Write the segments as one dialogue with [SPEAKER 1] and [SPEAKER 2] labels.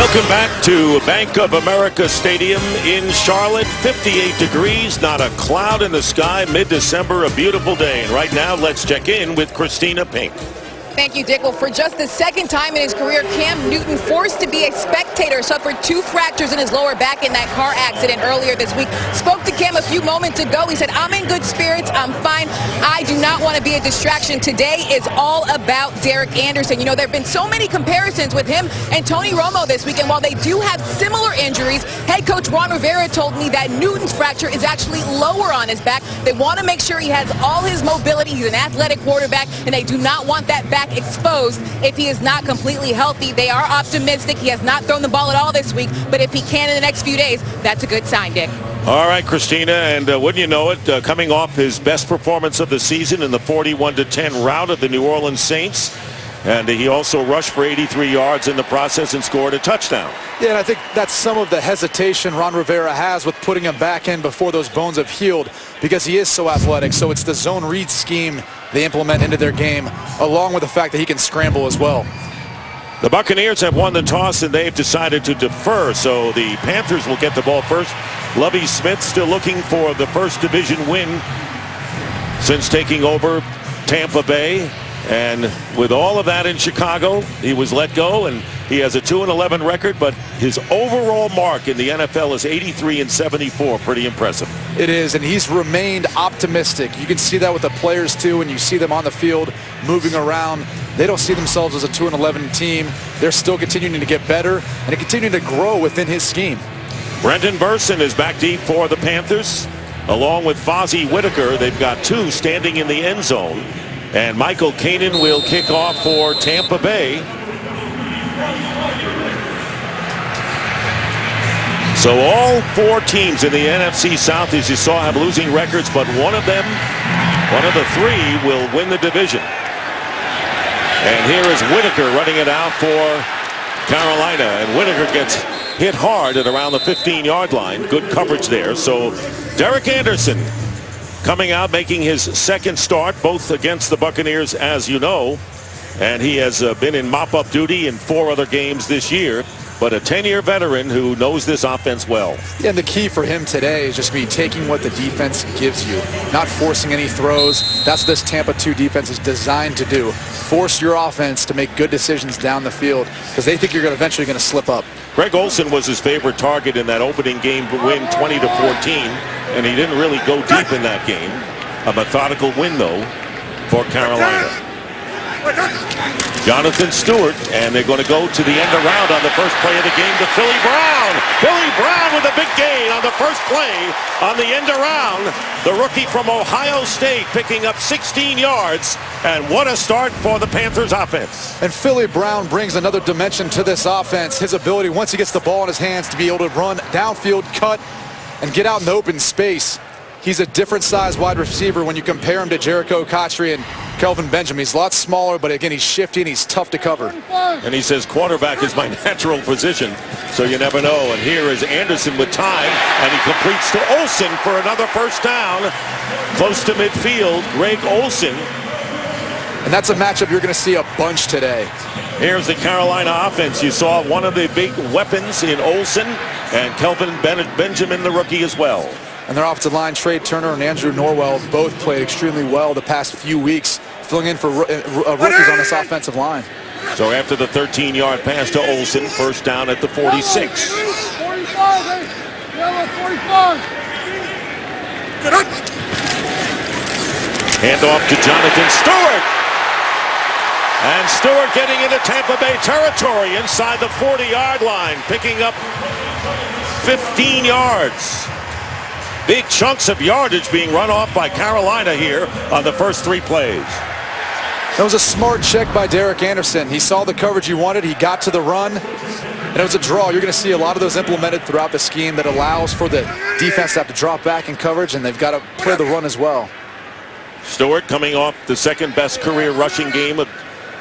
[SPEAKER 1] Welcome back to Bank of America Stadium in Charlotte. 58 degrees, not a cloud in the sky, mid-December, a beautiful day. And right now, let's check in with Christina Pink.
[SPEAKER 2] Thank you, Dick. Well, for just the second time in his career, Cam Newton, forced to be a spectator, suffered 2 fractures in his lower back in that car accident earlier this week. Spoke to Cam a few moments ago. He said, I'm in good spirits. I'm fine. I do not want to be a distraction. Today is all about Derek Anderson. You know, there have been so many comparisons with him and Tony Romo this week, and while they do have similar injuries, head coach Ron Rivera told me that Newton's fracture is actually lower on his back. They want to make sure he has all his mobility. He's an athletic quarterback, and they do not want that back exposed if he is not completely healthy. They are optimistic. He has not thrown the ball at all this week, but if he can in the next few days, that's a good sign, Dick.
[SPEAKER 1] All right, Christina, and wouldn't you know it, coming off his best performance of the season in the 41-10 rout of the New Orleans Saints, and he also rushed for 83 yards in the process and scored a touchdown.
[SPEAKER 3] Yeah, and I think that's some of the hesitation Ron Rivera has with putting him back in before those bones have healed, because he is so athletic. So it's the zone read scheme they implement into their game, along with the fact that he can scramble as well.
[SPEAKER 1] The Buccaneers have won the toss, and they've decided to defer, so the Panthers will get the ball first. Lovie Smith still looking for the first division win since taking over Tampa Bay. And with all of that in Chicago, he was let go, and he has a 2-11 record, but his overall mark in the NFL is 83-74. Pretty impressive.
[SPEAKER 3] It is, and he's remained optimistic. You can see that with the players too, and you see them on the field moving around. They don't see themselves as a 2-11 team. They're still continuing to get better and continuing to grow within his scheme.
[SPEAKER 1] Brenton Burson is back deep for the Panthers, along with Fozzie Whitaker. They've got 2 standing in the end zone. And Michael Kanan will kick off for Tampa Bay. So all 4 teams in the NFC South, as you saw, have losing records, but one of the 3 will win the division. And here is Whitaker running it out for Carolina. And Whitaker gets hit hard at around the 15-yard line. Good coverage there. So Derek Anderson coming out, making his second start, both against the Buccaneers, as you know. And he has been in mop-up duty in 4 other games this year. But a 10-year veteran who knows this offense well.
[SPEAKER 3] Yeah, and the key for him today is just be taking what the defense gives you, not forcing any throws. That's what this Tampa 2 defense is designed to do. Force your offense to make good decisions down the field, because they think you're eventually going to slip up.
[SPEAKER 1] Greg Olsen was his favorite target in that opening game win, 20-14, and he didn't really go deep in that game. A methodical win, though, for Carolina. Jonathan Stewart, and they're going to go to the end around on the first play of the game to Philly Brown. Philly Brown with a big gain on the first play on the end around. The rookie from Ohio State picking up 16 yards, and what a start for the Panthers offense.
[SPEAKER 3] And Philly Brown brings another dimension to this offense. His ability, once he gets the ball in his hands, to be able to run downfield, cut, and get out in the open space. He's a different size wide receiver when you compare him to Jericho Cotchery and Kelvin Benjamin. He's a lot smaller, but again, he's shifty and he's tough to cover.
[SPEAKER 1] And he says quarterback is my natural position, so you never know. And here is Anderson with time, and he completes to Olsen for another first down. Close to midfield, Greg Olsen.
[SPEAKER 3] And that's a matchup you're going to see a bunch today.
[SPEAKER 1] Here's the Carolina offense. You saw one of the big weapons in Olsen, and Kelvin Benjamin, the rookie, as well.
[SPEAKER 3] And their offensive line, Trey Turner and Andrew Norwell, both played extremely well the past few weeks, filling in for rookies on this offensive line.
[SPEAKER 1] So after the 13-yard pass to Olsen, first down at the 46.
[SPEAKER 4] 45, yellow 45.
[SPEAKER 1] Hand off to Jonathan Stewart. And Stewart getting into Tampa Bay territory inside the 40-yard line, picking up 15 yards. Big chunks of yardage being run off by Carolina here on the first 3 plays.
[SPEAKER 3] That was a smart check by Derek Anderson. He saw the coverage he wanted. He got to the run, and it was a draw. You're going to see a lot of those implemented throughout the scheme that allows for the defense to have to drop back in coverage, and they've got to play the run as well.
[SPEAKER 1] Stewart coming off the second-best career rushing game with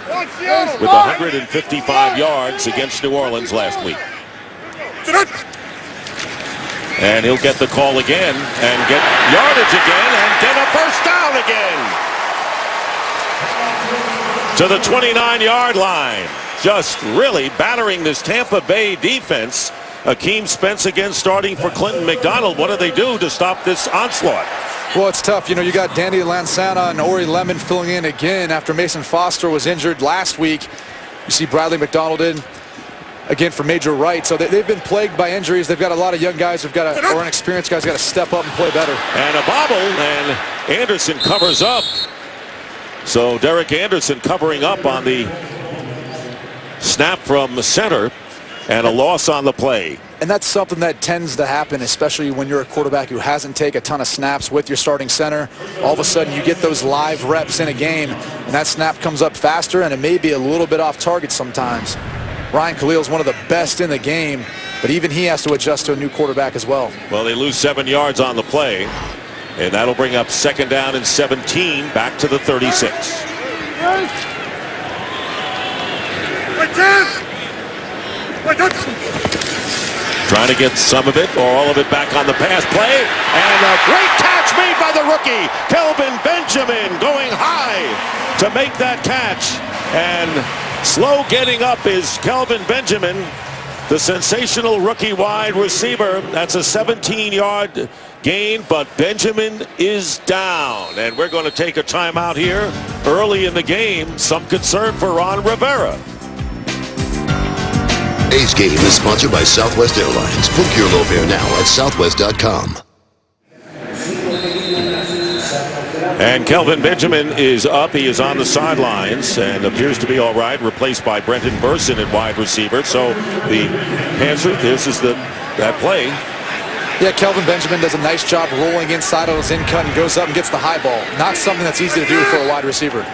[SPEAKER 1] 155 yards against New Orleans last week. And he'll get the call again and get yardage again and get a first down again. To the 29-yard line. just really battering this Tampa Bay defense. Akeem Spence again starting for Clinton McDonald. What do they do to stop this onslaught?
[SPEAKER 3] Well, it's tough. You know, you got Danny Lansana and Ori Lemon filling in again after Mason Foster was injured last week. You see Bradley McDonald in again for Major Wright. So they've been plagued by injuries. They've got a lot of young guys or inexperienced guys got to step up and play better.
[SPEAKER 1] And a bobble, and Anderson covers up. So Derek Anderson covering up on the snap from the center, and a loss on the play.
[SPEAKER 3] And that's something that tends to happen, especially when you're a quarterback who hasn't taken a ton of snaps with your starting center. All of a sudden, you get those live reps in a game, and that snap comes up faster, and it may be a little bit off target sometimes. Ryan Khalil is one of the best in the game, but even he has to adjust to a new quarterback as well.
[SPEAKER 1] Well, they lose 7 yards on the play, and that'll bring up 2nd down and 17, back to the 36. Trying to get some of it or all of it back on the pass play, and a great catch made by the rookie Kelvin Benjamin, going high to make that catch, and slow getting up is Kelvin Benjamin, the sensational rookie wide receiver. That's a 17-yard gain, but Benjamin is down, and we're going to take a timeout here early in the game. Some concern for Ron Rivera.
[SPEAKER 5] Today's game is sponsored by Southwest Airlines. Book your low fare now at southwest.com.
[SPEAKER 1] And Kelvin Benjamin is up. He is on the sidelines and appears to be all right, replaced by Brenton Burson at wide receiver. So the Panthers, this is that play.
[SPEAKER 3] Yeah, Kelvin Benjamin does a nice job rolling inside on his in-cut and goes up and gets the high ball. Not something that's easy to do for a wide receiver.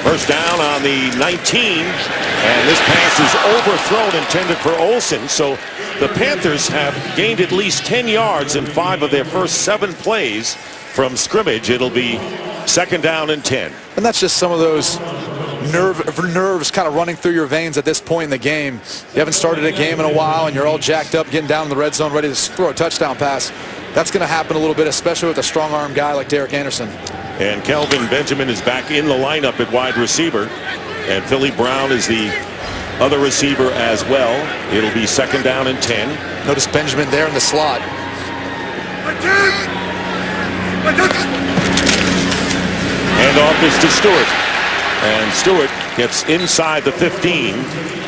[SPEAKER 1] First down on the 19, and this pass is overthrown, intended for Olsen. So the Panthers have gained at least 10 yards in 5 of their first 7 plays from scrimmage. It'll be 2nd down and 10.
[SPEAKER 3] And that's just some of those nerves kind of running through your veins at this point in the game. You haven't started a game in a while, and you're all jacked up, getting down in the red zone, ready to throw a touchdown pass. That's going to happen a little bit, especially with a strong-arm guy like Derek Anderson.
[SPEAKER 1] And Kelvin Benjamin is back in the lineup at wide receiver. And Philly Brown is the other receiver as well. It'll be 2nd down and 10.
[SPEAKER 3] Notice Benjamin there in the slot.
[SPEAKER 1] Handoff is to Stewart. And Stewart gets inside the 15.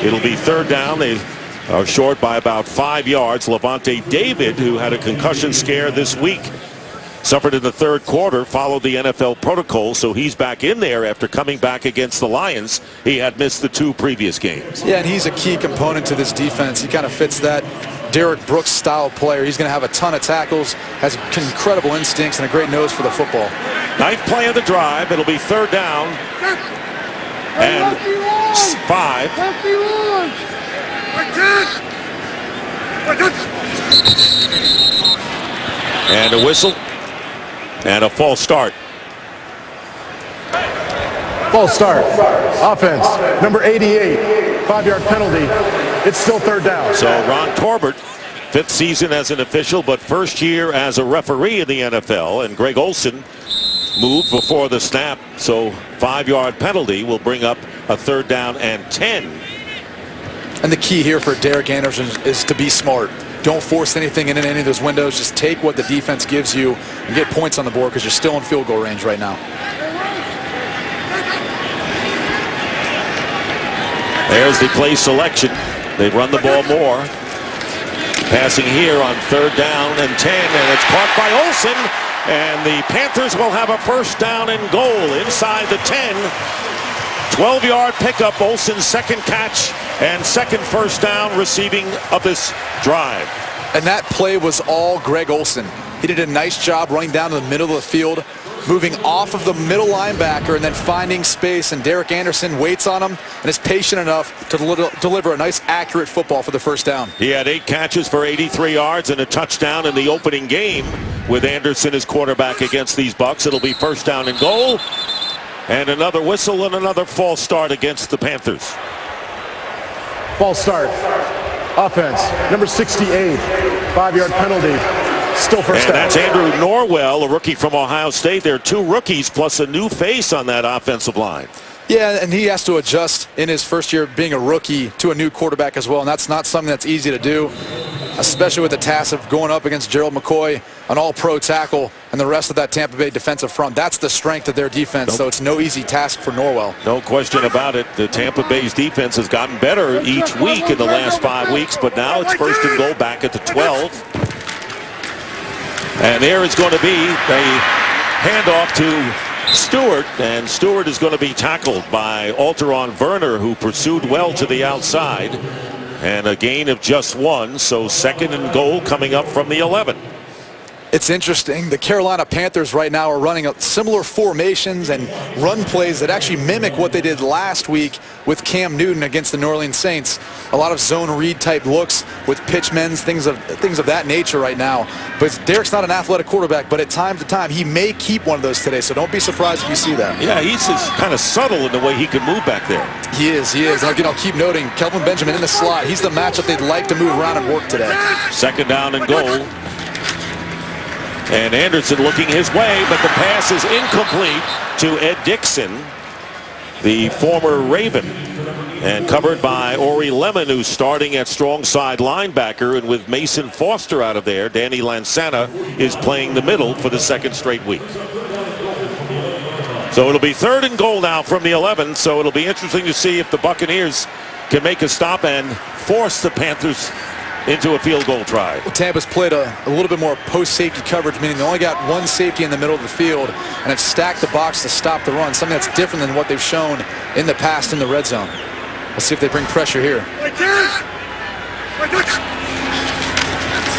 [SPEAKER 1] It'll be 3rd down. They are short by about 5 yards. Levante David, who had a concussion scare this week, suffered in the 3rd quarter, followed the NFL protocol, so he's back in there after coming back against the Lions. He had missed the 2 previous games.
[SPEAKER 3] Yeah, and he's a key component to this defense. He kind of fits that Derek Brooks style player. He's going to have a ton of tackles, has incredible instincts, and a great nose for the football.
[SPEAKER 1] 9th play of the drive. It'll be 3rd down and 5. And a whistle. And a false start.
[SPEAKER 6] False start. Offense, number 88, 5-yard penalty. It's still 3rd down.
[SPEAKER 1] So Ron Torbert, 5th season as an official, but 1st year as a referee in the NFL. And Greg Olsen moved before the snap. So 5-yard penalty will bring up a 3rd down and 10.
[SPEAKER 3] And the key here for Derek Anderson is to be smart. Don't force anything in any of those windows. Just take what the defense gives you and get points on the board because you're still in field goal range right now.
[SPEAKER 1] There's the play selection. They run the ball more. Passing here on 3rd down and 10, and it's caught by Olsen. And the Panthers will have a 1st down and goal inside the 10. 12-yard pickup, Olsen's 2nd catch and 2nd 1st down receiving of this drive.
[SPEAKER 3] And that play was all Greg Olsen. He did a nice job running down to the middle of the field, moving off of the middle linebacker and then finding space. And Derek Anderson waits on him and is patient enough to deliver a nice, accurate football for the 1st down.
[SPEAKER 1] He had 8 catches for 83 yards and a touchdown in the opening game with Anderson as quarterback against these Bucs. It'll be 1st down and goal. And another whistle and another false start against the Panthers.
[SPEAKER 6] False start. Offense, number 68, 5-yard penalty. Still 1st down.
[SPEAKER 1] And that's Andrew Norwell, a rookie from Ohio State. There are 2 rookies plus a new face on that offensive line.
[SPEAKER 3] Yeah, and he has to adjust in his first year being a rookie to a new quarterback as well, and that's not something that's easy to do, especially with the task of going up against Gerald McCoy, an all-pro tackle, and the rest of that Tampa Bay defensive front. That's the strength of their defense, so it's no easy task for Norwell.
[SPEAKER 1] No question about it. The Tampa Bay's defense has gotten better each week in the last 5 weeks, but now it's first and goal back at the 12. And there is going to be a handoff to Stewart, and Stewart is going to be tackled by Alteron Werner, who pursued well to the outside, and a gain of just 1, so second and goal coming up from the 11.
[SPEAKER 3] It's interesting. The Carolina Panthers right now are running similar formations and run plays that actually mimic what they did last week with Cam Newton against the New Orleans Saints. A lot of zone read type looks with pitch mens, things of that nature right now. But Derek's not an athletic quarterback, but at time to time he may keep one of those today, so don't be surprised if you see that.
[SPEAKER 1] Yeah, he's just kind of subtle in the way he can move back there.
[SPEAKER 3] He is. And again, I'll keep noting Kelvin Benjamin in the slot. He's the matchup they'd like to move around and work today.
[SPEAKER 1] Second down and goal. And Anderson looking his way, but the pass is incomplete to Ed Dixon, the former Raven, and covered by Ori Lemon, who's starting at strong side linebacker, and with Mason Foster out of there, Danny Lansana is playing the middle for the second straight week. So it'll be third and goal now from the 11, so it'll be interesting to see if the Buccaneers can make a stop and force the Panthers into a field goal try.
[SPEAKER 3] Tampa's played a little bit more post-safety coverage, meaning they only got one safety in the middle of the field and have stacked the box to stop the run, something that's different than what they've shown in the past in the red zone. Let's see if they bring pressure here.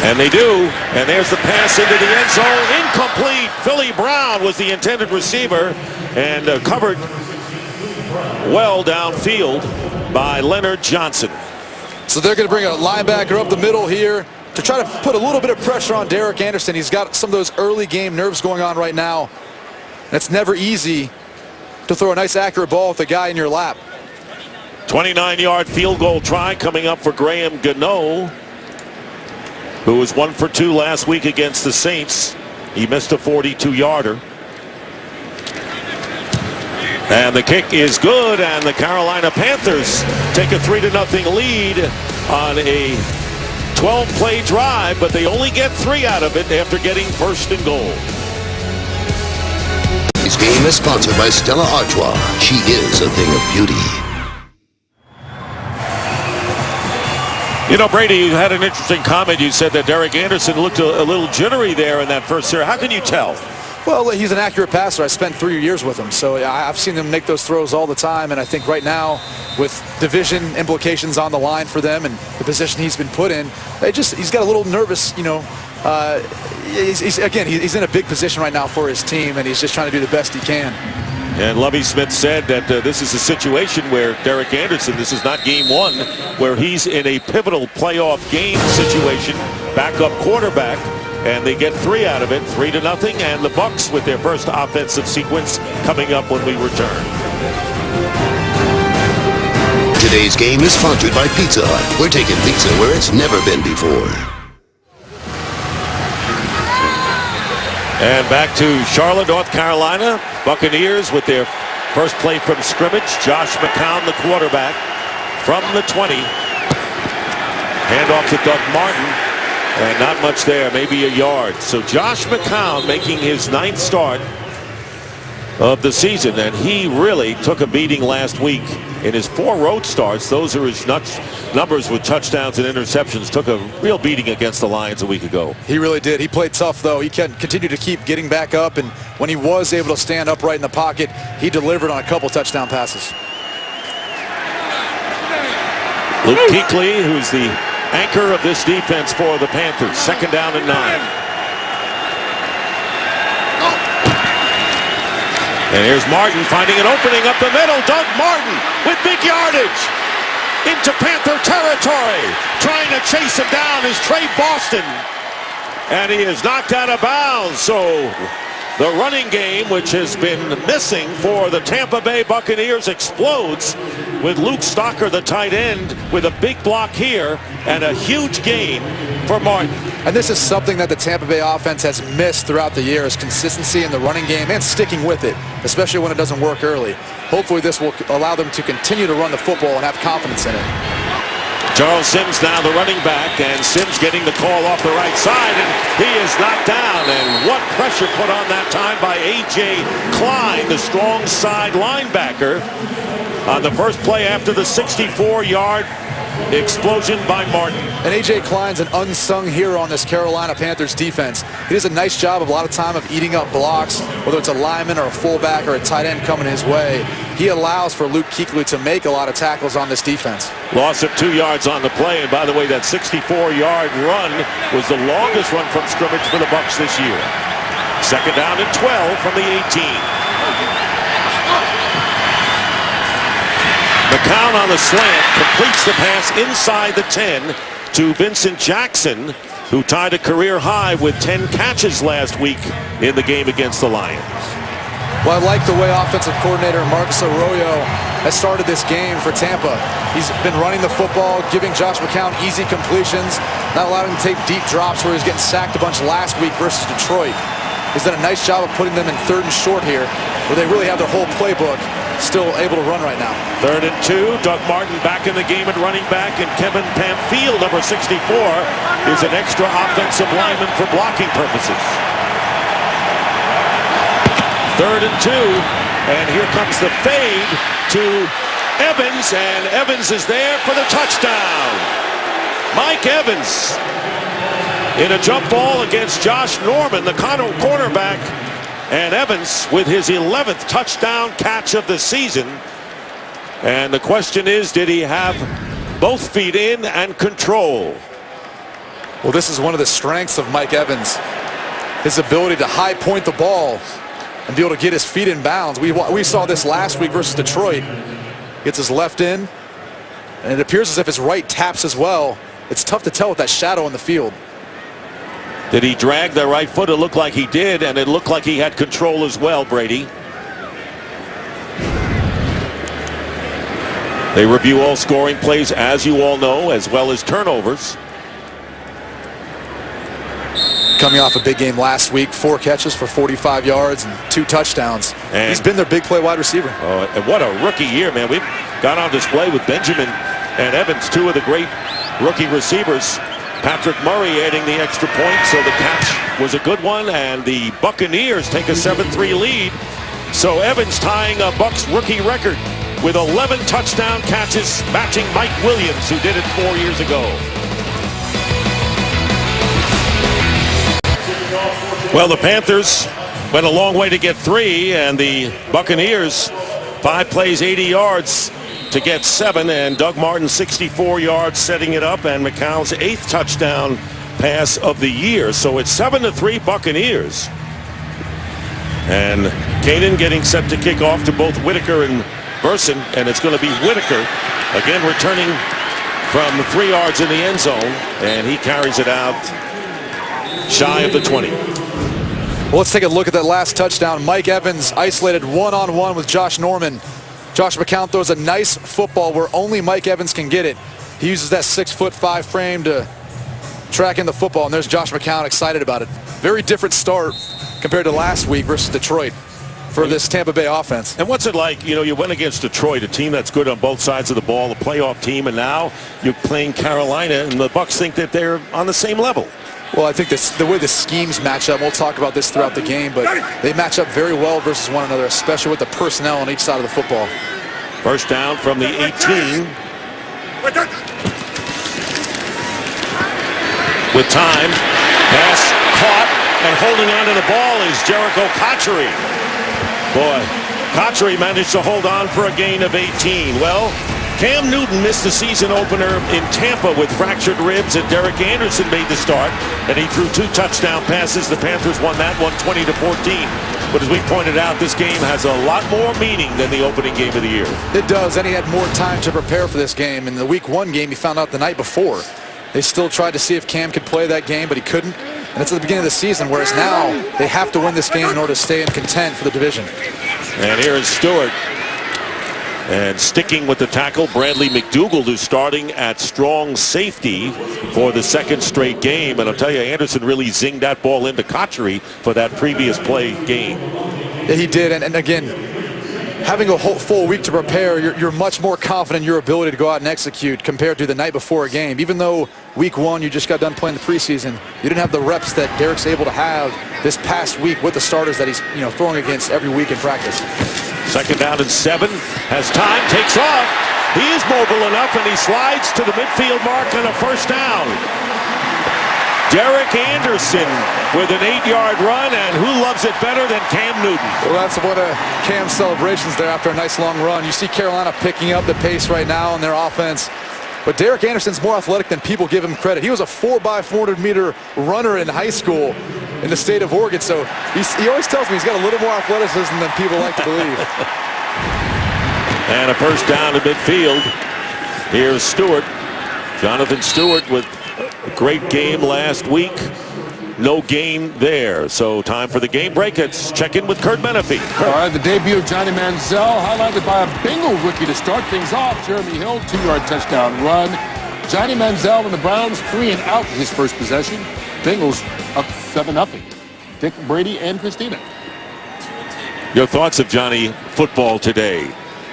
[SPEAKER 1] And they do, and there's the pass into the end zone, incomplete. Philly Brown was the intended receiver and covered well downfield by Leonard Johnson.
[SPEAKER 3] So they're going to bring a linebacker up the middle here to try to put a little bit of pressure on Derek Anderson. He's got some of those early game nerves going on right now. And it's never easy to throw a nice accurate ball with a guy in your lap.
[SPEAKER 1] 29-yard field goal try coming up for Graham Gano, who was 1 for 2 last week against the Saints. He missed a 42-yarder. And the kick is good, and the Carolina Panthers take a 3-0 lead on a 12-play drive, but they only get 3 out of it after getting first and goal.
[SPEAKER 5] This game is sponsored by Stella Artois. She is a thing of beauty.
[SPEAKER 1] You know, Brady, you had an interesting comment. You said that Derek Anderson looked a little jittery there in that first series. How can you tell?
[SPEAKER 3] Well, he's an accurate passer. I spent 3 years with him, so I've seen him make those throws all the time, and I think right now, with division implications on the line for them and the position he's been put in, he's got a little nervous, you know. He's in a big position right now for his team, and he's just trying to do the best he can.
[SPEAKER 1] And Lovie Smith said that this is a situation where Derek Anderson, this is not game 1, where he's in a pivotal playoff game situation, backup quarterback, and they get 3 out of it, 3-0, and the Bucs with their first offensive sequence coming up when we return.
[SPEAKER 5] Today's game is sponsored by Pizza Hut. We're taking pizza where it's never been before.
[SPEAKER 1] And back to Charlotte, North Carolina. Buccaneers with their first play from scrimmage. Josh McCown, the quarterback, from the 20. Handoff to Doug Martin. And not much there, maybe a yard. So Josh McCown making his 9th start of the season, and he really took a beating last week in his 4 road starts. Those are his numbers with touchdowns and interceptions. Took a real beating against the Lions a week ago.
[SPEAKER 3] He really did. He played tough, though. He continued to keep getting back up, and when he was able to stand upright in the pocket, he delivered on a couple touchdown passes.
[SPEAKER 1] Luke Kuechly, who's the anchor of this defense for the Panthers. Second down and 9. And here's Martin finding an opening up the middle. Doug Martin with big yardage into Panther territory. Trying to chase him down is Trey Boston. And he is knocked out of bounds. So The running game, which has been missing for the Tampa Bay Buccaneers, explodes with Luke Stocker, the tight end, with a big block here and a huge gain for Martin.
[SPEAKER 3] And this is something that the Tampa Bay offense has missed throughout the year, is consistency in the running game and sticking with it, especially when it doesn't work early. Hopefully this will allow them to continue to run the football and have confidence in it.
[SPEAKER 1] Charles Sims now the running back, and Sims getting the call off the right side, and he is knocked down. And what pressure put on that time by A.J. Klein, the strong side linebacker, on the first play after the 64-yard explosion by Martin.
[SPEAKER 3] And A.J. Klein's an unsung hero on this Carolina Panthers defense. He does a nice job a lot of time of eating up blocks, whether it's a lineman or a fullback or a tight end coming his way. He allows for Luke Kuechly to make a lot of tackles on this defense.
[SPEAKER 1] Loss of 2 yards on the play, and by the way, that 64-yard run was the longest run from scrimmage for the Bucs this year. Second down and 12 from the 18. McCown on the slant completes the pass inside the 10 to Vincent Jackson, who tied a career high with 10 catches last week in the game against the Lions.
[SPEAKER 3] Well, I like the way offensive coordinator Marcus Arroyo has started this game for Tampa. He's been running the football, giving Josh McCown easy completions, not allowing him to take deep drops where he was getting sacked a bunch last week versus Detroit. He's done a nice job of putting them in 3rd and short here, where they really have their whole playbook still able to run right now.
[SPEAKER 1] 3rd and 2. Doug Martin back in the game at running back, and Kevin Pamphile, number 64, is an extra offensive lineman for blocking purposes. 3rd and 2, and here comes the fade to Evans, and Evans is there for the touchdown. Mike Evans in a jump ball against Josh Norman, the cornerback, and Evans with his 11th touchdown catch of the season. And the question is, did he have both feet in and control?
[SPEAKER 3] Well, this is one of the strengths of Mike Evans, his ability to high point the ball and be able to get his feet in bounds. We saw this last week versus Detroit. Gets his left in, and it appears as if his right taps as well. It's tough to tell with that shadow in the field.
[SPEAKER 1] Did he drag the right foot? It looked like he did, and it looked like he had control as well, Brady. They review all scoring plays, as you all know, as well as turnovers.
[SPEAKER 3] Coming off a big game last week, 4 catches for 45 yards and 2 touchdowns.
[SPEAKER 1] And
[SPEAKER 3] he's been their big play wide receiver.
[SPEAKER 1] And what a rookie year, man. We've got on display with Benjamin and Evans, 2 of the great rookie receivers. Patrick Murray adding the extra point, so the catch was a good one, and the Buccaneers take a 7-3 lead. So Evans tying a Bucs rookie record with 11 touchdown catches, matching Mike Williams, who did it 4 years ago. Well, the Panthers went a long way to get 3, and the Buccaneers 5 plays, 80 yards to get 7, and Doug Martin 64 yards setting it up, and McCown's 8th touchdown pass of the year. So it's 7-3 Buccaneers. And Kanan getting set to kick off to both Whitaker and Burson, and it's going to be Whitaker again returning from 3 yards in the end zone, and he carries it out shy of the 20.
[SPEAKER 3] Well, let's take a look at that last touchdown. Mike Evans isolated one-on-one with Josh Norman. Josh McCown throws a nice football where only Mike Evans can get it. He uses that 6'5" frame to track in the football, and there's Josh McCown excited about it. Very different start compared to last week versus Detroit for this Tampa Bay offense.
[SPEAKER 1] And what's it like? You know, you went against Detroit, a team that's good on both sides of the ball, a playoff team, and now you're playing Carolina, and the Bucs think that they're on the same level.
[SPEAKER 3] Well, I think the way the schemes match up, we'll talk about this throughout the game, but they match up very well versus one another, especially with the personnel on each side of the football.
[SPEAKER 1] First down from the 18. With time, pass caught, and holding on to the ball is Jericho Cotchery. Boy, Cotchery managed to hold on for a gain of 18. Well, Cam Newton missed the season opener in Tampa with fractured ribs, and Derek Anderson made the start, and he threw 2 touchdown passes. The Panthers won that one 20-14. But as we pointed out, this game has a lot more meaning than the opening game of the year.
[SPEAKER 3] It does, and he had more time to prepare for this game. In the Week 1 game, he found out the night before. They still tried to see if Cam could play that game, but he couldn't. And it's at the beginning of the season, whereas now they have to win this game in order to stay in content for the division.
[SPEAKER 1] And here is Stewart. And sticking with the tackle, Bradley McDougald, who's starting at strong safety for the second straight game. And I'll tell you, Anderson really zinged that ball into Cotchery for that previous play game.
[SPEAKER 3] Yeah, he did. And again, having a whole full week to prepare, you're much more confident in your ability to go out and execute compared to the night before a game. Even though week one, you just got done playing the preseason, you didn't have the reps that Derek's able to have this past week with the starters that he's throwing against every week in practice.
[SPEAKER 1] Second down and 7. Has time, takes off. He is mobile enough, and he slides to the midfield mark on a first down. Derek Anderson with an 8-yard run, and who loves it better than Cam Newton?
[SPEAKER 3] Well, that's one of Cam's celebrations there after a nice long run. You see Carolina picking up the pace right now in their offense. But Derek Anderson's more athletic than people give him credit. He was a 4x400-meter runner in high school in the state of Oregon. So he always tells me he's got a little more athleticism than people like to believe.
[SPEAKER 1] And a first down to midfield. Here's Stewart. Jonathan Stewart with a great game last week. No gain there. So time for the game break. Let's check in with Kurt Menefee.
[SPEAKER 7] All right, the debut of Johnny Manziel, highlighted by a Bengal rookie to start things off. Jeremy Hill, 2-yard touchdown run. Johnny Manziel and the Browns 3 and out his first possession. Bengals up 7-0. Dick, Brady, and Christina.
[SPEAKER 1] Your thoughts of Johnny football today?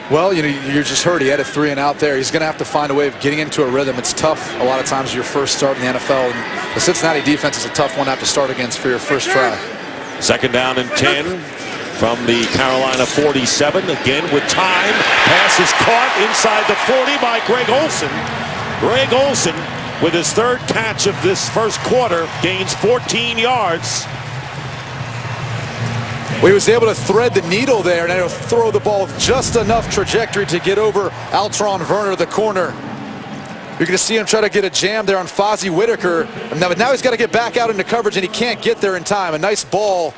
[SPEAKER 3] Well, you just heard he had a 3 and out there. He's going to have to find a way of getting into a rhythm. It's tough a lot of times your first start in the NFL. And the Cincinnati defense is a tough one to have to start against for your first try.
[SPEAKER 1] Second down and 10 from the Carolina 47. Again with time. Pass is caught inside the 40 by Greg Olsen. Greg Olsen, with his third catch of this first quarter, gains 14 yards.
[SPEAKER 3] Well, he was able to thread the needle there and he'll throw the ball with just enough trajectory to get over Altron Werner, the corner. You're going to see him try to get a jam there on Fozzie Whitaker. But now he's got to get back out into coverage, and he can't get there in time. A nice ball,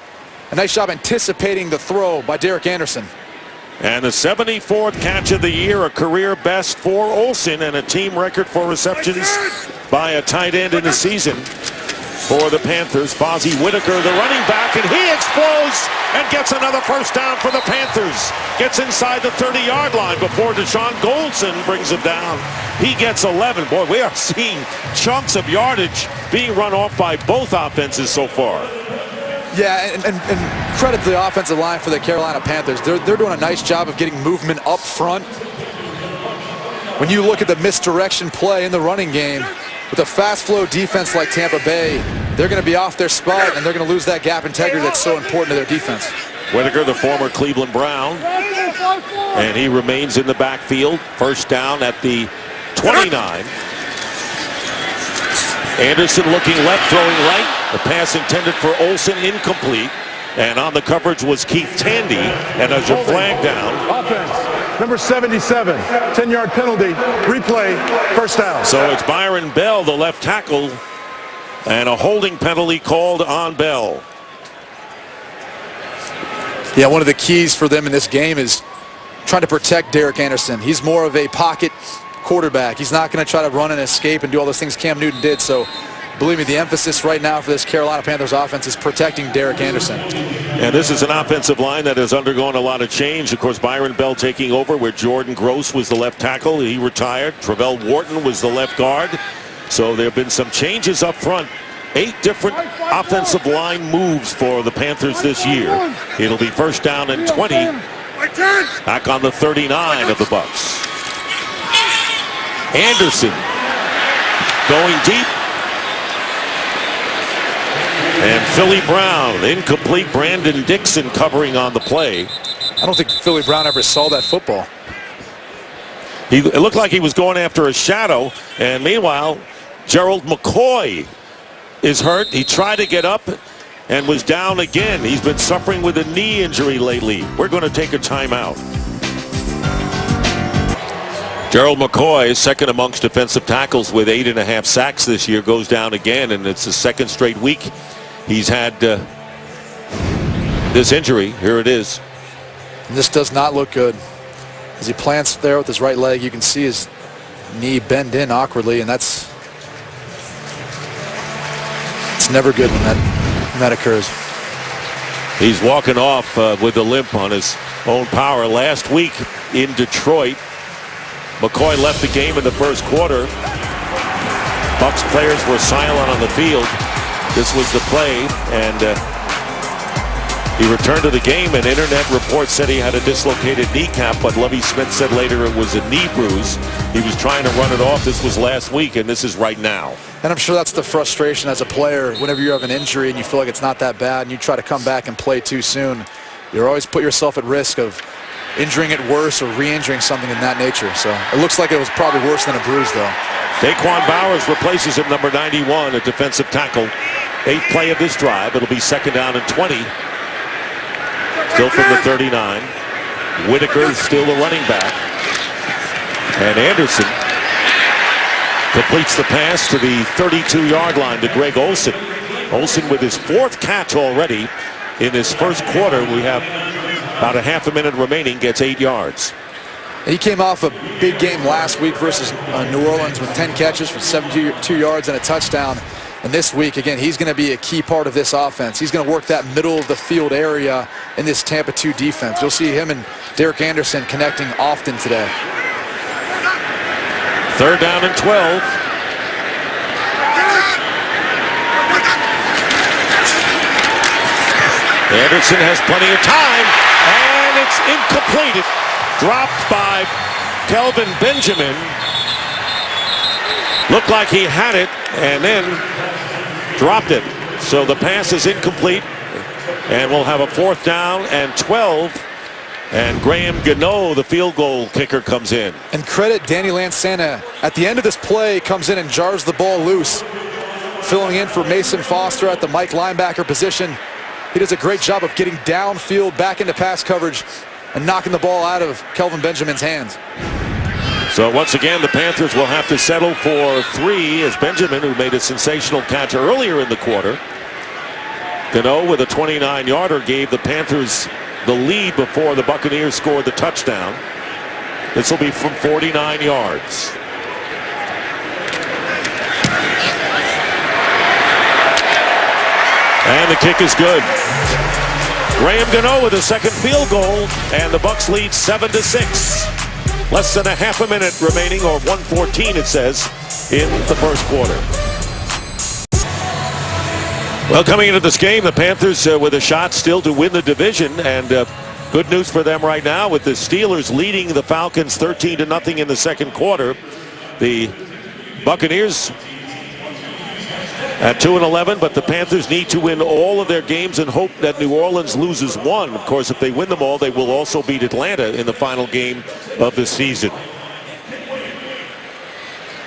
[SPEAKER 3] a nice job anticipating the throw by Derek Anderson.
[SPEAKER 1] And the 74th catch of the year, a career best for Olsen, and a team record for receptions by a tight end in the season for the Panthers. Fozzie Whitaker, the running back, and he explodes and gets another first down for the Panthers. Gets inside the 30-yard line before Deshaun Goldson brings him down. He gets 11. Boy, we are seeing chunks of yardage being run off by both offenses so far.
[SPEAKER 3] Yeah, and credit to the offensive line for the Carolina Panthers. They're doing a nice job of getting movement up front. When you look at the misdirection play in the running game, with a fast flow defense like Tampa Bay, they're going to be off their spot, and they're going to lose that gap integrity that's so important to their defense. Whitaker, the former Cleveland Brown, and he remains in the backfield. First down at the 29. Anderson looking left, throwing right. The pass intended for Olsen, incomplete. And on the coverage was Keith Tandy, and there's a flag down.
[SPEAKER 6] Offense, number 77, 10-yard penalty, replay, first down.
[SPEAKER 1] So it's Byron Bell, the left tackle, and a holding penalty called on Bell.
[SPEAKER 3] Yeah, one of the keys for them in this game is trying to protect Derek Anderson. He's more of a pocket quarterback. He's not going to try to run and escape and do all those things Cam Newton did. So believe me, the emphasis right now for this Carolina Panthers offense is protecting Derek Anderson.
[SPEAKER 1] And this is an offensive line that has undergone a lot of change. Of course, Byron Bell taking over where Jordan Gross was the left tackle. He retired. Travell Wharton was the left guard. So there have been some changes up front. 8 different offensive line moves for the Panthers this year. It'll be first down and 20. Back on the 39 of the Bucs. Anderson going deep. And Philly Brown, incomplete. Brandon Dixon covering on the play.
[SPEAKER 3] I don't think Philly Brown ever saw that football.
[SPEAKER 1] It looked like he was going after a shadow. And meanwhile, Gerald McCoy is hurt. He tried to get up and was down again. He's been suffering with a knee injury lately. We're going to take a timeout. Gerald McCoy, second amongst defensive tackles with 8.5 sacks this year, goes down again, and it's the second straight week he's had this injury. Here it is.
[SPEAKER 3] And this does not look good. As he plants there with his right leg, you can see his knee bend in awkwardly, and it's It's never good when that occurs.
[SPEAKER 1] He's walking off with a limp on his own power. Last week in Detroit, McCoy left the game in the first quarter. Bucs players were silent on the field. This was the play, and he returned to the game, and internet reports said he had a dislocated kneecap, but Lovie Smith said later it was a knee bruise. He was trying to run it off. This was last week, and this is right now.
[SPEAKER 3] And I'm sure that's the frustration as a player. Whenever you have an injury and you feel like it's not that bad and you try to come back and play too soon, you always put yourself at risk of injuring it worse or re-injuring something in that nature. So it looks like it was probably worse than a bruise, though.
[SPEAKER 1] Daquan Bowers replaces him, number 91, a defensive tackle. 8th play of this drive. It'll be 2nd down and 20. Still from the 39. Whitaker is still the running back. And Anderson completes the pass to the 32-yard line to Greg Olsen. Olsen with his 4th catch already in this first quarter. We have about a half a minute remaining, gets 8 yards.
[SPEAKER 3] He came off a big game last week versus New Orleans with 10 catches for 72 yards and a touchdown. And this week, again, he's going to be a key part of this offense. He's going to work that middle of the field area in this Tampa 2 defense. You'll see him and Derek Anderson connecting often today.
[SPEAKER 1] 3rd down and 12. Anderson has plenty of time, and it's incomplete. Dropped by Kelvin Benjamin. Looked like he had it and then dropped it. So the pass is incomplete, and we'll have a 4th down and 12. And Graham Gano, the field goal kicker, comes in.
[SPEAKER 3] And credit Danny Lansana. At the end of this play, comes in and jars the ball loose. Filling in for Mason Foster at the Mike linebacker position. He does a great job of getting downfield back into pass coverage and knocking the ball out of Kelvin Benjamin's hands.
[SPEAKER 1] So once again, the Panthers will have to settle for 3 as Benjamin, who made a sensational catch earlier in the quarter. Gano with a 29-yarder gave the Panthers the lead before the Buccaneers scored the touchdown. This will be from 49 yards. And the kick is good. Graham Gano with a 2nd field goal, and the Bucs lead 7-6. Less than a half a minute remaining, or 1:14 it says, in the first quarter. Well, coming into this game, the Panthers with a shot still to win the division, and good news for them right now with the Steelers leading the Falcons 13-0 in the second quarter. The Buccaneers at 2-11, but the Panthers need to win all of their games and hope that New Orleans loses one. Of course, if they win them all, they will also beat Atlanta in the final game of the season.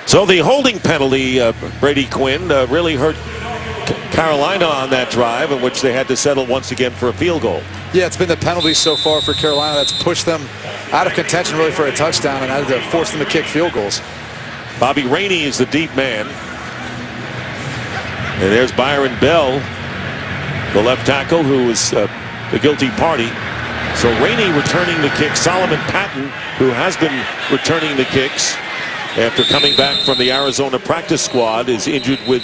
[SPEAKER 1] So the holding penalty, Brady Quinn, really hurt Carolina on that drive, in which they had to settle once again for a field goal.
[SPEAKER 3] Yeah, it's been the penalty so far for Carolina that's pushed them out of contention really for a touchdown and had to force them to kick field goals.
[SPEAKER 1] Bobby Rainey is the deep man. And there's Byron Bell, the left tackle, who is the guilty party. So Rainey returning the kick. Solomon Patton, who has been returning the kicks after coming back from the Arizona practice squad, is injured with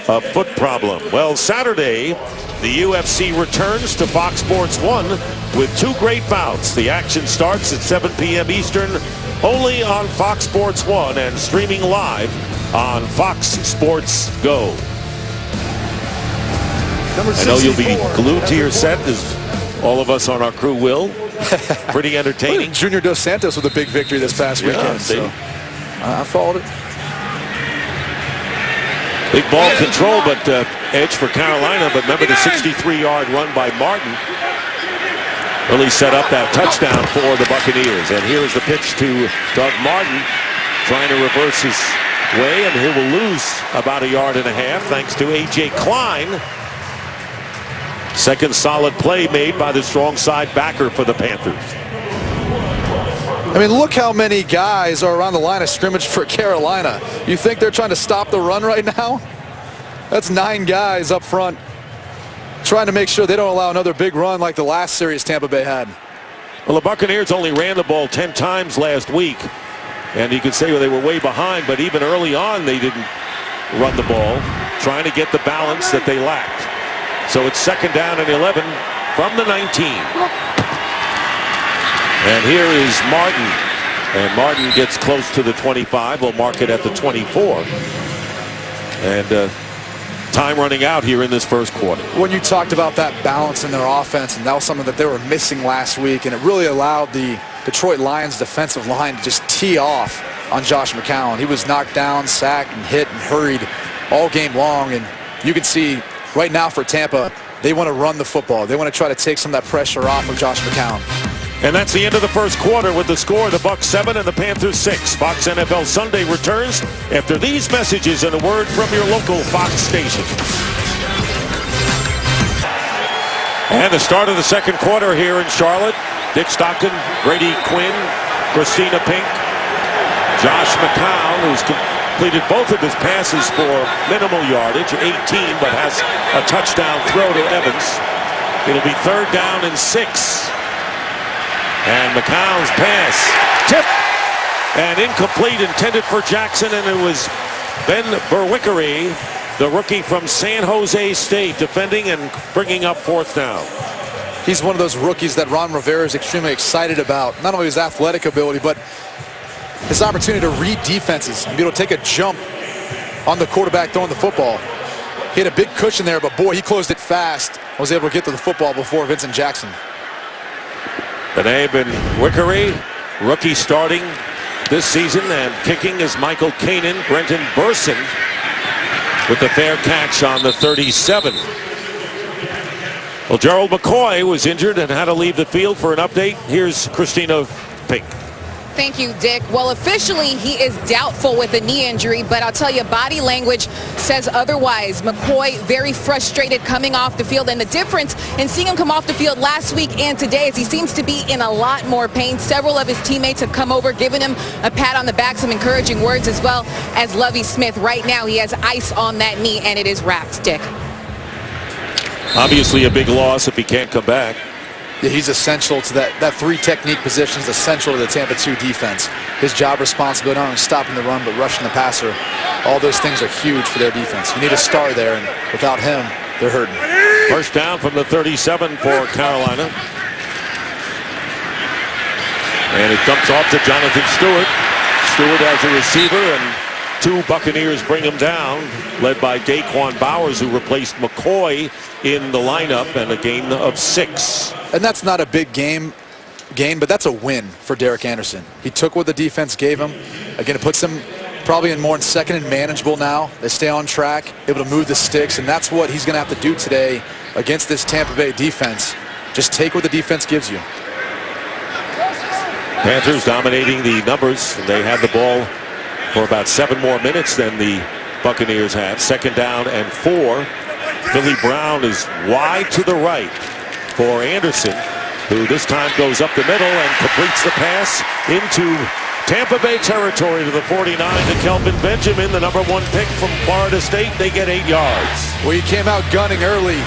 [SPEAKER 1] a foot problem. Well, Saturday, the UFC returns to Fox Sports 1 with 2 great bouts. The action starts at 7 p.m. Eastern, only on Fox Sports 1 and streaming live on Fox Sports Go. I know you'll be glued to your set, as all of us on our crew will. Pretty entertaining.
[SPEAKER 3] Junior Dos Santos with a big victory this past weekend. So I followed it.
[SPEAKER 1] Big ball control, but edge for Carolina. But remember the 63-yard run by Martin really set up that touchdown for the Buccaneers. And here is the pitch to Doug Martin, trying to reverse his way, and he will lose about 1.5 yards thanks to A.J. Klein. Second solid play made by the strong side backer for the Panthers.
[SPEAKER 3] I mean, look how many guys are around the line of scrimmage for Carolina. You think they're trying to stop the run right now? That's 9 guys up front trying to make sure they don't allow another big run like the last series Tampa Bay had.
[SPEAKER 1] Well, the Buccaneers only ran the ball 10 times last week. And you could say, well, they were way behind, but even early on, they didn't run the ball. trying to get the balance that they lacked. So it's 2nd down and 11 from the 19. And here is Martin. And Martin gets close to the 25. We'll mark it at the 24. And time running out here in this first quarter.
[SPEAKER 3] When you talked about that balance in their offense, and that was something that they were missing last week, and it really allowed the Detroit Lions defensive line to just tee off on Josh McCown. He was knocked down, sacked, and hit and hurried all game long. And you can see right now for Tampa, they want to run the football. They want to try to take some of that pressure off of Josh McCown.
[SPEAKER 1] And that's the end of the first quarter with the score, the Bucs 7 and the Panthers 6. Fox NFL Sunday returns after these messages and a word from your local Fox station. And the start of the second quarter here in Charlotte. Dick Stockton, Brady Quinn, Christina Pink, Josh McCown, who's completed both of his passes for minimal yardage, 18, but has a touchdown throw to Evans. It'll be 3rd down and 6. And McCown's pass tipped and incomplete, intended for Jackson, and it was Ben Berwickery, the rookie from San Jose State, defending and bringing up 4th down.
[SPEAKER 3] He's one of those rookies that Ron Rivera is extremely excited about. Not only his athletic ability, but his opportunity to read defenses and be able to take a jump on the quarterback throwing the football. He had a big cushion there, but boy, he closed it fast. Was able to get to the football before Vincent Jackson.
[SPEAKER 1] Ben Berwickery, rookie starting this season, and kicking is Michael Kanan. Brenton Burson with the fair catch on the 37. Well, Gerald McCoy was injured and had to leave the field. For an update, here's Christina Pink.
[SPEAKER 2] Thank you, Dick. Well, officially, he is doubtful with a knee injury, but I'll tell you, body language says otherwise. McCoy very frustrated coming off the field, and the difference in seeing him come off the field last week and today is he seems to be in a lot more pain. Several of his teammates have come over, given him a pat on the back, some encouraging words, as well as Lovie Smith. Right now, he has ice on that knee, and it is wrapped, Dick.
[SPEAKER 1] Obviously a big loss if he can't come back.
[SPEAKER 3] Yeah, he's essential to that 3 technique positions, essential to the Tampa 2 defense. His job responsibility, not only stopping the run, but rushing the passer. All those things are huge for their defense. You need a star there, and without him, they're hurting.
[SPEAKER 1] First down from the 37 for Carolina. And it dumps off to Jonathan Stewart. Stewart as a receiver, and 2 Buccaneers bring him down, led by Daquan Bowers, who replaced McCoy in the lineup, and a gain of 6.
[SPEAKER 3] And that's not a big gain, but that's a win for Derek Anderson. He took what the defense gave him. Again, it puts him probably in more in 2nd and manageable now. They stay on track, able to move the sticks, and that's what he's going to have to do today against this Tampa Bay defense. Just take what the defense gives you.
[SPEAKER 1] Panthers dominating the numbers. They had the ball for about 7 more minutes than the Buccaneers have. 2nd down and 4. Billy Brown is wide to the right for Anderson, who this time goes up the middle and completes the pass into Tampa Bay territory to the 49 to Kelvin Benjamin, the #1 pick from Florida State. They get 8 yards.
[SPEAKER 3] Well, he came out gunning early.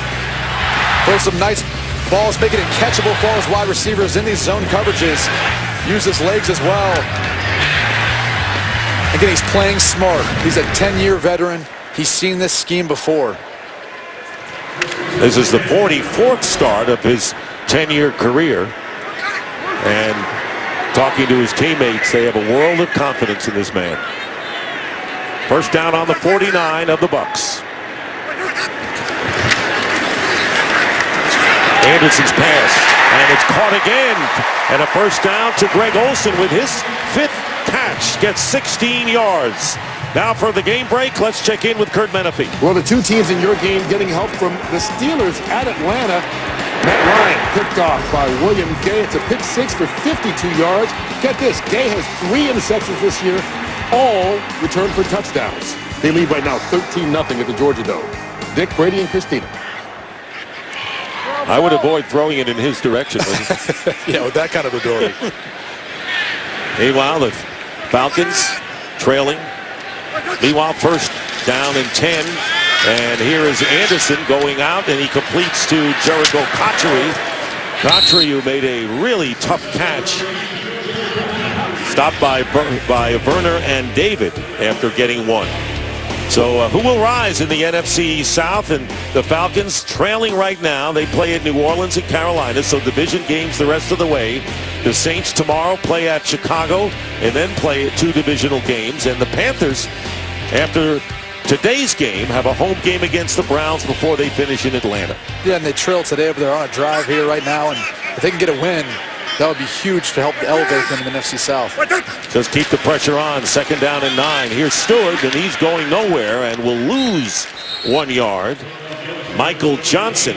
[SPEAKER 3] Throw some nice balls, making it catchable for his wide receivers in these zone coverages. Use his legs as well. Again, he's playing smart. He's a 10-year veteran. He's seen this scheme before.
[SPEAKER 1] This is the 44th start of his 10-year career. And talking to his teammates, they have a world of confidence in this man. First down on the 49 of the Bucs. Anderson's pass, and it's caught again. And a first down to Greg Olsen with his 5th catch. Gets 16 yards. Now for the game break, let's check in with Kurt Menefee.
[SPEAKER 7] Well, the 2 teams in your game getting help from the Steelers at Atlanta. Matt Ryan picked off by William Gay. It's a pick 6 for 52 yards. Get this, Gay has 3 interceptions this year, all returned for touchdowns. They lead right now 13-0 at the Georgia Dome. Dick, Brady, and Christina.
[SPEAKER 1] I would avoid throwing it in his direction.
[SPEAKER 3] Yeah, with that kind of ability.
[SPEAKER 1] Meanwhile, the Falcons trailing. Meanwhile, first down and 10. And here is Anderson going out, and he completes to Jericho Cotchery. Cotchery, who made a really tough catch. Stopped by Werner and David after getting 1. So who will rise in the NFC South? And the Falcons trailing right now. They play at New Orleans and Carolina, so division games the rest of the way. The Saints tomorrow play at Chicago and then play 2 divisional games. And the Panthers, after today's game, have a home game against the Browns before they finish in Atlanta.
[SPEAKER 3] Yeah, and they trail today, but they're on a drive here right now. And if they can get a win, that would be huge to help elevate them in the NFC South.
[SPEAKER 1] Just keep the pressure on. 2nd down and 9. Here's Stewart, and he's going nowhere and will lose 1 yard. Michael Johnson,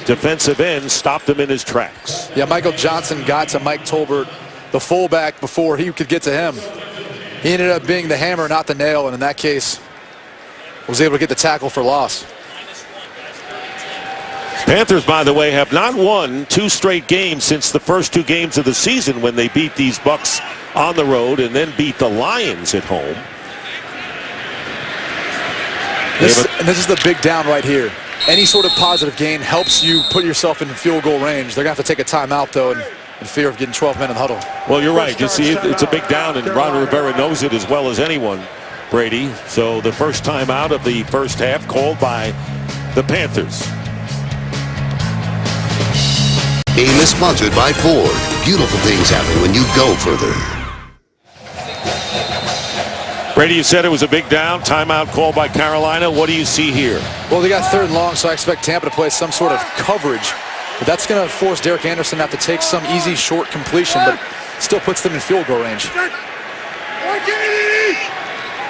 [SPEAKER 1] defensive end, stopped him in his tracks.
[SPEAKER 3] Yeah, Michael Johnson got to Mike Tolbert, the fullback, before he could get to him. He ended up being the hammer, not the nail, and in that case, was able to get the tackle for loss.
[SPEAKER 1] Panthers, by the way, have not won 2 straight games since the first 2 games of the season when they beat these Bucs on the road and then beat the Lions at home.
[SPEAKER 3] This is the big down right here. Any sort of positive gain helps you put yourself in field goal range. They're going to have to take a timeout, though, in fear of getting 12 men in the huddle.
[SPEAKER 1] Well, you're right. You see, it's a big down, and Ron Rivera knows it as well as anyone, Brady. So the first time out of the first half called by the Panthers.
[SPEAKER 5] Game is sponsored by Ford. Beautiful things happen when you go further.
[SPEAKER 1] Brady, you said it was a big down. Timeout called by Carolina. What do you see here?
[SPEAKER 3] Well, they got 3rd and long, so I expect Tampa to play some sort of coverage. But that's going to force Derek Anderson to have to take some easy, short completion, but still puts them in field goal range.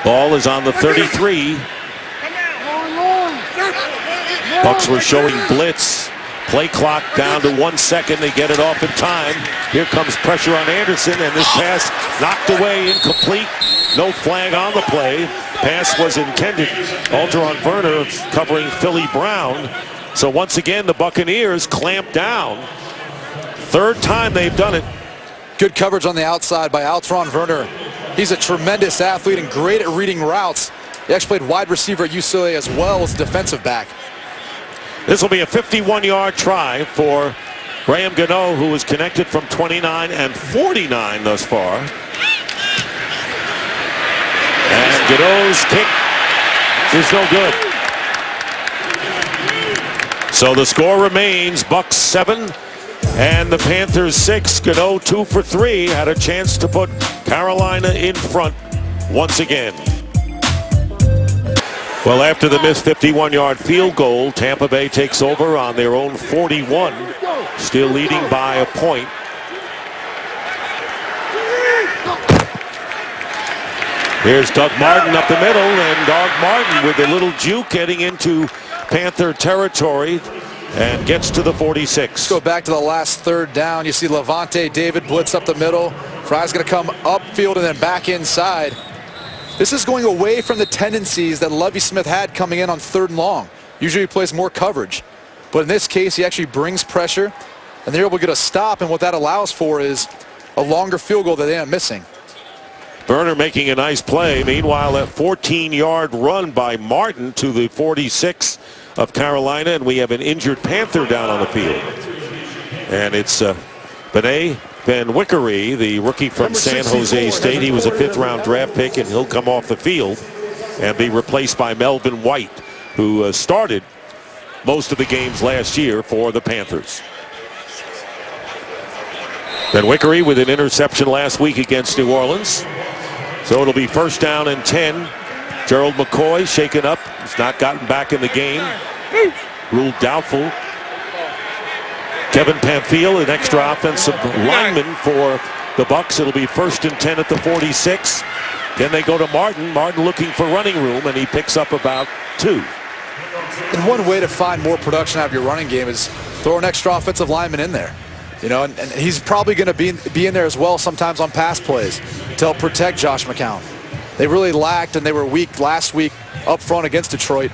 [SPEAKER 1] Ball is on the 33. Bucs were showing blitz. Play clock down to 1 second. They get it off in time. Here comes pressure on Anderson, and this pass knocked away, incomplete. No flag on the play. Pass was intended. Alteron Werner covering Philly Brown. So once again, the Buccaneers clamp down. 3rd time they've done it.
[SPEAKER 3] Good coverage on the outside by Alteron Werner. He's a tremendous athlete and great at reading routes. He actually played wide receiver at UCLA as well as defensive back.
[SPEAKER 1] This will be a 51-yard try for Graham Gano, who was connected from 29 and 49 thus far. And Gano's kick is no good. So the score remains Bucs 7 and the Panthers 6. Gano 2 for 3. Had a chance to put Carolina in front once again. Well, after the missed 51-yard field goal, Tampa Bay takes over on their own 41, still leading by a point. Here's Doug Martin up the middle, and Doug Martin with a little juke getting into Panther territory and gets to the 46.
[SPEAKER 3] Let's go back to the last 3rd down. You see Levante David blitz up the middle. Fry's going to come upfield and then back inside. This is going away from the tendencies that Lovie Smith had coming in on 3rd and long. Usually he plays more coverage. But in this case, he actually brings pressure, and they're able to get a stop, and what that allows for is a longer field goal that they end up missing.
[SPEAKER 1] Werner making a nice play. Meanwhile, a 14-yard run by Martin to the 46 of Carolina, and we have an injured Panther down on the field. And it's Benet Van Wickery, the rookie from San Jose State. He was a 5th-round draft pick, and he'll come off the field and be replaced by Melvin White, who started most of the games last year for the Panthers. Van Wickery with an interception last week against New Orleans. So it'll be 1st down and 10. Gerald McCoy shaken up. He's not gotten back in the game. Ruled doubtful. Kevin Pamphile, an extra offensive lineman for the Bucs. It'll be 1st and 10 at the 46. Then they go to Martin. Martin looking for running room, and he picks up about 2.
[SPEAKER 3] And one way to find more production out of your running game is throw an extra offensive lineman in there. You know, and he's probably going to be in there as well sometimes on pass plays to help protect Josh McCown. They really lacked, and they were weak last week up front against Detroit.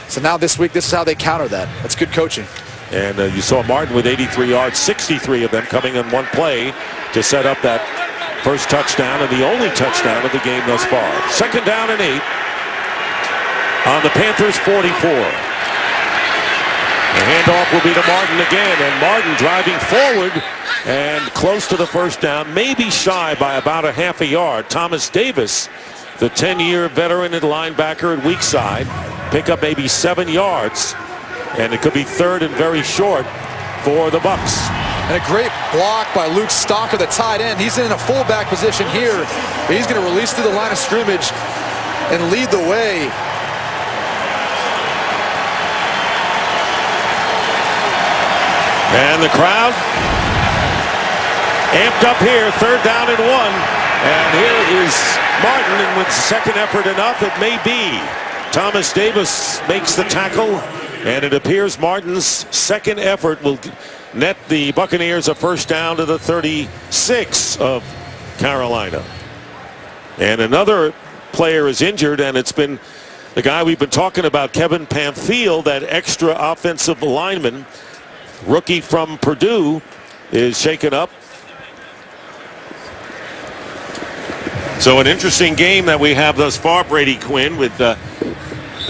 [SPEAKER 3] So now this week, this is how they counter that. That's good coaching.
[SPEAKER 1] And you saw Martin with 83 yards, 63 of them coming in one play to set up that first touchdown and the only touchdown of the game thus far. 2nd down and 8 on the Panthers 44. The handoff will be to Martin again, and Martin driving forward and close to the 1st down, maybe shy by about a half a yard. Thomas Davis the 10-year veteran at linebacker at weak side, pick up maybe 7 yards, and it could be third and very short for the Bucs.
[SPEAKER 3] And a great block by Luke Stalker, the tight end. He's in a fullback position here, but he's going to release through the line of scrimmage and lead the way.
[SPEAKER 1] And the crowd amped up here, third down and 1. And here is Martin, and with second effort enough, it may be. Thomas Davis makes the tackle, and it appears Martin's second effort will net the Buccaneers a first down to the 36 of Carolina. And another player is injured, and it's been the guy we've been talking about, Kevin Pamphile, that extra offensive lineman, rookie from Purdue, is shaken up. So an interesting game that we have thus far, Brady Quinn, with the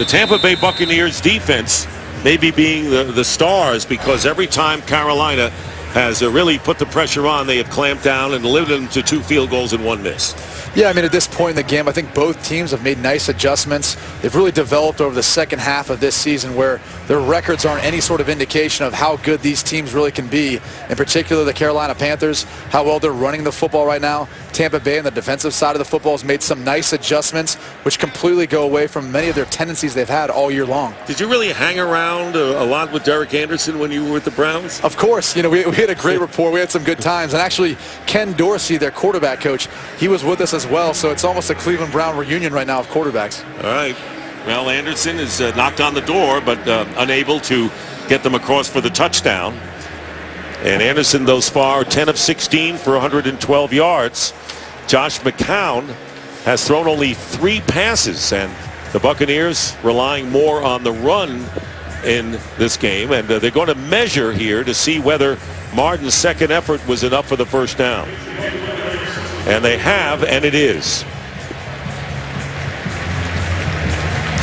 [SPEAKER 1] Tampa Bay Buccaneers defense maybe being the stars, because every time Carolina has really put the pressure on, they have clamped down and limited them to 2 field goals and 1 miss.
[SPEAKER 3] Yeah, I mean, at this point in the game, I think both teams have made nice adjustments. They've really developed over the second half of this season, where their records aren't any sort of indication of how good these teams really can be. In particular, the Carolina Panthers, how well they're running the football right now. Tampa Bay on the defensive side of the football has made some nice adjustments, which completely go away from many of their tendencies they've had all year long.
[SPEAKER 1] Did you really hang around a lot with Derek Anderson when you were with the Browns?
[SPEAKER 3] Of course. You know, we had a great rapport. We had some good times. And actually, Ken Dorsey, their quarterback coach, he was with us as well. So it's almost a Cleveland Brown reunion right now of quarterbacks.
[SPEAKER 1] All right. Well, Anderson is knocked on the door, but unable to get them across for the touchdown. And Anderson thus far 10 of 16 for 112 yards. Josh McCown has thrown only 3 passes, and the Buccaneers relying more on the run in this game, and they're going to measure here to see whether Martin's second effort was enough for the first down. And they have, and it is.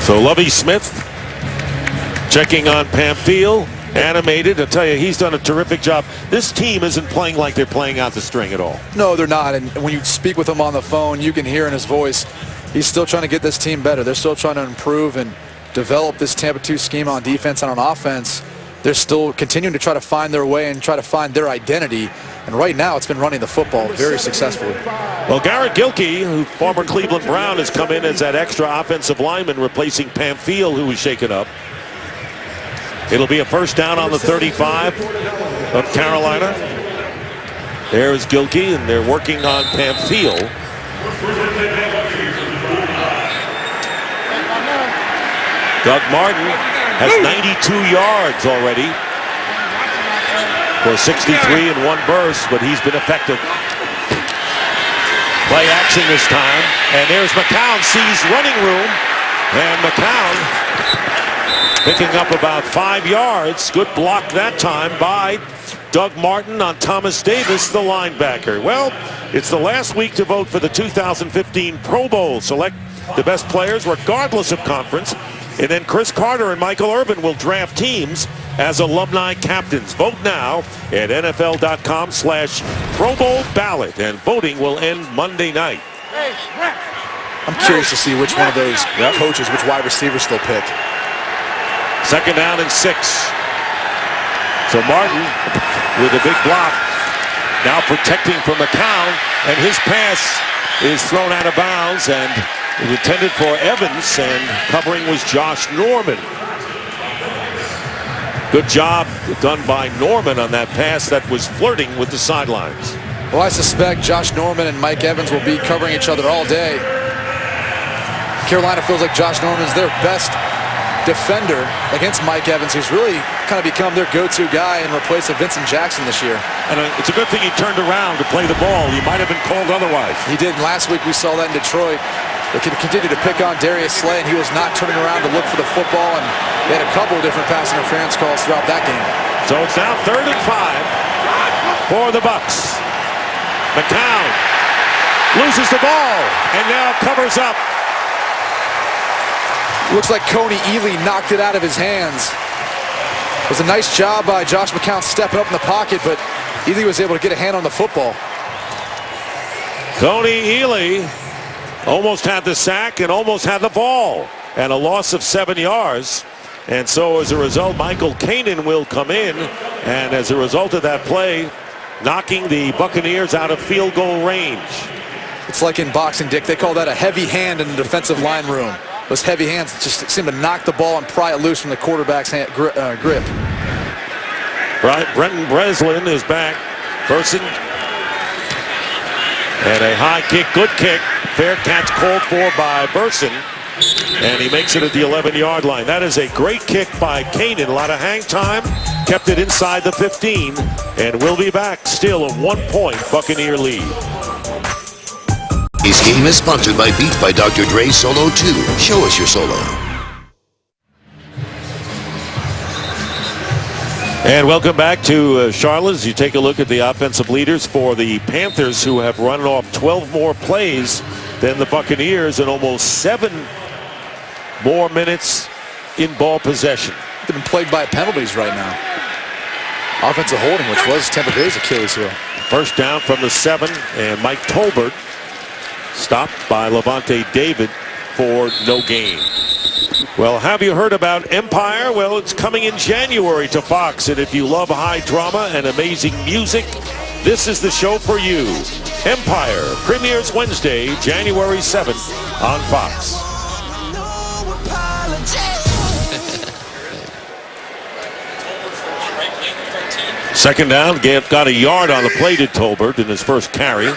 [SPEAKER 1] So Lovie Smith checking on Pamphile, animated. I'll tell you, he's done a terrific job. This team isn't playing like they're playing out the string at all. No,
[SPEAKER 3] they're not. And when you speak with him on the phone, you can hear in his voice, he's still trying to get this team better. They're still trying to improve and develop this Tampa 2 scheme on defense and on offense. They're still continuing to try to find their way and try to find their identity. And right now, it's been running the football very successfully.
[SPEAKER 1] Well, Garrett Gilkey, who former Cleveland Brown, has come in as that extra offensive lineman, replacing Pamphile, who was shaken up. It'll be a first down on the 35 of Carolina. There's Gilkey, and they're working on Pamphile. Doug Martin has 92 yards already for 63 in 1 burst, but he's been effective. Play action this time, and there's McCown, sees running room, and McCown picking up about 5 yards. Good block that time by Doug Martin on Thomas Davis, the linebacker. Well, it's the last week to vote for the 2015 Pro Bowl. Select the best players regardless of conference. And then Chris Carter and Michael Irvin will draft teams as alumni captains. Vote now at NFL.com/Pro Bowl ballot. And voting will end Monday night.
[SPEAKER 3] I'm curious to see which one of those coaches, which wide receivers they'll pick.
[SPEAKER 1] Second down and 6. So Martin with a big block. Now protecting from McCown. And his pass is thrown out of bounds. And it was intended for Evans, and covering was Josh Norman. Good job done by Norman on that pass that was flirting with the sidelines.
[SPEAKER 3] Well, I suspect Josh Norman and Mike Evans will be covering each other all day. Carolina feels like Josh Norman's their best defender against Mike Evans, who's really kind of become their go-to guy in replace of Vincent Jackson this year.
[SPEAKER 1] And it's a good thing he turned around to play the ball. He might have been called otherwise.
[SPEAKER 3] He did. And last week we saw that in Detroit. They could continue to pick on Darius Slay, and he was not turning around to look for the football, and they had a couple of different pass interference calls throughout that game.
[SPEAKER 1] So it's now 3rd and 5 for the Bucs. McCown loses the ball and now covers up.
[SPEAKER 3] Looks like Coney Ely knocked it out of his hands. It was a nice job by Josh McCown stepping up in the pocket, but Ely was able to get a hand on the football.
[SPEAKER 1] Coney Ely Almost had the sack and almost had the ball. And a loss of 7 yards. And so as a result, Michael Kanan will come in. And as a result of that play, knocking the Buccaneers out of field goal range.
[SPEAKER 3] It's like in boxing, Dick. They call that a heavy hand in the defensive line room. Those heavy hands just seem to knock the ball and pry it loose from the quarterback's grip.
[SPEAKER 1] Brenton Breslin is back. Person. And a high kick, good kick. Fair catch called for by Burson. And he makes it at the 11-yard line. That is a great kick by Kanan. A lot of hang time. Kept it inside the 15. And we'll be back. Still a 1-point Buccaneer lead.
[SPEAKER 5] This game is sponsored by Beat by Dr. Dre Solo 2. Show us your solo.
[SPEAKER 1] And welcome back to Charlotte as you take a look at the offensive leaders for the Panthers, who have run off 12 more plays than the Buccaneers and almost 7 more minutes in ball possession.
[SPEAKER 3] They've been plagued by penalties right now. Offensive holding, which was Tampa Bay's Achilles heel.
[SPEAKER 1] First down from the 7, and Mike Tolbert stopped by Levante David for no gain. Well, have you heard about Empire? Well, it's coming in January to Fox, and if you love high drama and amazing music, this is the show for you. Empire premieres Wednesday, January 7th on Fox. Second down, got a yard on the play to Tolbert in his first carry.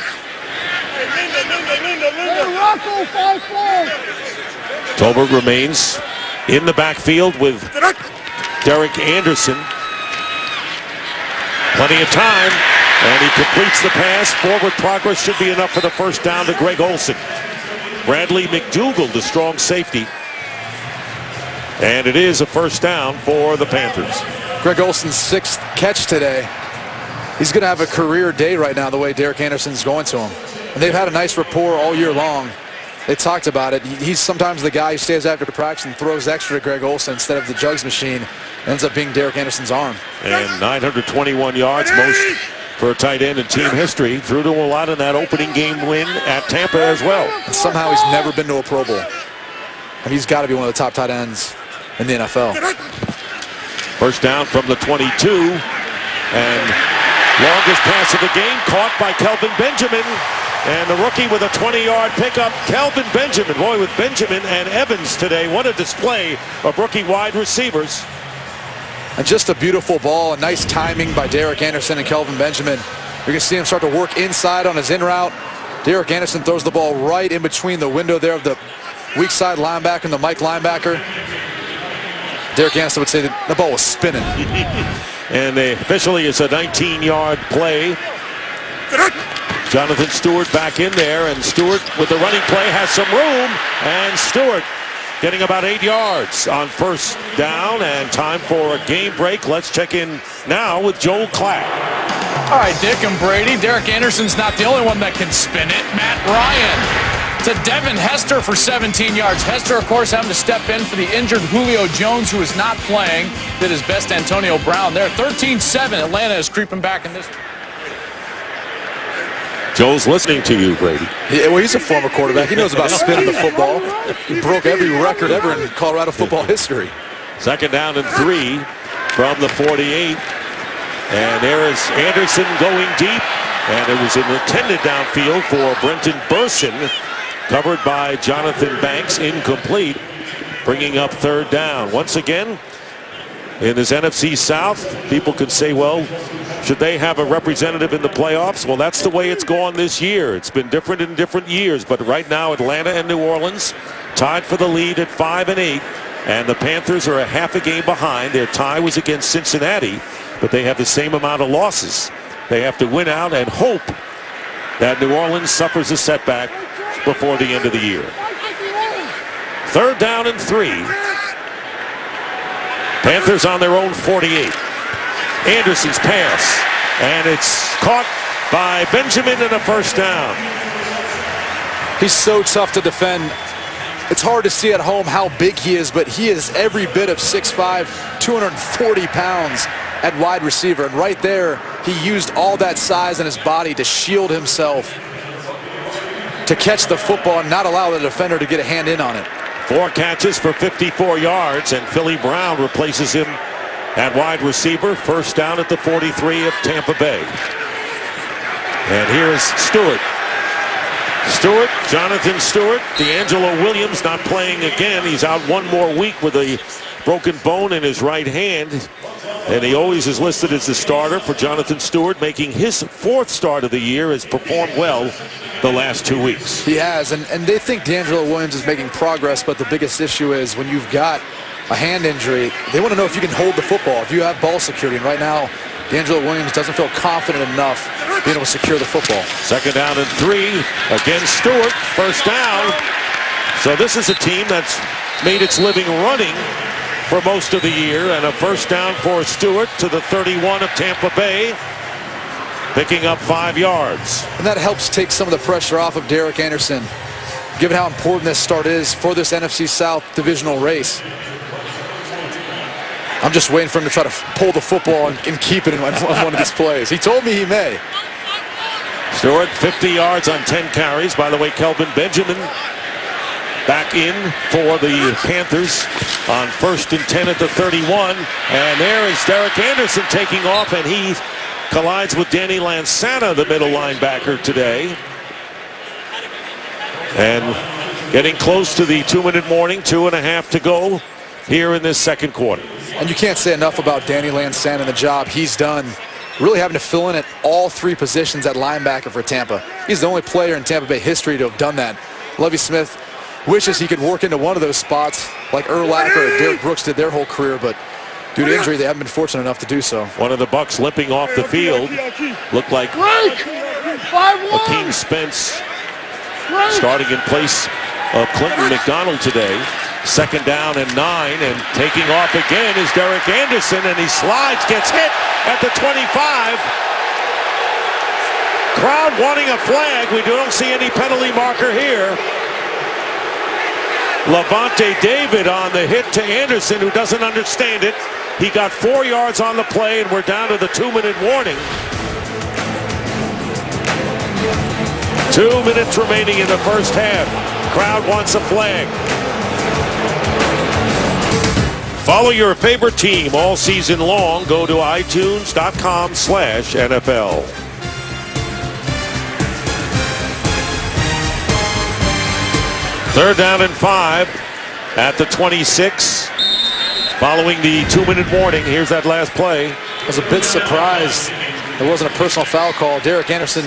[SPEAKER 1] Tolbert remains in the backfield with Derek Anderson. Plenty of time, and he completes the pass. Forward progress should be enough for the first down to Greg Olsen. Bradley McDougal, the strong safety. And it is a first down for the Panthers.
[SPEAKER 3] Greg Olsen's 6th catch today. He's going to have a career day right now, the way Derek Anderson's going to him. And they've had a nice rapport all year long. They talked about it. He's sometimes the guy who stays after the practice and throws extra to Greg Olsen instead of the jugs machine. It ends up being Derek Anderson's arm.
[SPEAKER 1] And 921 yards, most for a tight end in team history. Threw to a lot in that opening game win at Tampa as well.
[SPEAKER 3] And somehow he's never been to a Pro Bowl. And he's got to be one of the top tight ends in the NFL.
[SPEAKER 1] First down from the 22. And longest pass of the game caught by Kelvin Benjamin. And the rookie with a 20-yard pickup, Kelvin Benjamin. Boy, with Benjamin and Evans today, what a display of rookie wide receivers.
[SPEAKER 3] And just a beautiful ball, a nice timing by Derek Anderson and Kelvin Benjamin. You can see him start to work inside on his in route. Derek Anderson throws the ball right in between the window there of the weak side linebacker and the Mike linebacker. Derek Anderson would say that the ball was spinning.
[SPEAKER 1] And officially it's a 19-yard play. Jonathan Stewart back in there, and Stewart with the running play has some room, and Stewart getting about 8 yards on first down, and time for a game break. Let's check in now with Joel Klatt.
[SPEAKER 8] All right, Dick and Brady. Derek Anderson's not the only one that can spin it. Matt Ryan to Devin Hester for 17 yards. Hester, of course, having to step in for the injured Julio Jones, who is not playing. Did his best Antonio Brown there. 13-7. Atlanta is creeping back in this.
[SPEAKER 1] Joe's listening to you, Brady.
[SPEAKER 3] Yeah, well, he's a former quarterback. He knows about spinning the football. He broke every record ever in Colorado football history.
[SPEAKER 1] Second down and 3 from the 48. And there is Anderson going deep. And it was an intended downfield for Brenton Burson. Covered by Jonathan Banks, incomplete. Bringing up third down. Once again, in this NFC South, people could say, well, should they have a representative in the playoffs? Well, that's the way it's gone this year. It's been different in different years, but right now Atlanta and New Orleans tied for the lead at 5-8, and the Panthers are a half a game behind. Their tie was against Cincinnati, but they have the same amount of losses. They have to win out and hope that New Orleans suffers a setback before the end of the year. Third down and 3. Panthers on their own 48. Anderson's pass, and it's caught by Benjamin and a first down.
[SPEAKER 3] He's so tough to defend. It's hard to see at home how big he is, but he is every bit of 6'5", 240 pounds at wide receiver. And right there, he used all that size in his body to shield himself. to catch the football and not allow the defender to get a hand in on it.
[SPEAKER 1] 4 catches for 54 yards, and Philly Brown replaces him at wide receiver. First down at the 43 of Tampa Bay. And here's Stewart. Jonathan Stewart. D'Angelo Williams not playing again. He's out 1 more week with a broken bone in his right hand. And he always is listed as the starter for Jonathan Stewart, making his 4th start of the year, has performed well the last 2 weeks.
[SPEAKER 3] He has, and they think D'Angelo Williams is making progress, but the biggest issue is when you've got a hand injury, they want to know if you can hold the football, if you have ball security. And right now, D'Angelo Williams doesn't feel confident enough being able to secure the football.
[SPEAKER 1] 2nd down and 3. Again, Stewart. First down. So this is a team that's made its living running for most of the year. And a first down for Stewart to the 31 of Tampa Bay, picking up 5 yards.
[SPEAKER 3] And that helps take some of the pressure off of Derek Anderson, given how important this start is for this NFC South divisional race. I'm just waiting for him to try to pull the football and keep it in one of these plays. He told me he may.
[SPEAKER 1] Stewart, 50 yards on 10 carries. By the way, Kelvin Benjamin back in for the Panthers on 1st and 10 at the 31. And there is Derek Anderson taking off, and he collides with Danny Lansana, the middle linebacker today. And getting close to the 2-minute warning, 2.5 to go here in this second quarter.
[SPEAKER 3] And you can't say enough about Danny Lansana and the job he's done, really having to fill in at all 3 positions at linebacker for Tampa. He's the only player in Tampa Bay history to have done that. Lovie Smith wishes he could work into one of those spots like Urlacher or Derek Brooks did their whole career, but due to injury, they haven't been fortunate enough to do so.
[SPEAKER 1] One of the Bucs limping off the field. Looked like Akeem Spence starting in place of Clinton McDonald today. 2nd down and 9, and taking off again is Derek Anderson, and he slides, gets hit at the 25. Crowd wanting a flag. We don't see any penalty marker here. Levante David on the hit to Anderson, who doesn't understand it. He got 4 yards on the play, and we're down to the 2-minute warning. 2 minutes remaining in the first half. Crowd wants a flag. Follow your favorite team all season long. Go to iTunes.com/NFL. Third down and 5 at the 26. Following the 2-minute warning, here's that last play.
[SPEAKER 3] I was a bit surprised there wasn't a personal foul call. Derek Anderson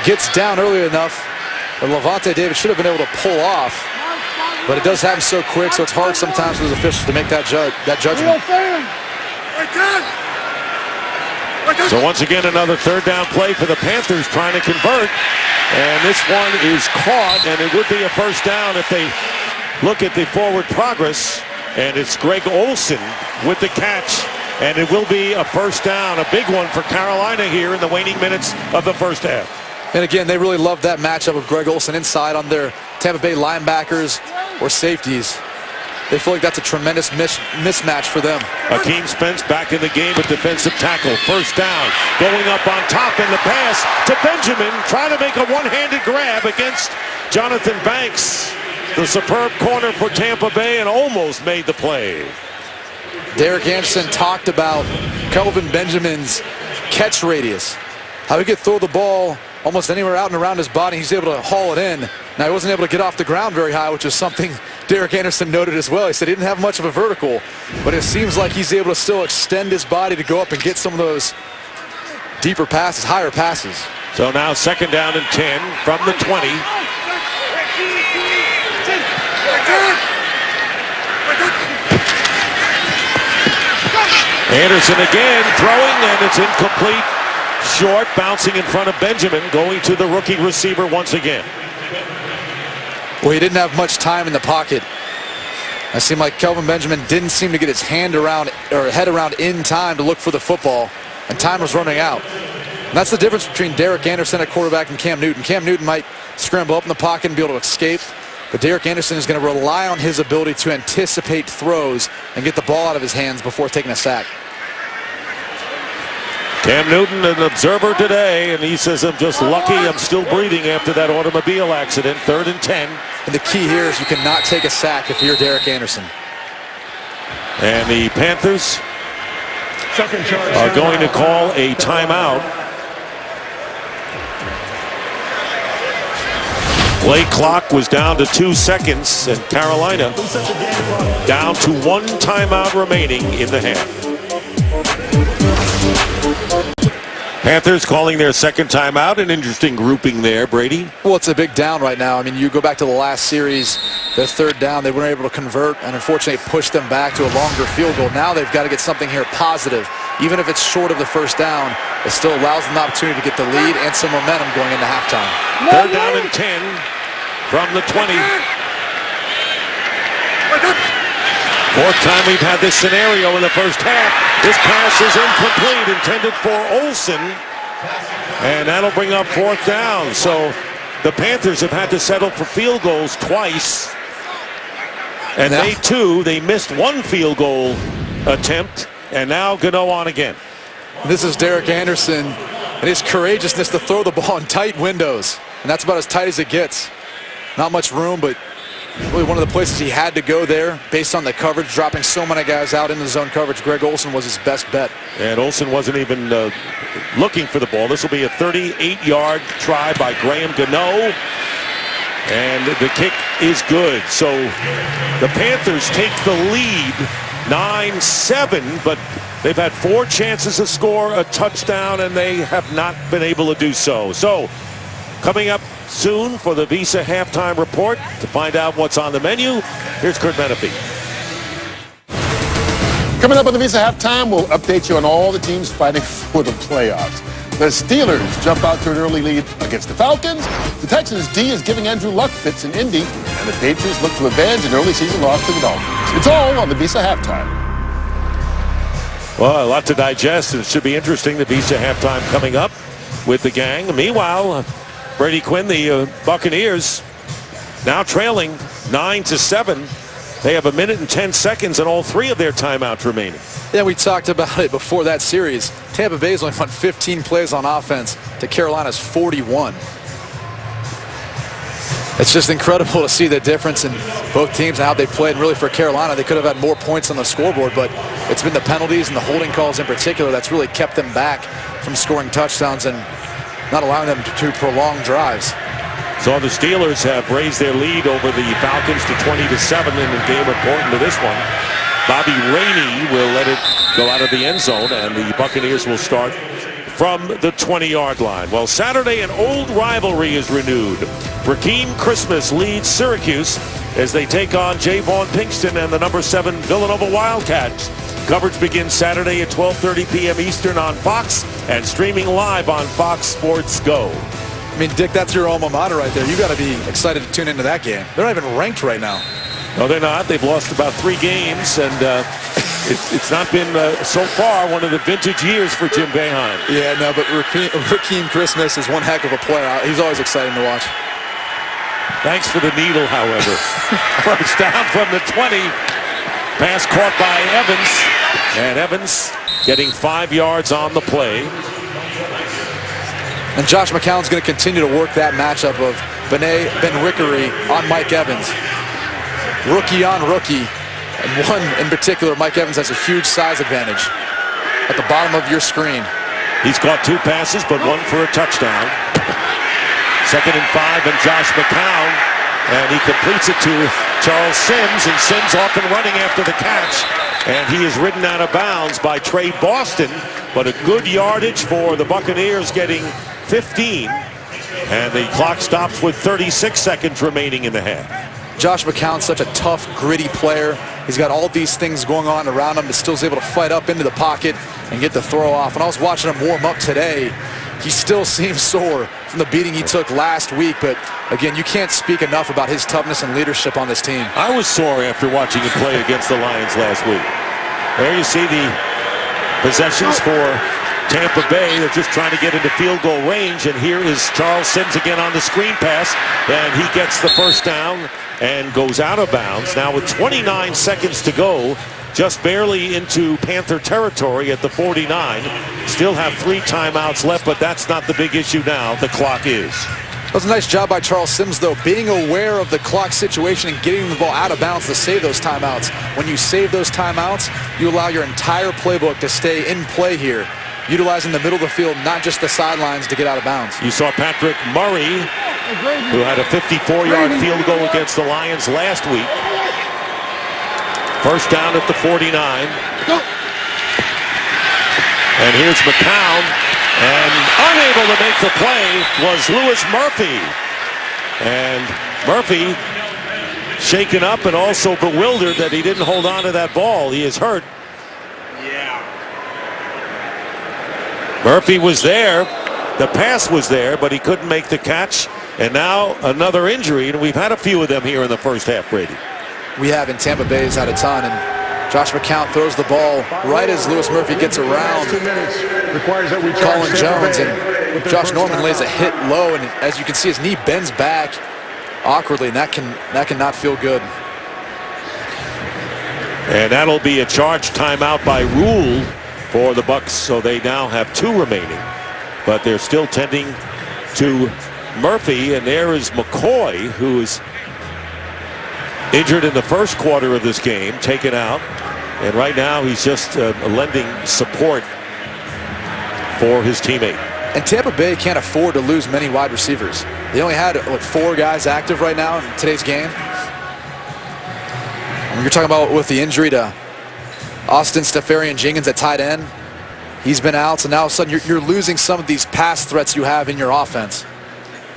[SPEAKER 3] gets down early enough, but Levante David should have been able to pull off. But it does happen so quick, so it's hard sometimes for those officials to make that judgment.
[SPEAKER 1] So once again, another 3rd down play for the Panthers trying to convert. And this one is caught, and it would be a first down if they look at the forward progress. And it's Greg Olsen with the catch. And it will be a first down, a big one for Carolina here in the waning minutes of the first half.
[SPEAKER 3] And again, they really love that matchup of Greg Olsen inside on their Tampa Bay linebackers or safeties. They feel like that's a tremendous mismatch for them.
[SPEAKER 1] Akeem Spence back in the game at defensive tackle. First down, going up on top in the pass to Benjamin, trying to make a one-handed grab against Jonathan Banks, the superb corner for Tampa Bay, and almost made the play.
[SPEAKER 3] Derek Anderson talked about Kelvin Benjamin's catch radius, how he could throw the ball almost anywhere out and around his body. He's able to haul it in. Now, he wasn't able to get off the ground very high, which is something Derek Anderson noted as well. He said he didn't have much of a vertical, but it seems like he's able to still extend his body to go up and get some of those deeper passes, higher passes.
[SPEAKER 1] So now 2nd down and 10 from the 20. Anderson again throwing, and it's incomplete. Short, bouncing in front of Benjamin, going to the rookie receiver once again.
[SPEAKER 3] Well, he didn't have much time in the pocket. It seemed like Kelvin Benjamin didn't seem to get his hand around or head around in time to look for the football, and time was running out. And that's the difference between Derek Anderson at quarterback and Cam Newton. Cam Newton might scramble up in the pocket and be able to escape, but Derek Anderson is going to rely on his ability to anticipate throws and get the ball out of his hands before taking a sack.
[SPEAKER 1] Cam Newton, an observer today, and he says, I'm just lucky I'm still breathing after that automobile accident. 3rd and 10.
[SPEAKER 3] And the key here is you cannot take a sack if you're Derek Anderson.
[SPEAKER 1] And the Panthers are going to call a timeout. Play clock was down to 2 seconds, and Carolina down to 1 timeout remaining in the half. Panthers calling their second timeout. An interesting grouping there, Brady.
[SPEAKER 3] Well, it's a big down right now. I mean, you go back to the last series, their 3rd down, they weren't able to convert, and unfortunately it pushed them back to a longer field goal. Now they've got to get something here positive. Even if it's short of the 1st down, it still allows them the opportunity to get the lead and some momentum going into halftime.
[SPEAKER 1] 3rd down and 10 from the 20. 4th time we've had this scenario in the first half. This pass is incomplete, intended for Olsen. And that'll bring up 4th down. So the Panthers have had to settle for field goals twice. And they missed 1 field goal attempt. And now Gano on again.
[SPEAKER 3] This is Derek Anderson and his courageousness to throw the ball in tight windows. And that's about as tight as it gets. Not much room, but really one of the places he had to go there based on the coverage, dropping so many guys out in the zone coverage. Greg Olsen was his best bet. And
[SPEAKER 1] Olsen wasn't even looking for the ball. This will be a 38-yard try by Graham Gano. And the kick is good. So the Panthers take the lead 9-7, but they've had 4 chances to score a touchdown, and they have not been able to do so. So coming up soon for the Visa halftime report to find out what's on the menu. Here's Kurt Menefee.
[SPEAKER 7] Coming up on the Visa halftime, we'll update you on all the teams fighting for the playoffs. The Steelers jump out to an early lead against the Falcons. The Texans' D is giving Andrew Luck fits in Indy. And the Patriots look to avenge an early season loss to the Dolphins. It's all on the Visa halftime.
[SPEAKER 1] Well, a lot to digest, and it should be interesting. The Visa halftime coming up with the gang. Meanwhile, Brady Quinn, the Buccaneers, now trailing 9-7. They have 1 minute and 10 seconds and all 3 of their timeouts remaining.
[SPEAKER 3] Yeah, we talked about it before that series. Tampa Bay's only won 15 plays on offense to Carolina's 41. It's just incredible to see the difference in both teams and how they played. And really for Carolina, they could have had more points on the scoreboard, but it's been the penalties and the holding calls in particular that's really kept them back from scoring touchdowns and not allowing them to prolong drives.
[SPEAKER 1] So the Steelers have raised their lead over the Falcons to 20-7 in a game important to this one. Bobby Rainey will let it go out of the end zone, and the Buccaneers will start from the 20-yard line. Well, Saturday, an old rivalry is renewed. Rakeem Christmas leads Syracuse as they take on Javon Pinkston and the number 7 Villanova Wildcats. Coverage begins Saturday at 12:30 p.m. Eastern on Fox and streaming live on Fox Sports Go.
[SPEAKER 3] I mean, Dick, that's your alma mater right there. You got to be excited to tune into that game. They're not even ranked right now.
[SPEAKER 1] No, they're not. They've lost about 3 games, and it's not been so far one of the vintage years for Jim Boeheim.
[SPEAKER 3] Yeah, no, but Rakeem Christmas is one heck of a player. He's always exciting to watch.
[SPEAKER 1] Thanks for the needle, however. First down from the 20. Pass caught by Evans, and Evans getting 5 yards on the play.
[SPEAKER 3] And Josh McCown's going to continue to work that matchup of Benet Ben-Rickery on Mike Evans. Rookie on rookie. And one in particular, Mike Evans has a huge size advantage at the bottom of your screen.
[SPEAKER 1] He's caught 2 passes, but 1 for a touchdown. 2nd and 5, and Josh McCown. And he completes it to Charles Sims, and Sims off and running after the catch. And he is ridden out of bounds by Trey Boston, but a good yardage for the Buccaneers, getting 15. And the clock stops with 36 seconds remaining in the half.
[SPEAKER 3] Josh McCown's such a tough, gritty player. He's got all these things going on around him, but still is able to fight up into the pocket and get the throw off. When I was watching him warm up today, he still seems sore from the beating he took last week. But again, you can't speak enough about his toughness and leadership on this team.
[SPEAKER 1] I was sore after watching him play against the Lions last week. There you see the possessions for Tampa Bay, they're just trying to get into field goal range, and here is Charles Sims again on the screen pass, and he gets the first down and goes out of bounds. Now with 29 seconds to go, just barely into Panther territory at the 49. Still have 3 timeouts left, but that's not the big issue now. The clock is.
[SPEAKER 3] That was a nice job by Charles Sims, though, being aware of the clock situation and getting the ball out of bounds to save those timeouts. When you save those timeouts, you allow your entire playbook to stay in play here, utilizing the middle of the field, not just the sidelines, to get out of bounds.
[SPEAKER 1] You saw Patrick Murray, who had a 54-yard field goal against the Lions last week. First down at the 49. And here's McCown. And unable to make the play was Louis Murphy. And Murphy shaken up and also bewildered that he didn't hold on to that ball. He is hurt. Murphy was there. The pass was there, but he couldn't make the catch. And now another injury, and we've had a few of them here in the first half, Brady.
[SPEAKER 3] We have, in Tampa Bay has had a ton, and Josh McCown throws the ball right as Louis Murphy gets around Colin Jones, and Josh Norman lays a hit low, and as you can see, his knee bends back awkwardly, and that cannot feel good.
[SPEAKER 1] And that'll be a charge timeout by rule for the Bucs, so they now have 2 remaining, but they're still tending to Murphy, and there is McCoy, who is injured in the first quarter of this game, taken out, and right now he's just lending support for his teammate.
[SPEAKER 3] And Tampa Bay can't afford to lose many wide receivers. They only had 4 guys active right now in today's game. When you're talking about with the injury to Austin Seferian-Jenkins at tight end, he's been out, so now all of a sudden you're losing some of these pass threats you have in your offense.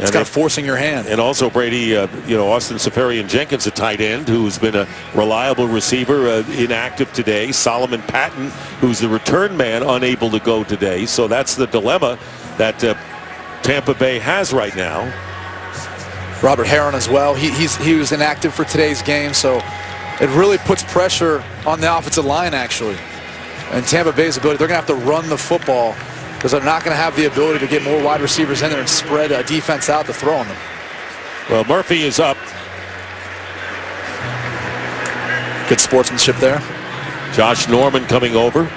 [SPEAKER 3] It's kind of forcing your hand.
[SPEAKER 1] And also, Brady, Austin Seferian-Jenkins, a tight end who's been a reliable receiver, inactive today. Solomon Patton, who's the return man, unable to go today. So that's the dilemma that Tampa Bay has right now.
[SPEAKER 3] Robert Herron as well. He was inactive for today's game, so it really puts pressure on the offensive line, actually. And Tampa Bay's ability, they're going to have to run the football, because they're not going to have the ability to get more wide receivers in there and spread a defense out to throw on them.
[SPEAKER 1] Well, Murphy is up.
[SPEAKER 3] Good sportsmanship there.
[SPEAKER 1] Josh Norman coming over.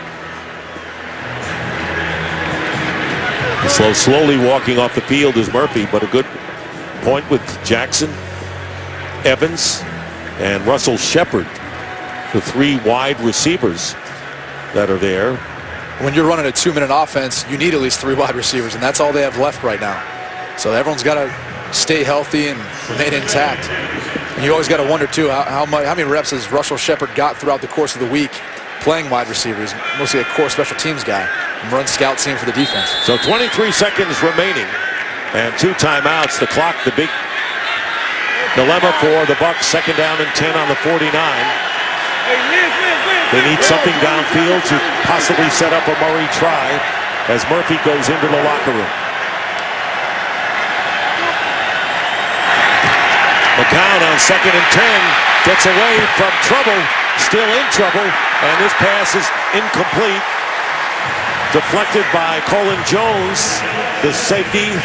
[SPEAKER 1] Slowly walking off the field is Murphy, but a good point with Jackson, Evans, and Russell Shepard, the 3 wide receivers that are there.
[SPEAKER 3] When you're running a 2-minute offense, you need at least 3 wide receivers, and that's all they have left right now. So everyone's got to stay healthy and remain intact. And you always got to wonder, too, how many reps has Russell Shepard got throughout the course of the week playing wide receivers, mostly a core special teams guy, and run scout team for the defense.
[SPEAKER 1] So 23 seconds remaining, and 2 timeouts. The clock, the big dilemma for the Bucs. 2nd down and 10 on the 49. They need something downfield to possibly set up a Murray try as Murphy goes into the locker room. McCown on 2nd and 10 gets away from trouble, still in trouble, and this pass is incomplete. Deflected by Colin Jones, the safety,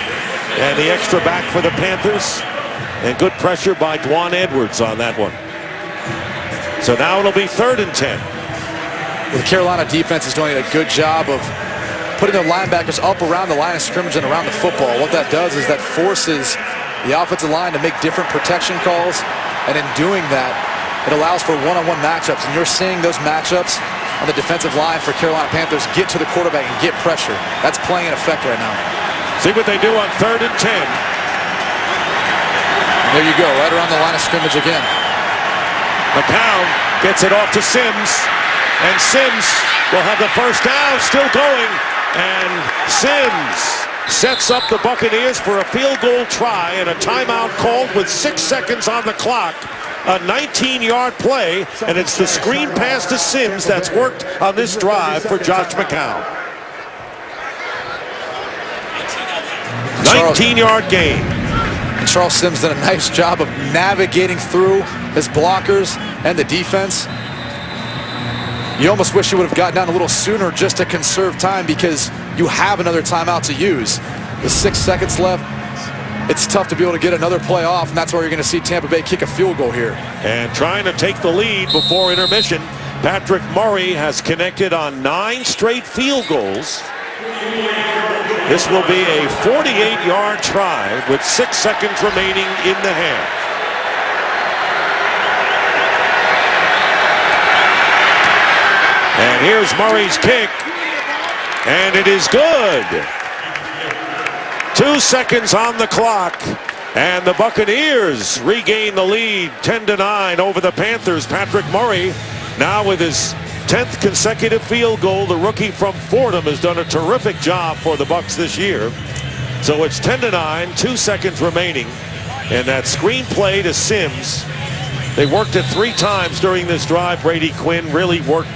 [SPEAKER 1] and the extra back for the Panthers. And good pressure by Dwan Edwards on that one. So now it'll be 3rd and 10.
[SPEAKER 3] The Carolina defense is doing a good job of putting the linebackers up around the line of scrimmage and around the football. What that does is that forces the offensive line to make different protection calls, and in doing that, it allows for one-on-one matchups. And you're seeing those matchups on the defensive line for Carolina Panthers get to the quarterback and get pressure. That's playing in effect right now.
[SPEAKER 1] See what they do on 3rd and 10.
[SPEAKER 3] And there you go, right around the line of scrimmage again.
[SPEAKER 1] McCown gets it off to Sims, and Sims will have the first down, still going, and Sims sets up the Buccaneers for a field goal try and a timeout called with 6 seconds on the clock. A 19-yard play, and it's the screen pass to Sims that's worked on this drive for Josh McCown. 19-yard gain.
[SPEAKER 3] And Charles Sims did a nice job of navigating through his blockers and the defense. You almost wish you would have gotten down a little sooner just to conserve time, because you have another timeout to use. With 6 seconds left, it's tough to be able to get another play off, and that's where you're going to see Tampa Bay kick a field goal here.
[SPEAKER 1] And trying to take the lead before intermission, Patrick Murray has connected on 9 straight field goals. This will be a 48-yard try with 6 seconds remaining in the half. And here's Murray's kick, and it is good. 2 seconds on the clock, and the Buccaneers regain the lead 10-9 over the Panthers. Patrick Murray now with his 10th consecutive field goal. The rookie from Fordham has done a terrific job for the Bucs this year. So it's 10-9, 2 seconds remaining, and that screen play to Sims. They worked it 3 times during this drive. Brady Quinn really worked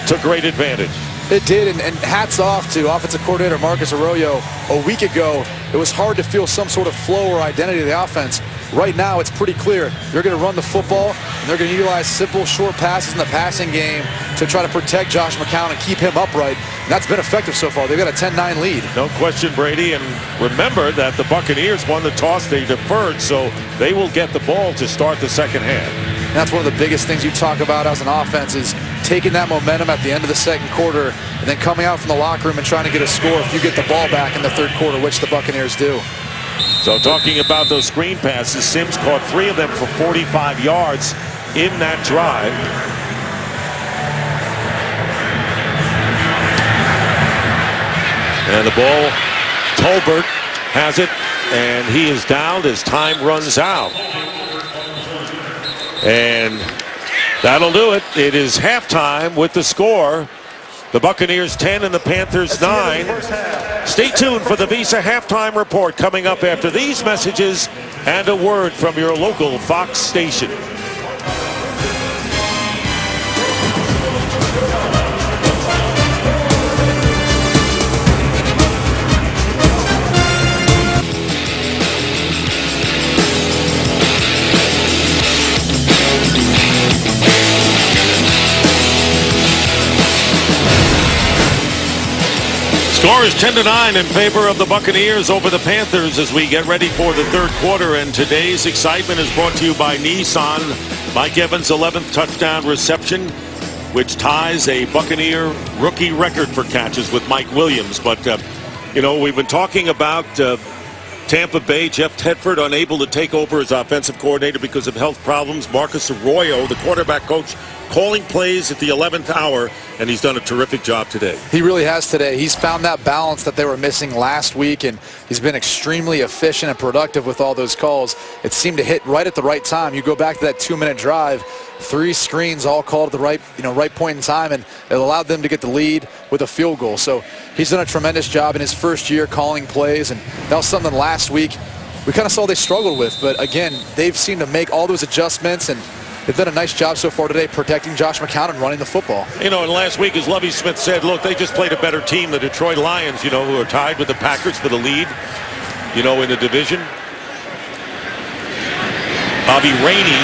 [SPEAKER 1] to great advantage.
[SPEAKER 3] It did, and hats off to offensive coordinator Marcus Arroyo. A week ago, it was hard to feel some sort of flow or identity of the offense. Right now, it's pretty clear. They're going to run the football, and they're going to utilize simple, short passes in the passing game to try to protect Josh McCown and keep him upright. And that's been effective so far. They've got a 10-9 lead.
[SPEAKER 1] No question, Brady. And remember that the Buccaneers won the toss. They deferred, so they will get the ball to start the second half.
[SPEAKER 3] And that's one of the biggest things you talk about as an offense is taking that momentum at the end of the second quarter and then coming out from the locker room and trying to get a score if you get the ball back in the third quarter, which the Buccaneers do.
[SPEAKER 1] So talking about those screen passes, Sims caught 3 of them for 45 yards in that drive. And the ball, Tolbert has it, and he is down as time runs out. And that'll do it. It is halftime with the score. The Buccaneers 10 and the Panthers 9. Stay tuned for the Visa halftime report coming up after these messages and a word from your local Fox station. Score is 10-9 in favor of the Buccaneers over the Panthers as we get ready for the third quarter. And today's excitement is brought to you by Nissan. Mike Evans' 11th touchdown reception, which ties a Buccaneer rookie record for catches with Mike Williams. But, you know, we've been talking about Tampa Bay. Jeff Tedford unable to take over as offensive coordinator because of health problems. Marcus Arroyo, the quarterback coach, calling plays at the 11th hour, and he's done a terrific job today.
[SPEAKER 3] He really has today. He's found that balance that they were missing last week, and he's been extremely efficient and productive with all those calls. It seemed to hit right at the right time. You go back to that 2-minute drive, 3 screens all called at the right point in time, and it allowed them to get the lead with a field goal. So he's done a tremendous job in his first year calling plays, and that was something last week we kind of saw they struggled with. But again, they've seemed to make all those adjustments, and they've done a nice job so far today protecting Josh McCown and running the football.
[SPEAKER 1] You know, and last week, as Lovie Smith said, look, they just played a better team, the Detroit Lions, you know, who are tied with the Packers for the lead, you know, in the division. Bobby Rainey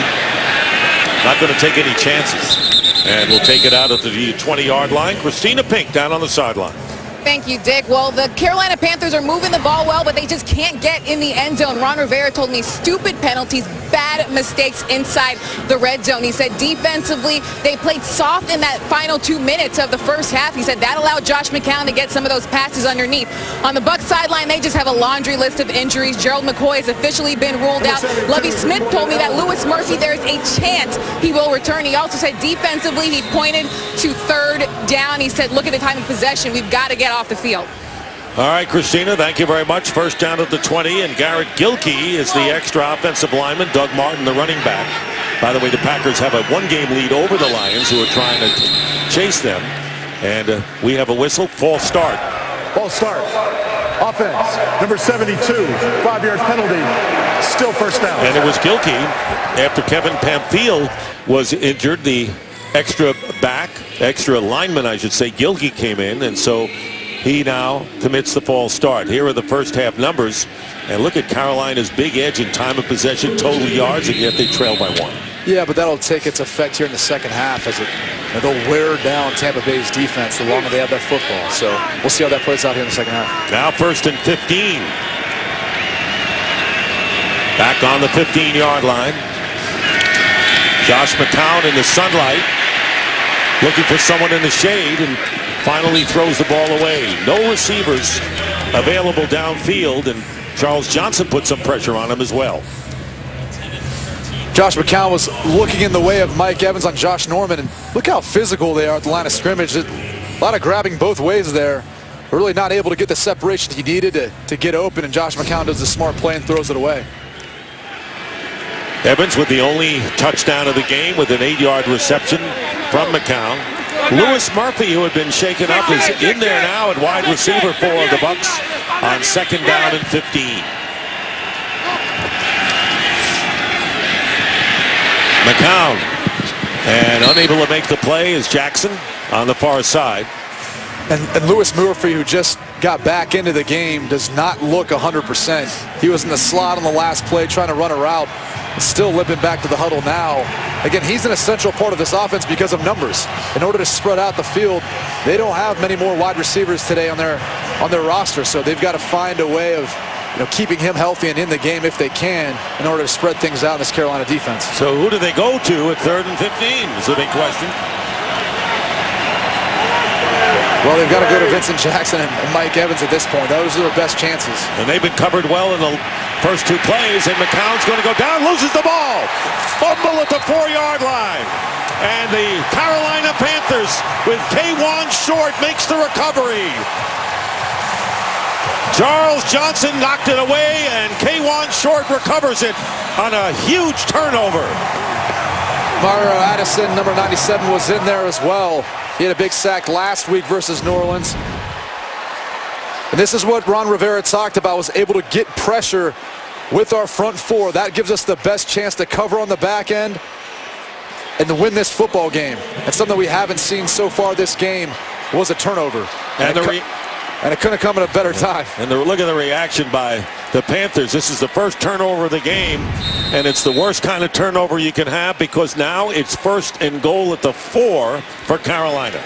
[SPEAKER 1] not going to take any chances, and will take it out at the 20-yard line. Christina Pink down on the sideline.
[SPEAKER 2] Thank you, Dick. Well, the Carolina Panthers are moving the ball well, but they just can't get in the end zone. Ron Rivera told me stupid penalties, bad mistakes inside the red zone. He said defensively, they played soft in that final 2 minutes of the first half. He said that allowed Josh McCown to get some of those passes underneath. On the Bucs sideline, they just have a laundry list of injuries. Gerald McCoy has officially been ruled out. Lovie Smith told me that Louis Murphy, there is a chance he will return. He also said defensively, he pointed to third down. He said, look at the time of possession. We've got to get off the field.
[SPEAKER 1] All right, Christina, thank you very much. First down at the 20, and Garrett Gilkey is the extra offensive lineman. Doug Martin, the running back. By the way, the Packers have a 1-game lead over the Lions, who are trying to chase them. And we have a whistle. False start.
[SPEAKER 6] False start. Offense, number 72, 5-yard penalty. Still first down.
[SPEAKER 1] And it was Gilkey, after Kevin Pamphile was injured, the extra lineman, I should say, Gilkey came in, and so he now commits the false start. Here are the first half numbers, and look at Carolina's big edge in time of possession, total yards, and yet they trail by 1.
[SPEAKER 3] Yeah, but that'll take its effect here in the second half as they'll wear down Tampa Bay's defense the longer they have that football. So we'll see how that plays out here in the second half.
[SPEAKER 1] Now 1st and 15. Back on the 15-yard line. Josh McCown in the sunlight, looking for someone in the shade, and finally throws the ball away. No receivers available downfield, and Charles Johnson put some pressure on him as well.
[SPEAKER 3] Josh McCown was looking in the way of Mike Evans on Josh Norman, and look how physical they are at the line of scrimmage. A lot of grabbing both ways there. Really not able to get the separation he needed to get open, and Josh McCown does the smart play and throws it away.
[SPEAKER 1] Evans with the only touchdown of the game with an 8-yard reception from McCown. Lewis Murphy, who had been shaken up, is in there now at wide receiver for the Bucs on 2nd down and 15. McCown, and unable to make the play is Jackson on the far side.
[SPEAKER 3] And Lewis Murphy, who just got back into the game, does not look 100%. He was in the slot on the last play trying to run a route. Still limping back to the huddle now. Again, he's an essential part of this offense because of numbers. In order to spread out the field, they don't have many more wide receivers today on their roster, so they've got to find a way of keeping him healthy and in the game if they can in order to spread things out in this Carolina defense.
[SPEAKER 1] So who do they go to at 3rd and 15 is the big question.
[SPEAKER 3] Well, they've got to go to Vincent Jackson and Mike Evans at this point. Those are their best chances.
[SPEAKER 1] And they've been covered well in the first 2 plays, and McCown's going to go down, loses the ball. Fumble at the 4-yard line. And the Carolina Panthers with K'Wan Short makes the recovery. Charles Johnson knocked it away, and K'Wan Short recovers it on a huge turnover.
[SPEAKER 3] Mario Addison, number 97, was in there as well. He had a big sack last week versus New Orleans. And this is what Ron Rivera talked about, was able to get pressure with our front 4. That gives us the best chance to cover on the back end and to win this football game. And something we haven't seen so far this game was a turnover. And it couldn't come at a better time.
[SPEAKER 1] And look at the reaction by the Panthers. This is the first turnover of the game, and it's the worst kind of turnover you can have because now it's 1st and goal at the 4 for Carolina.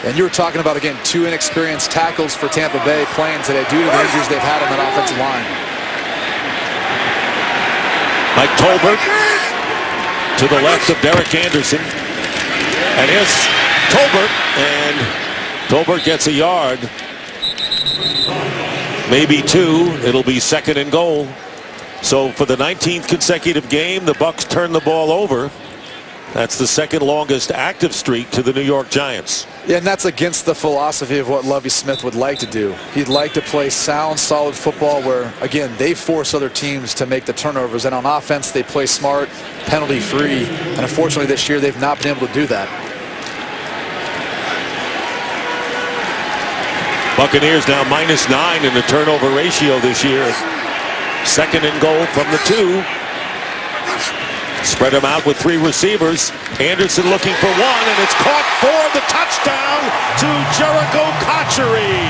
[SPEAKER 3] And you were talking about, again, 2 inexperienced tackles for Tampa Bay playing today due to the injuries they've had on that offensive line.
[SPEAKER 1] Mike Tolbert to the left of Derek Anderson. And here's Tolbert, and Tolbert gets a yard. Maybe 2. It'll be 2nd and goal. So for the 19th consecutive game, the Bucs turn the ball over. That's the 2nd longest active streak to the New York Giants.
[SPEAKER 3] Yeah, and that's against the philosophy of what Lovie Smith would like to do. He'd like to play sound, solid football where, again, they force other teams to make the turnovers. And on offense, they play smart, penalty-free. And unfortunately this year, they've not been able to do that.
[SPEAKER 1] Buccaneers now -9 in the turnover ratio this year. 2nd and goal from the 2. Spread them out with 3 receivers. Anderson looking for 1, and it's caught for the touchdown to Jericho Cotchery.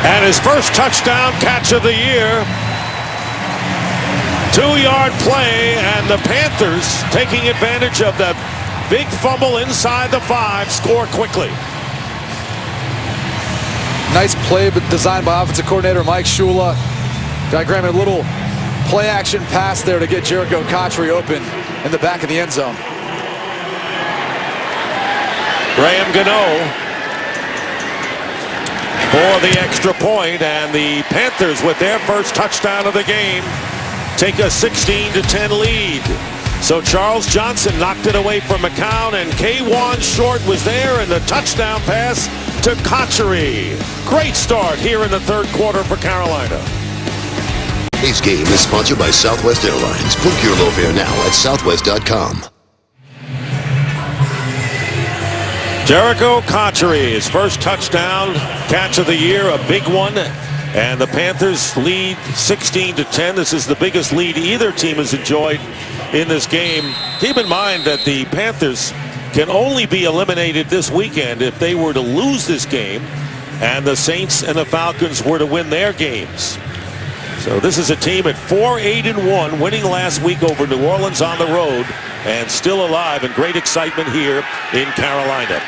[SPEAKER 1] And his first touchdown catch of the year. 2-yard play, and the Panthers, taking advantage of that big fumble inside the 5, score quickly.
[SPEAKER 3] Nice play designed by offensive coordinator Mike Shula. Diagramming a little play-action pass there to get Jericho Cotchery open in the back of the end zone.
[SPEAKER 1] Graham Gano for the extra point, and the Panthers, with their first touchdown of the game, take a 16-10 lead. So Charles Johnson knocked it away from McCown, and K'Wan Short was there, and the touchdown pass to Cotchery. Great start here in the 3rd quarter for Carolina.
[SPEAKER 5] Today's game is sponsored by Southwest Airlines. Book your low fare now at southwest.com.
[SPEAKER 1] Jericho Cotchery, his first touchdown catch of the year, a big one. And the Panthers lead 16-10. This is the biggest lead either team has enjoyed in this game. Keep in mind that the Panthers can only be eliminated this weekend if they were to lose this game. and the Saints and the Falcons were to win their games. So this is a team at 4-8-1, winning last week over New Orleans on the road, and still alive and great excitement here in Carolina.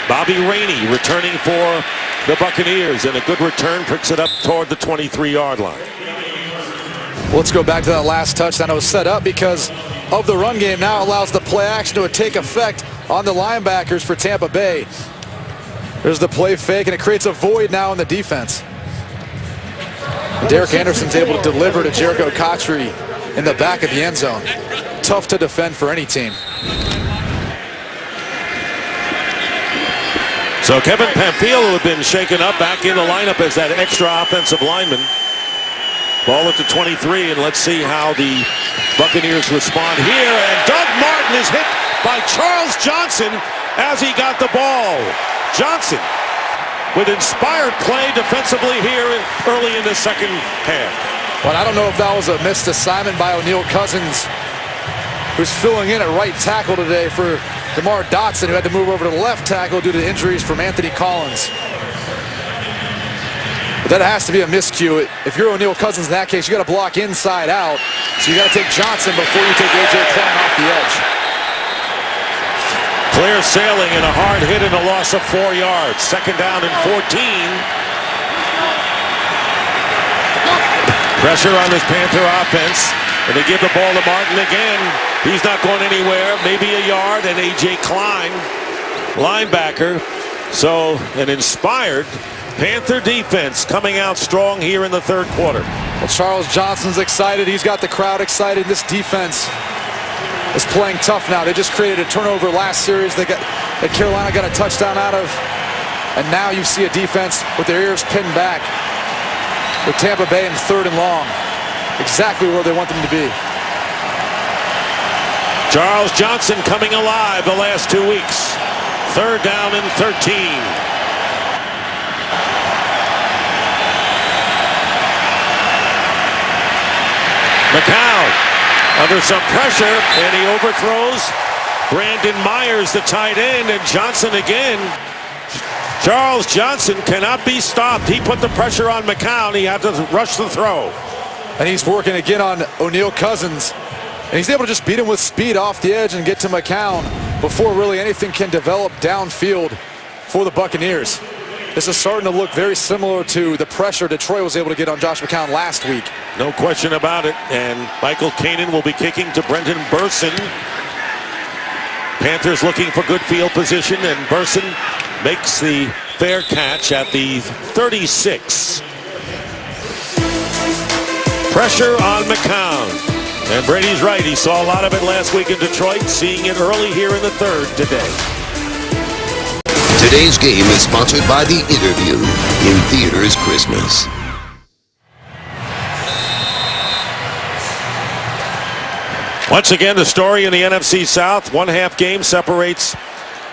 [SPEAKER 1] Bobby Rainey returning for the Buccaneers, and a good return picks it up toward the 23-yard line.
[SPEAKER 3] Let's go back to that last touchdown. It was set up because of the run game. Now allows the play action to take effect on the linebackers for Tampa Bay. There's the play fake, and it creates a void now in the defense. Derek Anderson's able to deliver to Jericho Cotchery in the back of the end zone. Tough to defend for any team.
[SPEAKER 1] So Kevin Pamphile, who had been shaken up, back in the lineup as that extra offensive lineman. Ball at the 23, and let's see how the Buccaneers respond here. And Doug Martin is hit by Charles Johnson as he got the ball. Johnson with inspired play defensively here early in the second half.
[SPEAKER 3] But I don't know if that was a missed assignment by O'Neal Cousins, who's filling in at right tackle today for DeMar Dotson, who had to move over to the left tackle due to injuries from Anthony Collins. But that has to be a miscue. If you're O'Neal Cousins in that case, you got to block inside out. So you got to take Johnson before you take A.J. Klein off the edge.
[SPEAKER 1] Clear sailing and a hard hit and a loss of 4 yards. Second down and 14. Pressure on this Panther offense. And they give the ball to Martin again. He's not going anywhere. Maybe a yard. And A.J. Klein, linebacker. So an inspired Panther defense coming out strong here in the third quarter.
[SPEAKER 3] Well, Charles Johnson's excited. He's got the crowd excited. This defense is playing tough now. They just created a turnover last series that Carolina got a touchdown out of. And now you see a defense with their ears pinned back with Tampa Bay in third and long. Exactly where they want them to be.
[SPEAKER 1] Charles Johnson coming alive the last 2 weeks. Third down and 13. McCown under some pressure, and he overthrows Brandon Myers, the tight end, and Johnson again. Charles Johnson cannot be stopped. He put the pressure on McCown. He had to rush the throw.
[SPEAKER 3] And he's working again on O'Neal Cousins. And he's able to just beat him with speed off the edge and get to McCown before really anything can develop downfield for the Buccaneers. This is starting to look very similar to the pressure Detroit was able to get on Josh McCown last week.
[SPEAKER 1] No question about it. And Michael Kanan will be kicking to Brenton Burson. Panthers looking for good field position, and Burson makes the fair catch at the 36. Pressure on McCown. And Brady's right. He saw a lot of it last week in Detroit, seeing it early here in the third today.
[SPEAKER 5] Today's game is sponsored by The Interview in theaters Christmas.
[SPEAKER 1] Once again, the story in the NFC South. 1/2 game separates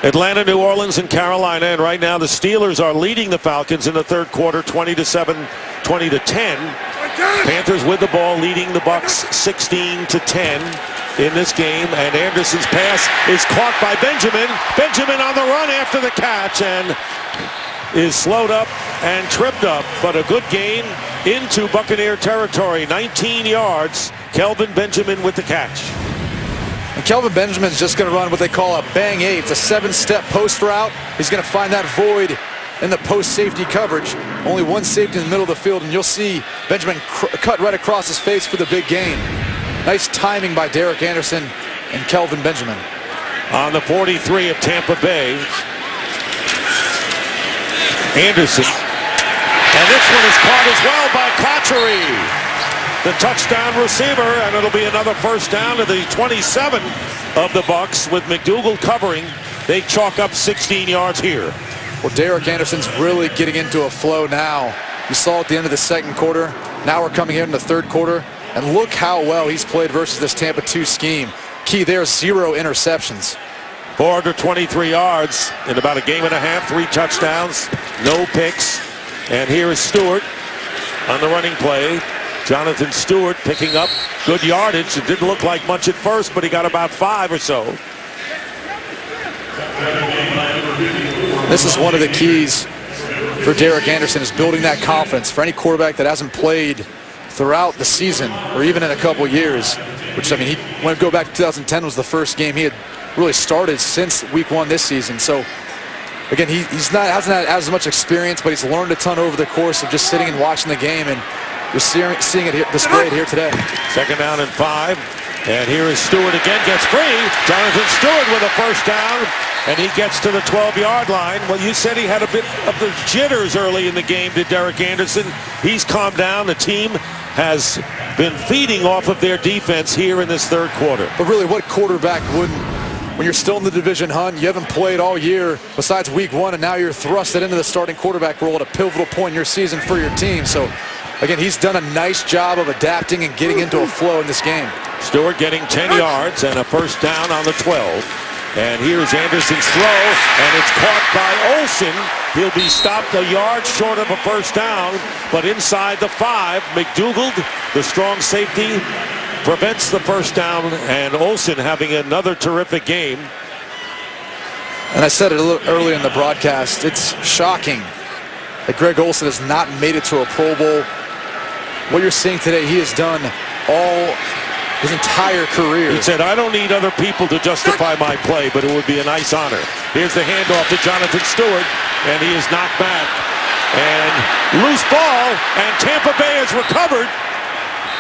[SPEAKER 1] Atlanta, New Orleans, and Carolina. And right now the Steelers are leading the Falcons in the third quarter, 20-7, 20-10. Panthers with the ball, leading the Bucs 16-10 in this game. And Anderson's pass is caught by Benjamin. Benjamin on the run after the catch and is slowed up and tripped up. But a good gain into Buccaneer territory. 19 yards. Kelvin Benjamin with the catch.
[SPEAKER 3] And Kelvin Benjamin's just going to run what they call a bang 8. It's a 7-step post route. He's going to find that void in the post safety coverage. Only one safety in the middle of the field, and you'll see Benjamin cut right across his face for the big gain. Nice timing by Derek Anderson and Kelvin Benjamin.
[SPEAKER 1] On the 43 of Tampa Bay, Anderson. And this one is caught as well by Cotchery, the touchdown receiver, and it'll be another first down to the 27 of the Bucs with McDougal covering. They chalk up 16 yards here.
[SPEAKER 3] Well, Derek Anderson's really getting into a flow now. You saw at the end of the second quarter. Now we're coming in the third quarter. And look how well he's played versus this Tampa 2 scheme. Key there, 0 interceptions.
[SPEAKER 1] 423 yards in about a game and a half. 3 touchdowns, no picks. And here is Stewart on the running play. Jonathan Stewart picking up good yardage. It didn't look like much at first, but he got about 5 or so.
[SPEAKER 3] This is one of the keys for Derek Anderson is building that confidence. For any quarterback that hasn't played throughout the season or even in a couple years, which, I mean, when we go back to 2010 was the first game he had really started since week 1 this season. So again, hasn't had as much experience, but he's learned a ton over the course of just sitting and watching the game, and you're seeing it displayed here today.
[SPEAKER 1] 2nd down and 5. And here is Stewart again, gets free. Jonathan Stewart with a first down, and he gets to the 12-yard line. Well, you said he had a bit of the jitters early in the game to Derek Anderson. He's calmed down. The team has been feeding off of their defense here in this 3rd quarter.
[SPEAKER 3] But really, what quarterback wouldn't, when you're still in the division hunt, you haven't played all year besides week 1, and now you're thrusted into the starting quarterback role at a pivotal point in your season for your team. So again, he's done a nice job of adapting and getting into a flow in this game.
[SPEAKER 1] Stewart getting 10 yards and a first down on the 12. And here's Anderson's throw, and it's caught by Olsen. He'll be stopped a yard short of a first down, but inside the 5, McDougald, the strong safety, prevents the first down, and Olsen having another terrific game.
[SPEAKER 3] And I said it a little early in the broadcast, it's shocking that Greg Olsen has not made it to a Pro Bowl. What you're seeing today, he has done all his entire career.
[SPEAKER 1] He said, I don't need other people to justify my play, but it would be a nice honor. Here's the handoff to Jonathan Stewart, and he is knocked back. And loose ball, and Tampa Bay has recovered.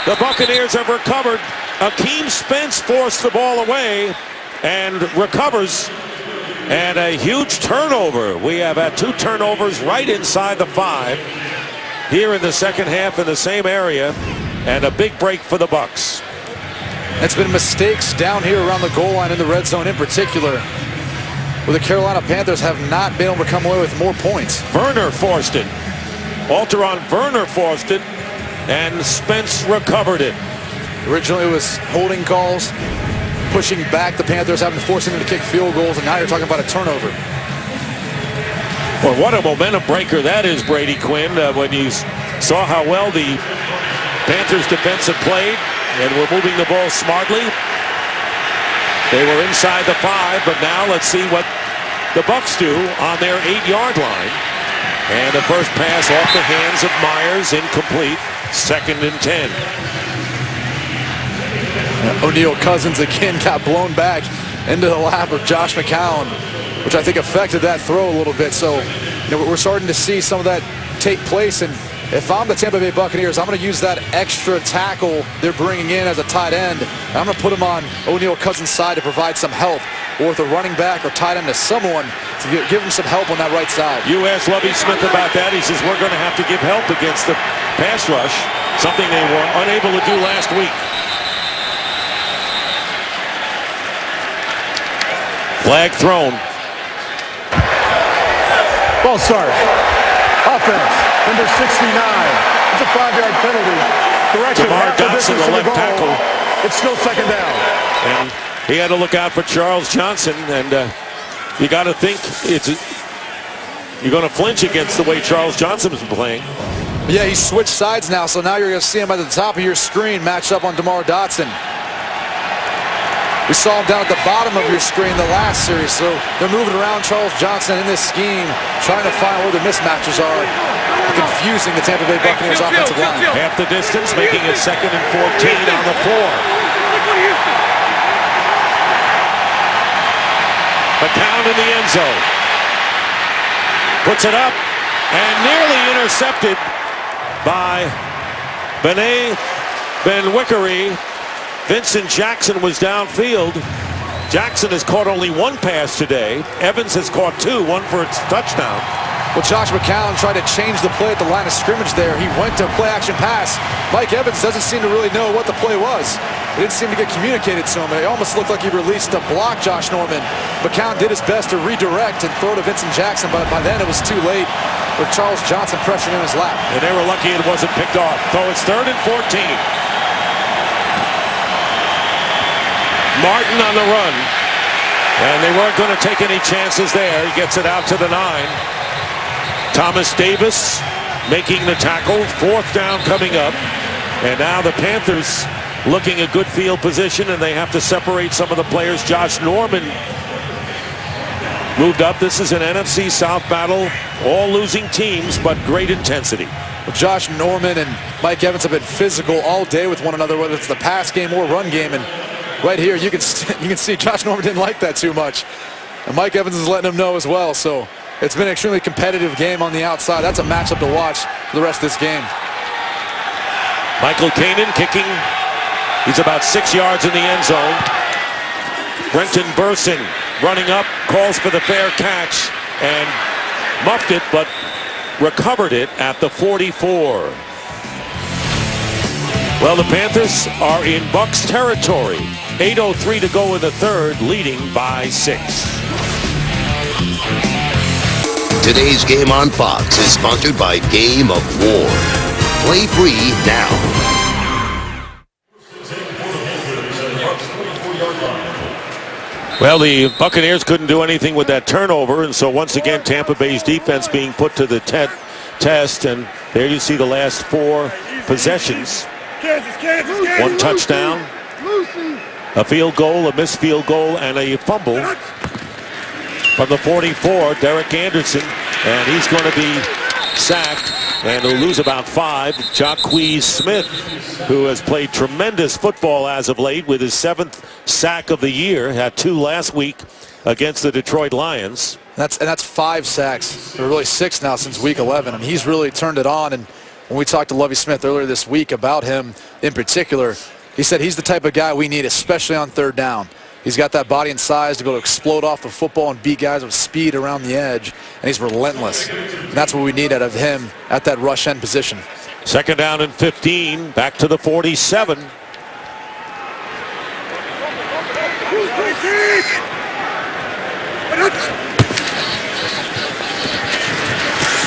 [SPEAKER 1] The Buccaneers have recovered. Akeem Spence forced the ball away and recovers. And a huge turnover. We have had 2 turnovers right inside the 5 here in the second half in the same area, and a big break for the Bucs.
[SPEAKER 3] It's been mistakes down here around the goal line in the red zone in particular, where the Carolina Panthers have not been able to come away with more points.
[SPEAKER 1] Werner forced it. Alteron Werner forced it, and Spence recovered it.
[SPEAKER 3] Originally it was holding calls, pushing back the Panthers, having to force them to kick field goals, and now you're talking about a turnover.
[SPEAKER 1] Well, what a momentum breaker that is, Brady Quinn, when you saw how well the Panthers defense had played and were moving the ball smartly. They were inside the 5, but now let's see what the Bucs do on their 8-yard line. And the first pass off the hands of Myers, incomplete. 2nd and 10.
[SPEAKER 3] O'Neal Cousins again got blown back into the lap of Josh McCown, which I think affected that throw a little bit. So, you know, we're starting to see some of that take place, and if I'm the Tampa Bay Buccaneers, I'm going to use that extra tackle they're bringing in as a tight end. I'm going to put him on O'Neal Cousins' side to provide some help, or with a running back or tight end to someone to give him some help on that right side.
[SPEAKER 1] You asked Lovie Smith about that. He says, we're going to have to give help against the pass rush, something they were unable to do last week. Flag thrown.
[SPEAKER 6] Ball start. Offense, number 69. It's a 5-yard penalty. Direction
[SPEAKER 1] Jamar Dotson, the left tackle.
[SPEAKER 6] It's still 2nd down.
[SPEAKER 1] And he had to look out for Charles Johnson, and you got to think you're going to flinch against the way Charles Johnson has been playing.
[SPEAKER 3] Yeah, he switched sides now, so now you're going to see him at the top of your screen matched up on Jamar Dotson. We saw him down at the bottom of your screen the last series, so they're moving around Charles Johnson in this scheme, trying to find where the mismatches are, confusing the Tampa Bay Buccaneers offensive line.
[SPEAKER 1] Half the distance, making it 2nd and 14 on the 4. McCown in the end zone. Puts it up and nearly intercepted by Ben-Wickery. Vincent Jackson was downfield. Jackson has caught only 1 pass today. Evans has caught 2, 1 for its touchdown.
[SPEAKER 3] Well, Josh McCown tried to change the play at the line of scrimmage there. He went to play action pass. Mike Evans doesn't seem to really know what the play was. It didn't seem to get communicated to him. It almost looked like he released a block Josh Norman. McCown did his best to redirect and throw to Vincent Jackson, but by then it was too late with Charles Johnson pressuring in his lap.
[SPEAKER 1] And they were lucky it wasn't picked off. So it's 3rd and 14. Martin on the run, and they weren't going to take any chances there. He gets it out to the 9. Thomas Davis making the tackle. 4th down coming up, and now the Panthers looking at good field position, and they have to separate some of the players. Josh Norman moved up. This is an NFC South battle. All losing teams, but great intensity.
[SPEAKER 3] Well, Josh Norman and Mike Evans have been physical all day with one another, whether it's the pass game or run game. And right here, you can see Josh Norman didn't like that too much. And Mike Evans is letting him know as well. So it's been an extremely competitive game on the outside. That's a matchup to watch for the rest of this game.
[SPEAKER 1] Michael Kanan kicking. He's about 6 yards in the end zone. Brenton Burson running up, calls for the fair catch, and muffed it, but recovered it at the 44. Well, the Panthers are in Bucs territory. 8:03 to go in the third, leading by 6.
[SPEAKER 5] Today's game on Fox is sponsored by Game of War. Play free now.
[SPEAKER 1] Well, the Buccaneers couldn't do anything with that turnover, and so once again Tampa Bay's defense being put to the test, and there you see the last 4 possessions. One touchdown, a field goal, a missed field goal, and a fumble from the 44, Derek Anderson, and he's going to be sacked, and he'll lose about 5. Jacquez Smith, who has played tremendous football as of late with his 7th sack of the year, had 2 last week against the Detroit Lions.
[SPEAKER 3] That's 5 sacks, or really 6 now since week 11. I mean, he's really turned it on. And when we talked to Lovie Smith earlier this week about him in particular, he said he's the type of guy we need, especially on third down. He's got that body and size to be able to explode off the football and beat guys with speed around the edge, and he's relentless. And that's what we need out of him at that rush end position.
[SPEAKER 1] Second down and 15, back to the 47.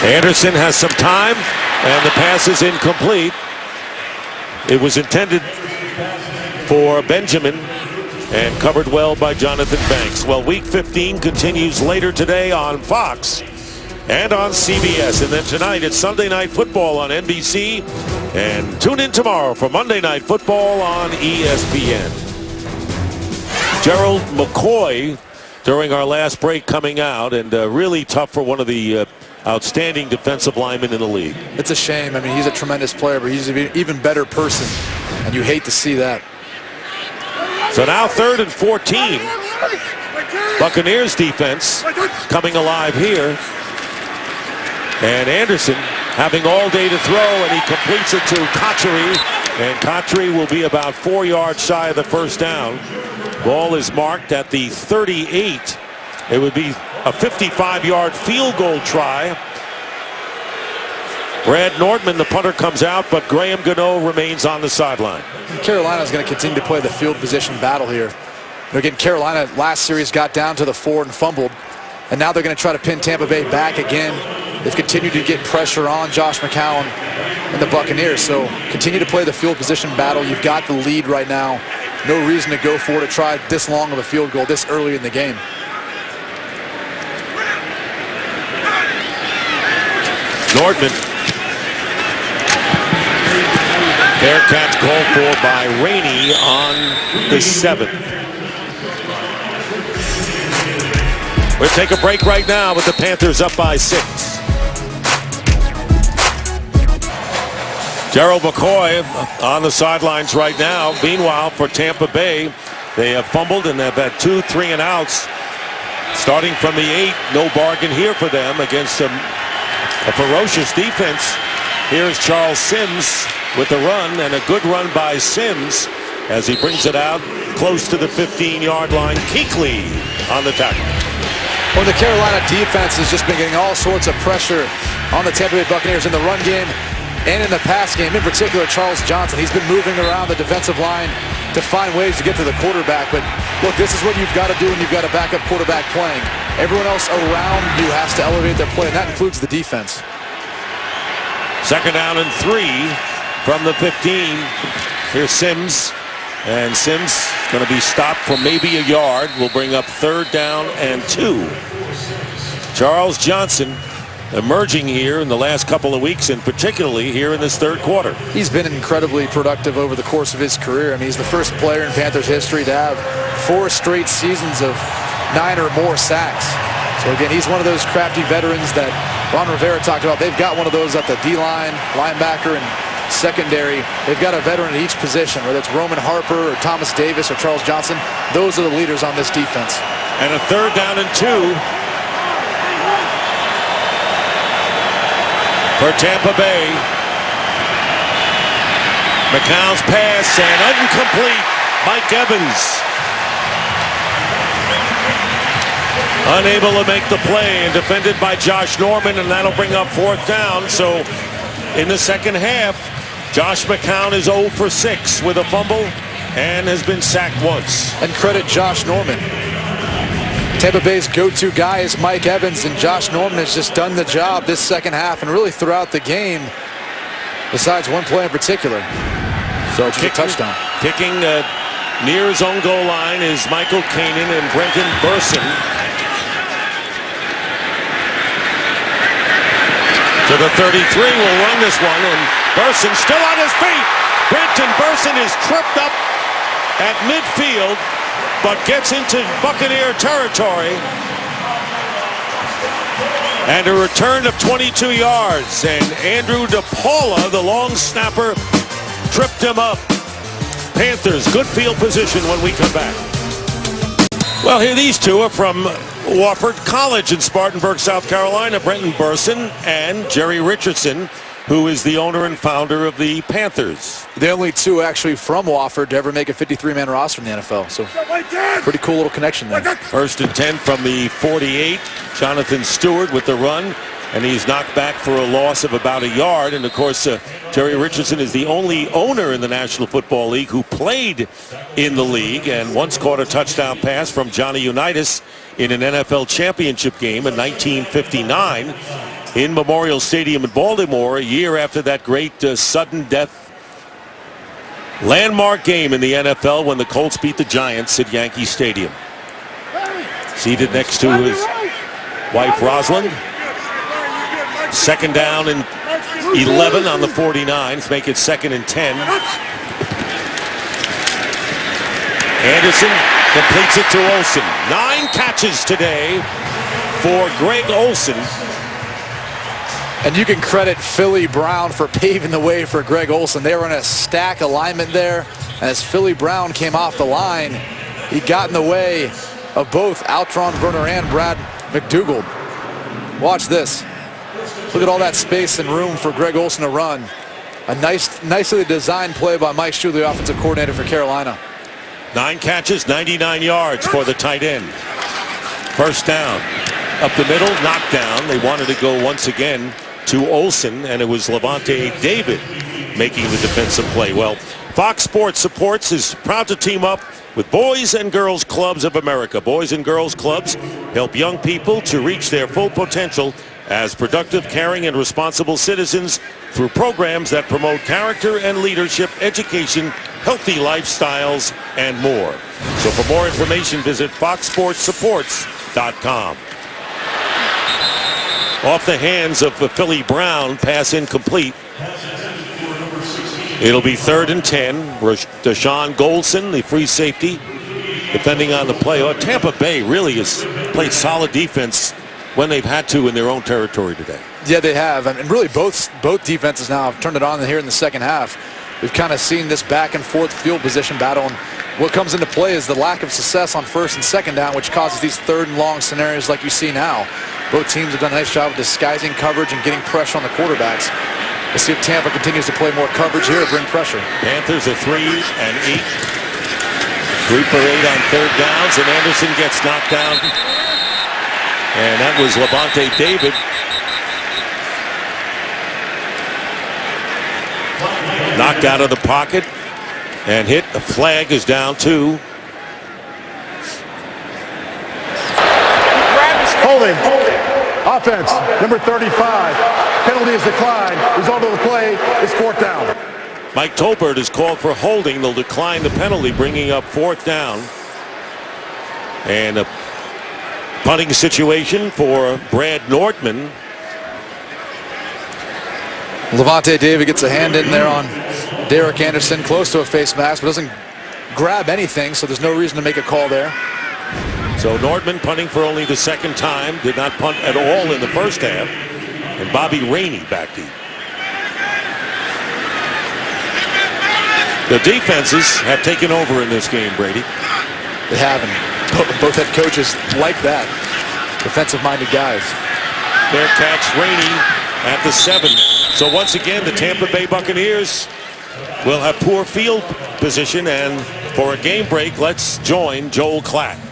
[SPEAKER 1] Anderson has some time, and the pass is incomplete. It was intended for Benjamin and covered well by Jonathan Banks. Well, Week 15 continues later today on Fox and on CBS. And then tonight it's Sunday Night Football on NBC. And tune in tomorrow for Monday Night Football on ESPN. Gerald McCoy during our last break coming out, and really tough for one of the outstanding defensive linemen in the league.
[SPEAKER 3] It's a shame. I mean, he's a tremendous player, but he's an even better person, and you hate to see that.
[SPEAKER 1] So now 3rd and 14. Buccaneers defense coming alive here. And Anderson having all day to throw, and he completes it to Cotchery. And Cotchery will be about 4 yards shy of the first down. Ball is marked at the 38. It would be a 55-yard field goal try. Brad Nordman, the punter, comes out, but Graham Gano remains on the sideline.
[SPEAKER 3] Carolina's going to continue to play the field position battle here. And again, Carolina last series got down to the 4 and fumbled, and now they're going to try to pin Tampa Bay back again. They've continued to get pressure on Josh McCown and the Buccaneers, so continue to play the field position battle. You've got the lead right now. No reason to go for it, to try this long of a field goal this early in the game.
[SPEAKER 1] Nordman. Bearcats called for by Rainey on the 7th. We'll take a break right now with the Panthers up by 6. Gerald McCoy on the sidelines right now. Meanwhile, for Tampa Bay, they have fumbled and they've had 2 3-and-outs. Starting from the 8, no bargain here for them against a ferocious defense. Here's Charles Sims with the run, and a good run by Sims as he brings it out close to the 15-yard line. Kuechly on the tackle.
[SPEAKER 3] Well, the Carolina defense has just been getting all sorts of pressure on the Tampa Bay Buccaneers in the run game and in the pass game. In particular, Charles Johnson. He's been moving around the defensive line to find ways to get to the quarterback. But look, this is what you've got to do when you've got a backup quarterback playing. Everyone else around you has to elevate their play, and that includes the defense.
[SPEAKER 1] Second down and 3 from the 15. Here's Sims, and Sims going to be stopped for maybe a yard. Will bring up 3rd down and 2. Charles Johnson emerging here in the last couple of weeks, and particularly here in this 3rd quarter.
[SPEAKER 3] He's been incredibly productive over the course of his career. I mean, he's the first player in Panthers history to have 4 straight seasons of 9 or more sacks. So again, he's one of those crafty veterans that Ron Rivera talked about. They've got one of those at the D-line, linebacker, and secondary. They've got a veteran at each position, whether it's Roman Harper or Thomas Davis or Charles Johnson. Those are the leaders on this defense.
[SPEAKER 1] And a 3rd down and 2 for Tampa Bay. McCown's pass and incomplete. Mike Evans unable to make the play and defended by Josh Norman, and that'll bring up 4th down. So in the second half, Josh McCown is 0 for 6 with a fumble and has been sacked once.
[SPEAKER 3] And credit Josh Norman. Tampa Bay's go-to guy is Mike Evans, and Josh Norman has just done the job this second half and really throughout the game, besides one play in particular. So it's a touchdown.
[SPEAKER 1] Kicking near his own goal line is Michael Kanan and Brenton Burson. To the 33 will run this one, and Burson still on his feet. Brenton Burson is tripped up at midfield, but gets into Buccaneer territory. And a return of 22 yards, and Andrew DePaula, the long snapper, tripped him up. Panthers, good field position when we come back. Well, here these two are from Wofford College in Spartanburg, South Carolina. Brenton Burson and Jerry Richardson, who is the owner and founder of the Panthers.
[SPEAKER 3] The only two actually from Wofford to ever make a 53-man roster in the NFL. So pretty cool little connection there.
[SPEAKER 1] 1st and 10 from the 48. Jonathan Stewart with the run, and he's knocked back for a loss of about a yard. And of course, Jerry Richardson is the only owner in the National Football League who played in the league and once caught a touchdown pass from Johnny Unitas in an NFL championship game in 1959 in Memorial Stadium in Baltimore, a year after that great sudden death landmark game in the NFL when the Colts beat the Giants at Yankee Stadium. Seated next to his wife Rosalind. 2nd down and 11 on the 49s, make it 2nd and 10. Anderson completes it to Olsen. 9 catches today for Greg Olsen.
[SPEAKER 3] And you can credit Philly Brown for paving the way for Greg Olsen. They were in a stack alignment there. As Philly Brown came off the line, he got in the way of both Altron Werner and Brad McDougald. Watch this. Look at all that space and room for Greg Olsen to run. A nicely designed play by Mike Shula, the offensive coordinator for Carolina.
[SPEAKER 1] 9 catches, 99 yards for the tight end. 1st down. Up the middle, knockdown. They wanted to go once again to Olsen, and it was Levante David making the defensive play. Well, Fox Sports Supports is proud to team up with Boys and Girls Clubs of America. Boys and Girls Clubs help young people to reach their full potential as productive, caring, and responsible citizens through programs that promote character and leadership, education, healthy lifestyles, and more. So for more information, visit foxsportssupports.com. Off the hands of Philly Brown, pass incomplete. It'll be 3rd and 10. Deshaun Goldson, the free safety, defending on the play. Tampa Bay really has played solid defense when they've had to in their own territory today.
[SPEAKER 3] Yeah, they have. And really both defenses now have turned it on here in the second half. We've kind of seen this back and forth field position battle. And what comes into play is the lack of success on 1st and 2nd down, which causes these 3rd and long scenarios like you see now. Both teams have done a nice job of disguising coverage and getting pressure on the quarterbacks. Let's see if Tampa continues to play more coverage here, bring pressure.
[SPEAKER 1] Panthers are 3 and 8. 3 for 8 on 3rd downs, and Anderson gets knocked down. And that was Levante David. Knocked out of the pocket and hit. The flag is down 2.
[SPEAKER 6] Holding. Offense, number 35. Penalty is declined. Result of the play is 4th down.
[SPEAKER 1] Mike Tolbert is called for holding. They'll decline the penalty, bringing up 4th down. And a punting situation for Brad Nordman.
[SPEAKER 3] Levante David gets a hand in there on Derek Anderson, close to a face mask, but doesn't grab anything, so there's no reason to make a call there.
[SPEAKER 1] So Nordman punting for only the second time, did not punt at all in the first half. And Bobby Rainey back deep. The defenses have taken over in this game, Brady.
[SPEAKER 3] They haven't. Both head coaches like that. Defensive-minded guys.
[SPEAKER 1] Fair catch, Rainey at the 7. So once again, the Tampa Bay Buccaneers will have poor field position. And for a game break, let's join Joel Klatt.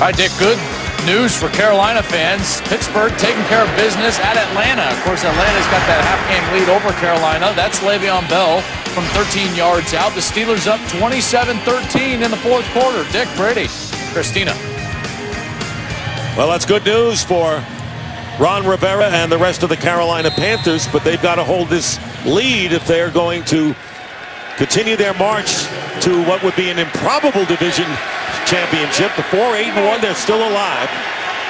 [SPEAKER 8] All right, Dick, good news for Carolina fans. Pittsburgh taking care of business at Atlanta. Of course, Atlanta's got that half-game lead over Carolina. That's Le'Veon Bell from 13 yards out. The Steelers up 27-13 in the fourth quarter. Dick, Brady, Christina.
[SPEAKER 1] Well, that's good news for Ron Rivera and the rest of the Carolina Panthers, but they've got to hold this lead if they're going to continue their march to what would be an improbable division championship. Before 8-1, they're still alive.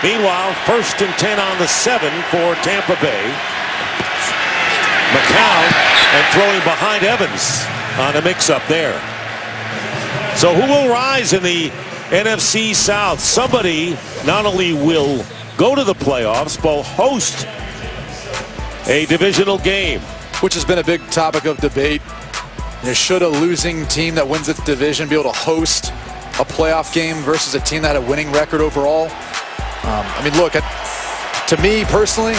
[SPEAKER 1] Meanwhile, 1st and 10 on the 7 for Tampa Bay. McCown and throwing behind Evans on a mix-up there. So who will rise in the NFC South? Somebody not only will go to the playoffs, but host a divisional game.
[SPEAKER 3] Which has been a big topic of debate. Should a losing team that wins its division be able to host a playoff game versus a team that had a winning record overall? I mean, look, to me personally,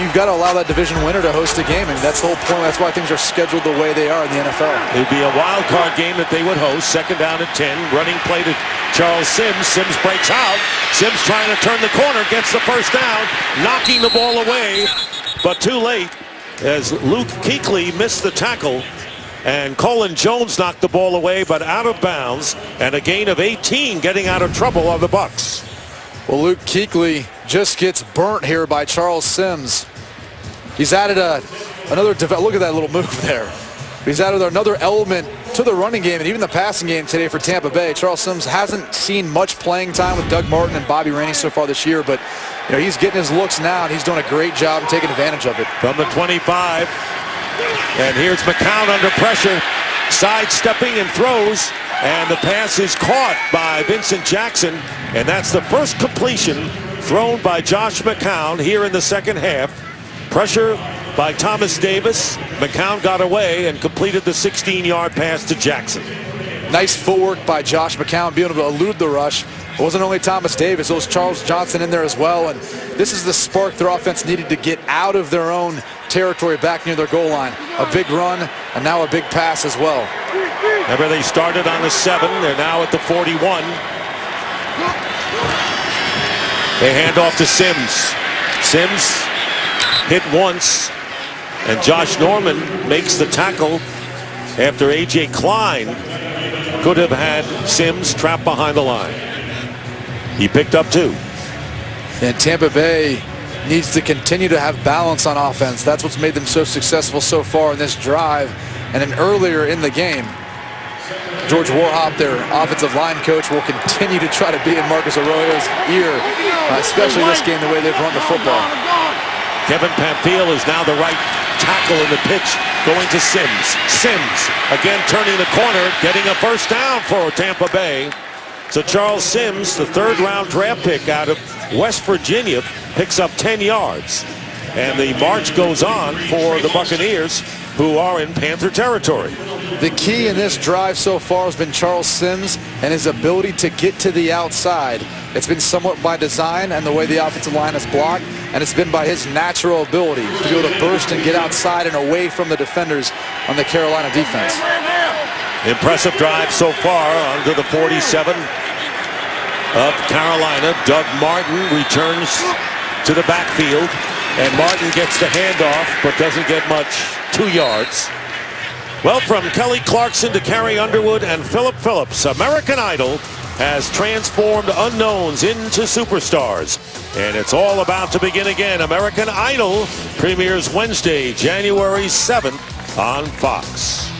[SPEAKER 3] you've got to allow that division winner to host a game. I mean, that's the whole point. That's why things are scheduled the way they are in the NFL.
[SPEAKER 1] It would be a wild card game that they would host. 2nd down and 10. Running play to Charles Sims. Sims breaks out. Sims trying to turn the corner. Gets the first down. Knocking the ball away. But too late as Luke Kuechly missed the tackle. And Colin Jones knocked the ball away, but out of bounds. And a gain of 18, getting out of trouble on the Bucs.
[SPEAKER 3] Well, Luke Kuechly just gets burnt here by Charles Sims. He's added another. Look at that little move there. He's added another element to the running game and even the passing game today for Tampa Bay. Charles Sims hasn't seen much playing time with Doug Martin and Bobby Rainey so far this year, but he's getting his looks now, and he's doing a great job of taking advantage of it.
[SPEAKER 1] From the 25, and here's McCown under pressure, sidestepping and throws. And the pass is caught by Vincent Jackson, and that's the first completion thrown by Josh McCown here in the second half. Pressure by Thomas Davis. McCown got away and completed the 16-yard pass to Jackson.
[SPEAKER 3] Nice footwork by Josh McCown, being able to elude the rush. It wasn't only Thomas Davis, it was Charles Johnson in there as well, and this is the spark their offense needed to get out of their own territory back near their goal line. A big run, and now a big pass as well.
[SPEAKER 1] Remember, they started on the 7. They're now at the 41. They hand off to Sims. Sims hit once, and Josh Norman makes the tackle after A.J. Klein could have had Sims trapped behind the line. He picked up 2.
[SPEAKER 3] And Tampa Bay needs to continue to have balance on offense. That's what's made them so successful so far in this drive. And then earlier in the game, George Warhop, their offensive line coach, will continue to try to be in Marcus Arroyo's ear, especially this game, the way they've run the football.
[SPEAKER 1] Kevin Pamphile is now the right tackle in the pitch, going to Sims. Sims again turning the corner, getting a first down for Tampa Bay. So Charles Sims, the 3rd-round draft pick out of West Virginia, picks up 10 yards. And the march goes on for the Buccaneers, who are in Panther territory.
[SPEAKER 3] The key in this drive so far has been Charles Sims and his ability to get to the outside. It's been somewhat by design and the way the offensive line has blocked, and it's been by his natural ability to be able to burst and get outside and away from the defenders on the Carolina defense.
[SPEAKER 1] Impressive drive so far under the 47 of Carolina. Doug Martin returns to the backfield, and Martin gets the handoff but doesn't get much. 2 yards. Well, from Kelly Clarkson to Carrie Underwood and Philip Phillips, American Idol has transformed unknowns into superstars. And it's all about to begin again. American Idol premieres Wednesday, January 7th on Fox.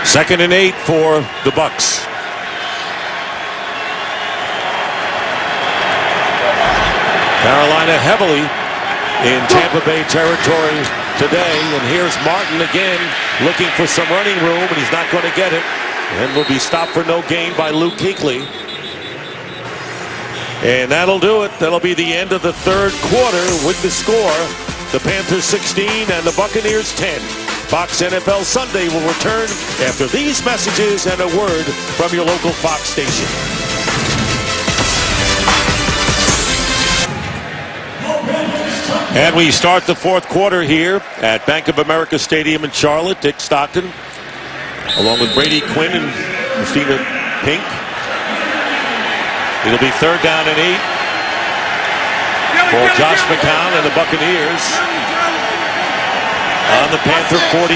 [SPEAKER 1] Second and 8 for the Bucs. Carolina heavily in Tampa Bay territory today. And here's Martin again looking for some running room, and he's not going to get it. And will be stopped for no gain by Luke Kuechly. And that'll do it. That'll be the end of the third quarter with the score. The Panthers 16 and the Buccaneers 10. Fox NFL Sunday will return after these messages and a word from your local Fox station. And we start the fourth quarter here at Bank of America Stadium in Charlotte. Dick Stockton, along with Brady Quinn and Christina Pink. It'll be third down and 8 for Josh McCown and the Buccaneers on the Panther 45.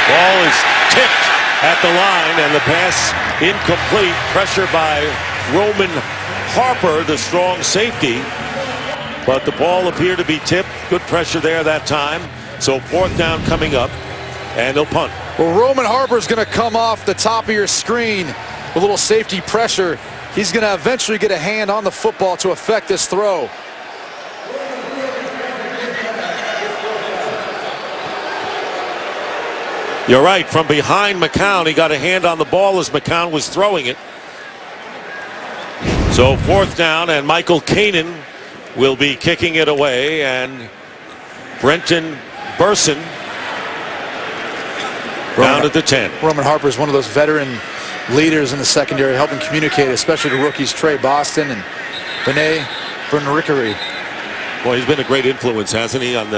[SPEAKER 1] Ball is tipped at the line, and the pass incomplete. Pressure by Roman Harper, the strong safety. But the ball appeared to be tipped. Good pressure there that time. So fourth down coming up, and they'll punt.
[SPEAKER 3] Well, Roman Harper's going to come off the top of your screen with a little safety pressure. He's going to eventually get a hand on the football to affect this throw.
[SPEAKER 1] You're right. From behind McCown, he got a hand on the ball as McCown was throwing it. So fourth down, and Michael Kanan will be kicking it away, and Brenton Burson down at the 10.
[SPEAKER 3] Roman Harper is one of those veteran leaders in the secondary, helping communicate, especially to rookies Trey Boston and Benet Bernrickery.
[SPEAKER 1] Well, he's been a great influence, hasn't he, on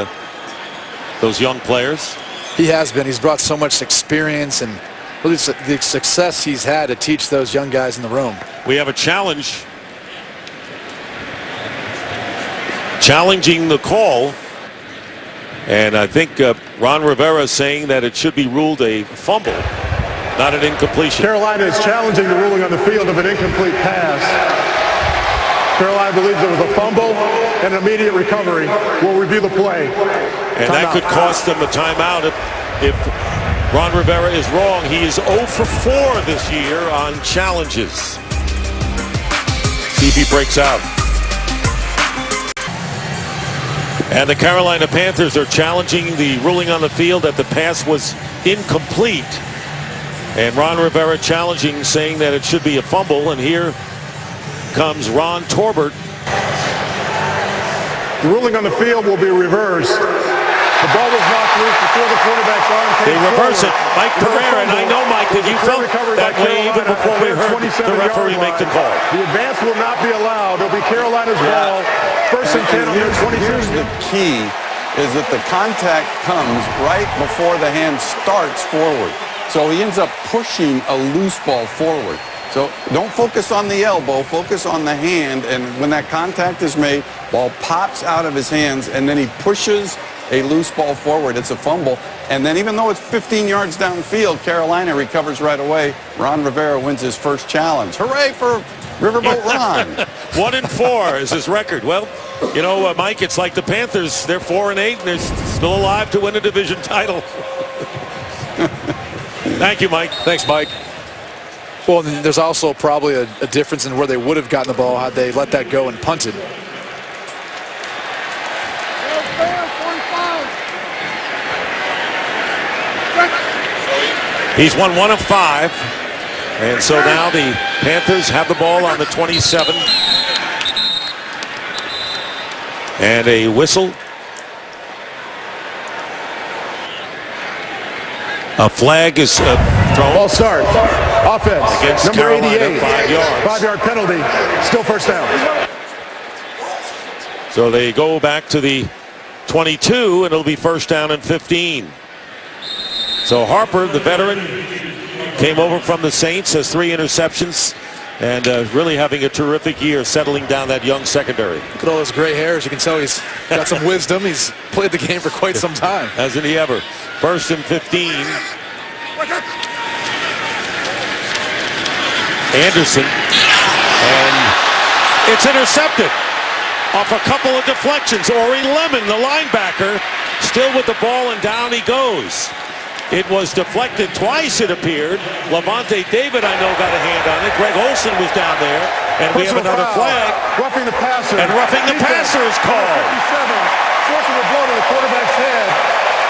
[SPEAKER 1] those young players?
[SPEAKER 3] He has been. He's brought so much experience and really the success he's had to teach those young guys in the room.
[SPEAKER 1] We have a challenge. Challenging the call, and I think Ron Rivera is saying that it should be ruled a fumble, not an incompletion.
[SPEAKER 6] Carolina is challenging the ruling on the field of an incomplete pass. Carolina believes it was a fumble and an immediate recovery. We'll review the play.
[SPEAKER 1] And that could cost them a timeout if Ron Rivera is wrong. He is 0 for 4 this year on challenges. See if he breaks out. And the Carolina Panthers are challenging the ruling on the field that the pass was incomplete. And Ron Rivera challenging, saying that it should be a fumble. And here comes Ron Torbert.
[SPEAKER 6] The ruling on the field will be reversed. The ball was knocked loose before the quarterback's arm came
[SPEAKER 1] They reverse
[SPEAKER 6] forward.
[SPEAKER 1] it. Mike Pereira, and I know, Mike, that you felt that way even before we heard the referee make the call.
[SPEAKER 6] The advance will not be allowed. It'll be Carolina's ball. First and 10 on their 27.
[SPEAKER 9] Here's the key, is that the contact comes right before the hand starts forward. So he ends up pushing a loose ball forward. So don't focus on the elbow, focus on the hand, and when that contact is made, ball pops out of his hands, and then he pushes a loose ball forward. It's a fumble. And then even though it's 15 yards downfield, Carolina recovers right away. Ron Rivera wins his first challenge. Hooray for Riverboat Ron.
[SPEAKER 1] 1 and 4 is his record. Well, you know, Mike, it's like the Panthers. They're 4 and 8, and they're still alive to win a division title. Thank you, Mike.
[SPEAKER 3] Thanks, Mike. Well, and there's also probably a difference in where they would have gotten the ball had they let that go and punted.
[SPEAKER 1] He's won 1 of 5. And so now the Panthers have the ball on the 27. And a whistle. A flag is thrown.
[SPEAKER 6] Ball start. Offense.
[SPEAKER 1] Against
[SPEAKER 6] number
[SPEAKER 1] Carolina,
[SPEAKER 6] 88.
[SPEAKER 1] 5 yards.
[SPEAKER 6] 5-yard penalty. Still first down.
[SPEAKER 1] So they go back to the 22, and it'll be first down and 15. So Harper, the veteran, came over from the Saints, has 3 interceptions, and really having a terrific year settling down that young secondary.
[SPEAKER 3] Look at all those gray hairs. You can tell he's got some wisdom. He's played the game for quite some time.
[SPEAKER 1] Hasn't he ever? First and 15. Anderson. And it's intercepted off a couple of deflections. Ori Lemon, the linebacker, still with the ball, and down he goes. It was deflected twice, it appeared. Levante David, I know, got a hand on it. Greg Olson was down there. And we have another flag.
[SPEAKER 6] Roughing the passer.
[SPEAKER 1] And roughing the passer is called.
[SPEAKER 6] 57, forcing a blow to the quarterback's head.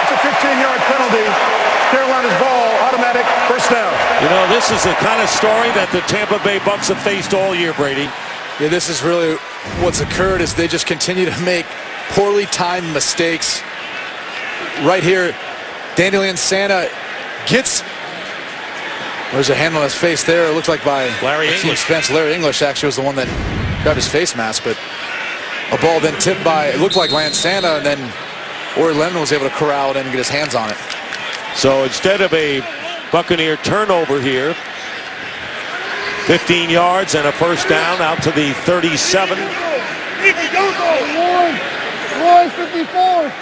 [SPEAKER 6] It's a 15-yard penalty. Carolina's ball, automatic first down.
[SPEAKER 1] You know, this is the kind of story that the Tampa Bay Bucs have faced all year, Brady.
[SPEAKER 3] Yeah, this is really what's occurred is they just continue to make poorly timed mistakes. Right here, Dandelion Santa gets... There's a hand on his face there. It looked like by
[SPEAKER 1] Larry English.
[SPEAKER 3] Larry English actually was the one that grabbed his face mask, but a ball then tipped by, it looked like Lance Santa, and then Ori Lemon was able to corral it in and get his hands on it.
[SPEAKER 1] So instead of a Buccaneer turnover here, 15 yards and a first down out to the 37.
[SPEAKER 4] Roy, 54.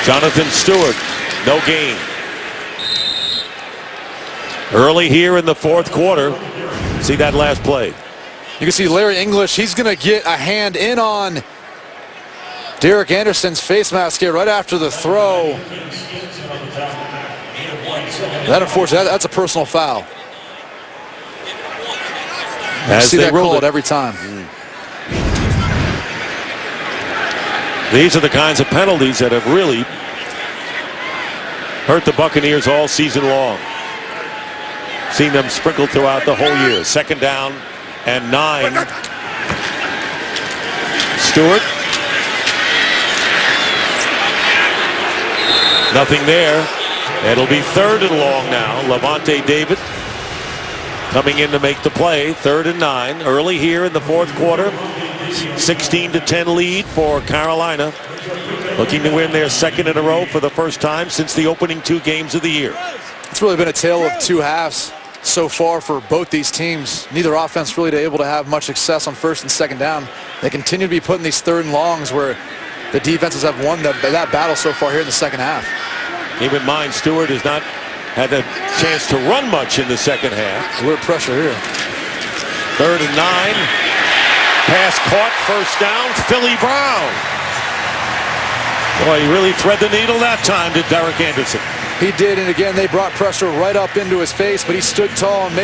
[SPEAKER 1] Jonathan Stewart, no gain. Early here in the fourth quarter. See that last play.
[SPEAKER 3] You can see Larry English, he's going to get a hand in on Derek Anderson's face mask here right after the throw. That, unfortunately, that's a personal foul. You see that called every time.
[SPEAKER 1] These are the kinds of penalties that have really hurt the Buccaneers all season long. Seen them sprinkled throughout the whole year. Second down and 9. Stewart. Nothing there. It'll be third and long now. Levante David coming in to make the play. 3rd and 9. Early here in the fourth quarter. 16-10 lead for Carolina. Looking to win their second in a row for the first time since the opening 2 games of the year.
[SPEAKER 3] It's really been a tale of 2 halves so far for both these teams. Neither offense really able to have much success on first and second down. They continue to be putting these 3rd and longs where the defenses have won that battle so far here in the second half.
[SPEAKER 1] Keep in mind, Stewart has not had a chance to run much in the second half.
[SPEAKER 3] A little pressure here.
[SPEAKER 1] 3rd and 9. Pass caught, first down, Philly Brown. Boy, he really thread the needle that time, did Derek Anderson.
[SPEAKER 3] He did, and again, they brought pressure right up into his face, but he stood tall and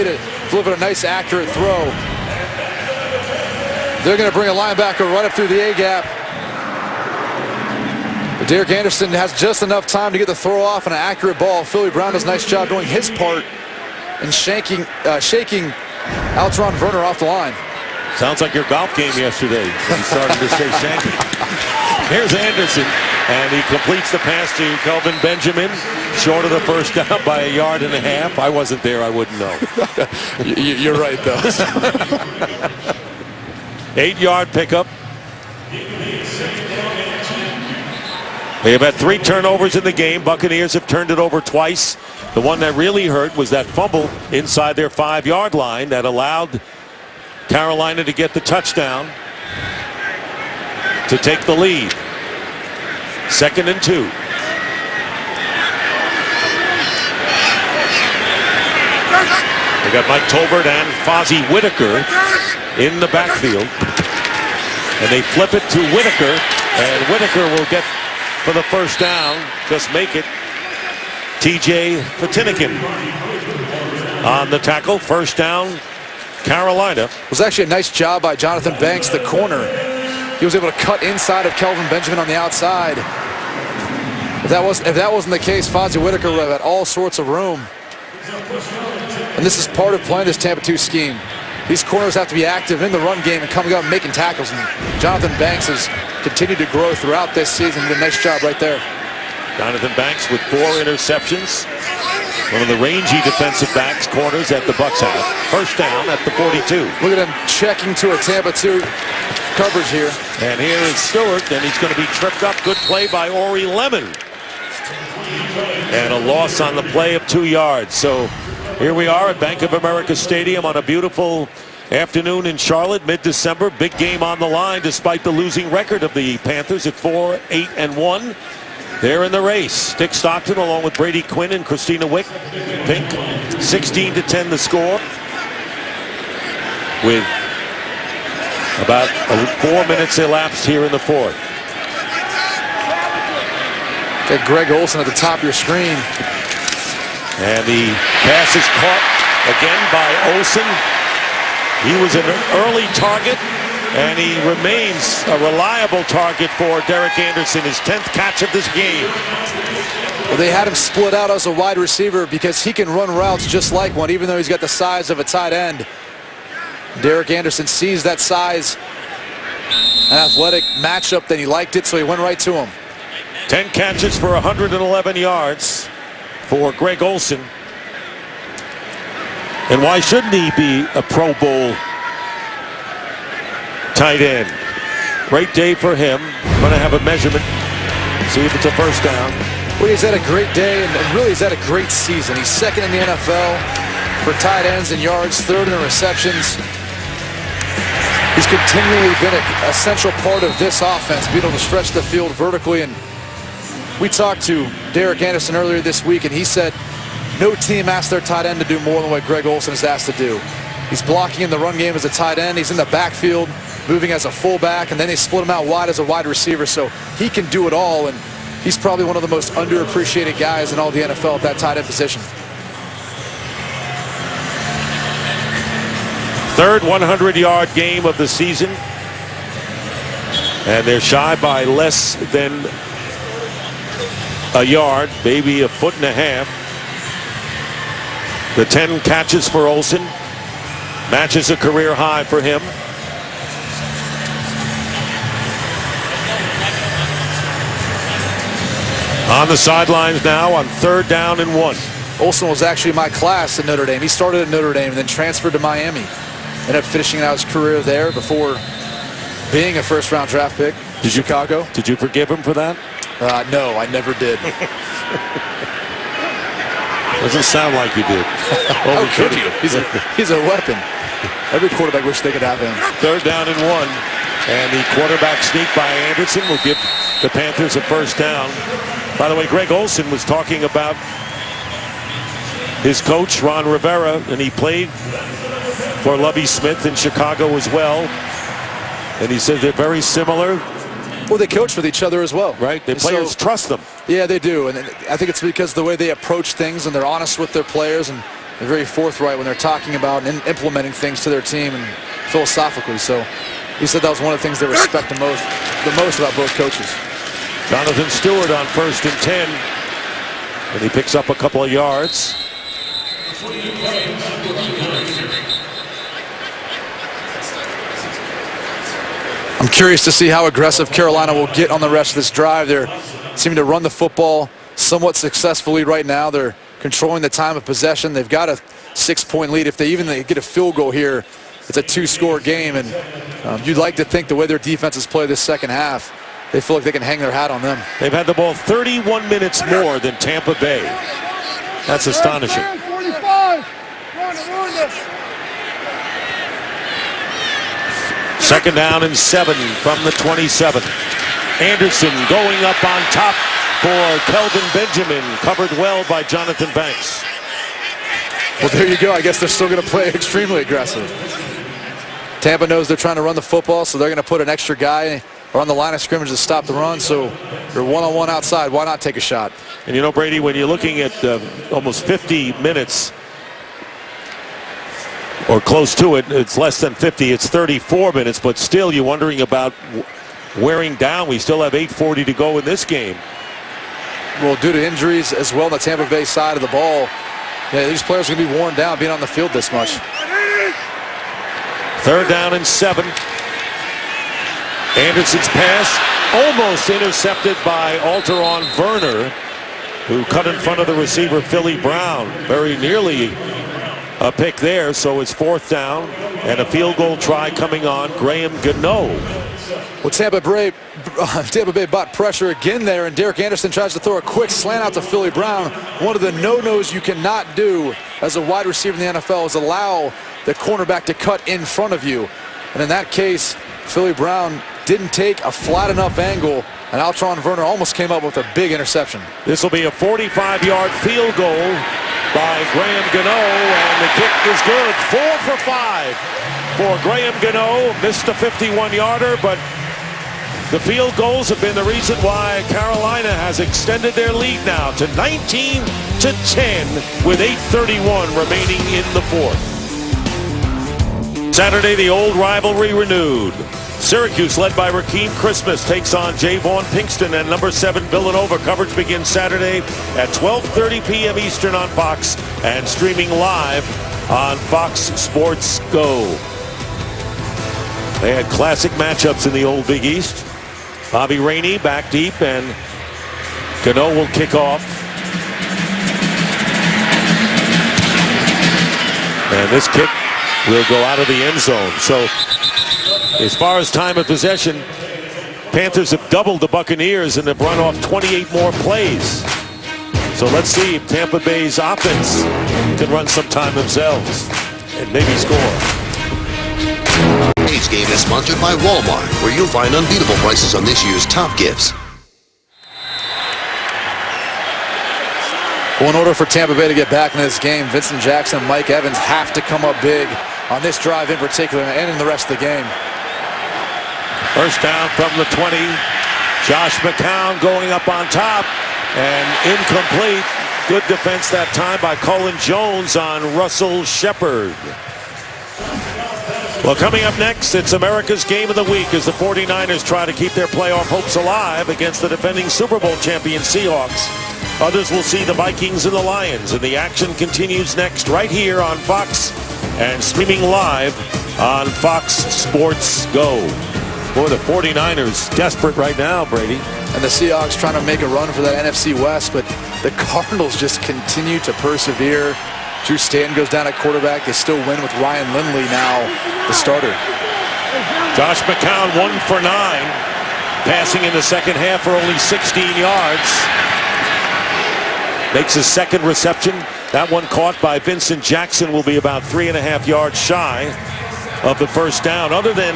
[SPEAKER 3] delivered a nice, accurate throw. They're going to bring a linebacker right up through the A-gap. But Derek Anderson has just enough time to get the throw off and an accurate ball. Philly Brown does a nice job doing his part in shaking Altron Werner off the line.
[SPEAKER 1] Sounds like your golf game yesterday. You started to say shanky. Here's Anderson, and he completes the pass to Kelvin Benjamin, short of the first down by 1.5 yards. I wasn't there, I wouldn't know.
[SPEAKER 3] You're right, though.
[SPEAKER 1] 8-yard pickup. They have had 3 turnovers in the game. Buccaneers have turned it over twice. The one that really hurt was that fumble inside their 5-yard line that allowed Carolina to get the touchdown to take the lead. 2nd and 2. They got Mike Tolbert and Fozzie Whitaker in the backfield. And they flip it to Whitaker, and Whitaker will get for the first down, just make it. TJ Fatinikin on the tackle. First down, Carolina.
[SPEAKER 3] It was actually a nice job by Jonathan Banks, the corner. He was able to cut inside of Kelvin Benjamin on the outside. If that wasn't the case, Fozzie Whitaker would have had all sorts of room. And this is part of playing this Tampa 2 scheme. These corners have to be active in the run game and coming up and making tackles. And Jonathan Banks has continued to grow throughout this season. Did a nice job right there.
[SPEAKER 1] Jonathan Banks with 4 interceptions. One of the rangy defensive backs, corners that the Bucs have. First down at the 42.
[SPEAKER 3] Look at him checking to a Tampa 2 coverage here.
[SPEAKER 1] And here is Stewart, and he's going to be tripped up. Good play by Ori Lemon. And a loss on the play of 2 yards. So here we are at Bank of America Stadium on a beautiful afternoon in Charlotte, mid-December. Big game on the line despite the losing record of the Panthers at 4-8-1. They're in the race. Dick Stockton along with Brady Quinn and Christina Wick. Pink, 16-10 the score. With about 4 minutes elapsed here in the fourth.
[SPEAKER 3] Got Greg Olsen at the top of your screen.
[SPEAKER 1] And the pass is caught again by Olsen. He was an early target, and he remains a reliable target for Derek Anderson, his 10th catch of this game.
[SPEAKER 3] Well, they had him split out as a wide receiver because he can run routes just like one, even though he's got the size of a tight end. Derek Anderson sees that size, an athletic matchup, that he liked it, so he went right to him.
[SPEAKER 1] 10 catches for 111 yards for Greg Olsen. And why shouldn't he be a Pro Bowl tight end? Great day for him. Going to have a measurement. See if it's a first down.
[SPEAKER 3] Well, he's had a great day, and really he's had a great season. He's second in the NFL for tight ends and yards, third in receptions. He's continually been a central part of this offense, being able to stretch the field vertically. And we talked to Derek Anderson earlier this week, and he said no team asked their tight end to do more than what Greg Olsen is asked to do. He's blocking in the run game as a tight end. He's in the backfield, moving as a fullback, and then they split him out wide as a wide receiver. So he can do it all, and he's probably one of the most underappreciated guys in all the NFL at that tight end position.
[SPEAKER 1] Third 100-yard game of the season. And they're shy by less than a yard, maybe a foot and a half. The 10 catches for Olsen matches a career high for him. On the sidelines now on 3rd down and 1.
[SPEAKER 3] Olsen was actually my class at Notre Dame. He started at Notre Dame and then transferred to Miami. Ended up finishing out his career there before being a first-round draft pick to Chicago.
[SPEAKER 1] Did you forgive him for that?
[SPEAKER 3] No, I never did.
[SPEAKER 1] Doesn't sound like you did.
[SPEAKER 3] How could you? He's a weapon. Every quarterback wishes they could have him.
[SPEAKER 1] 3rd down and 1. And the quarterback sneak by Anderson will give the Panthers a first down. By the way, Greg Olsen was talking about his coach, Ron Rivera, and he played for Lovie Smith in Chicago as well. And he said they're very similar.
[SPEAKER 3] Well, they coach with each other as well.
[SPEAKER 1] Right, the players trust them.
[SPEAKER 3] Yeah, they do. And I think it's because of the way they approach things, and they're honest with their players, and they're very forthright when they're talking about and implementing things to their team and philosophically. So he said that was one of the things they respect the most about both coaches.
[SPEAKER 1] Jonathan Stewart on 1st and 10. And he picks up a couple of yards.
[SPEAKER 3] I'm curious to see how aggressive Carolina will get on the rest of this drive. They're seeming to run the football somewhat successfully right now. They're controlling the time of possession. They've got a 6-point lead. If they get a field goal here, it's a 2-score game. And you'd like to think the way their defenses play this second half, they feel like they can hang their hat on them.
[SPEAKER 1] They've had the ball 31 minutes more than Tampa Bay. That's astonishing.
[SPEAKER 4] 45.
[SPEAKER 1] 2nd down and 7 from the 27. Anderson going up on top for Kelvin Benjamin. Covered well by Jonathan Banks.
[SPEAKER 3] Well, there you go. I guess they're still going to play extremely aggressive. Tampa knows they're trying to run the football, so they're going to put an extra guy on the line of scrimmage to stop the run. So they're one-on-one outside. Why not take a shot?
[SPEAKER 1] And you know, Brady, when you're looking at almost 50 minutes, or close to it, it's less than 50, it's 34 minutes, but still you're wondering about wearing down. We still have 8:40 to go in this game.
[SPEAKER 3] Well, due to injuries as well on the Tampa Bay side of the ball, yeah, these players are going to be worn down being on the field this much.
[SPEAKER 1] 3rd down and 7. Anderson's pass almost intercepted by Alteron Werner, who cut in front of the receiver, Philly Brown. Very nearly a pick there, so it's 4th down and a field goal try coming on Graham Gano.
[SPEAKER 3] Well, Tampa Bay bought pressure again there, and Derek Anderson tries to throw a quick slant out to Philly Brown. One of the no-nos you cannot do as a wide receiver in the NFL is allow the cornerback to cut in front of you. And in that case, Philly Brown didn't take a flat enough angle, and Alteron Werner almost came up with a big interception.
[SPEAKER 1] This will be a 45-yard field goal by Graham Gano, and the kick is good. 4 for 5 for Graham Gano. Missed a 51-yarder, but The field goals have been the reason why Carolina has extended their lead now to 19-10 with 8:31 remaining in the fourth. Saturday, the old rivalry renewed. Syracuse, led by Rakeem Christmas, takes on Javon Pinkston and number 7 Villanova. Coverage begins Saturday at 12:30 p.m. Eastern on Fox and streaming live on Fox Sports Go. They had classic matchups in the old Big East. Bobby Rainey back deep, and Gano will kick off. And this kick will go out of the end zone. So as far as time of possession, Panthers have doubled the Buccaneers and have run off 28 more plays. So let's see if Tampa Bay's offense can run some time themselves and maybe score.
[SPEAKER 5] Today's game is sponsored by Walmart, where you'll find unbeatable prices on this year's top gifts.
[SPEAKER 3] Well, in order for Tampa Bay to get back in this game, Vincent Jackson and Mike Evans have to come up big on this drive in particular and in the rest of the game.
[SPEAKER 1] First down from the 20. Josh McCown going up on top and incomplete. Good defense that time by Cullen Jones on Russell Shepard. Well, coming up next, it's America's Game of the Week as the 49ers try to keep their playoff hopes alive against the defending Super Bowl champion Seahawks. Others will see the Vikings and the Lions, and the action continues next right here on Fox and streaming live on Fox Sports Go. Boy, the 49ers desperate right now, Brady.
[SPEAKER 3] And the Seahawks trying to make a run for that NFC West, but the Cardinals just continue to persevere. Drew Stanton goes down at quarterback. They still win with Ryan Lindley now the starter.
[SPEAKER 1] Josh McCown 1 for 9, passing in the second half for only 16 yards. Makes his second reception. That one caught by Vincent Jackson will be about 3.5 yards shy of the first down. Other than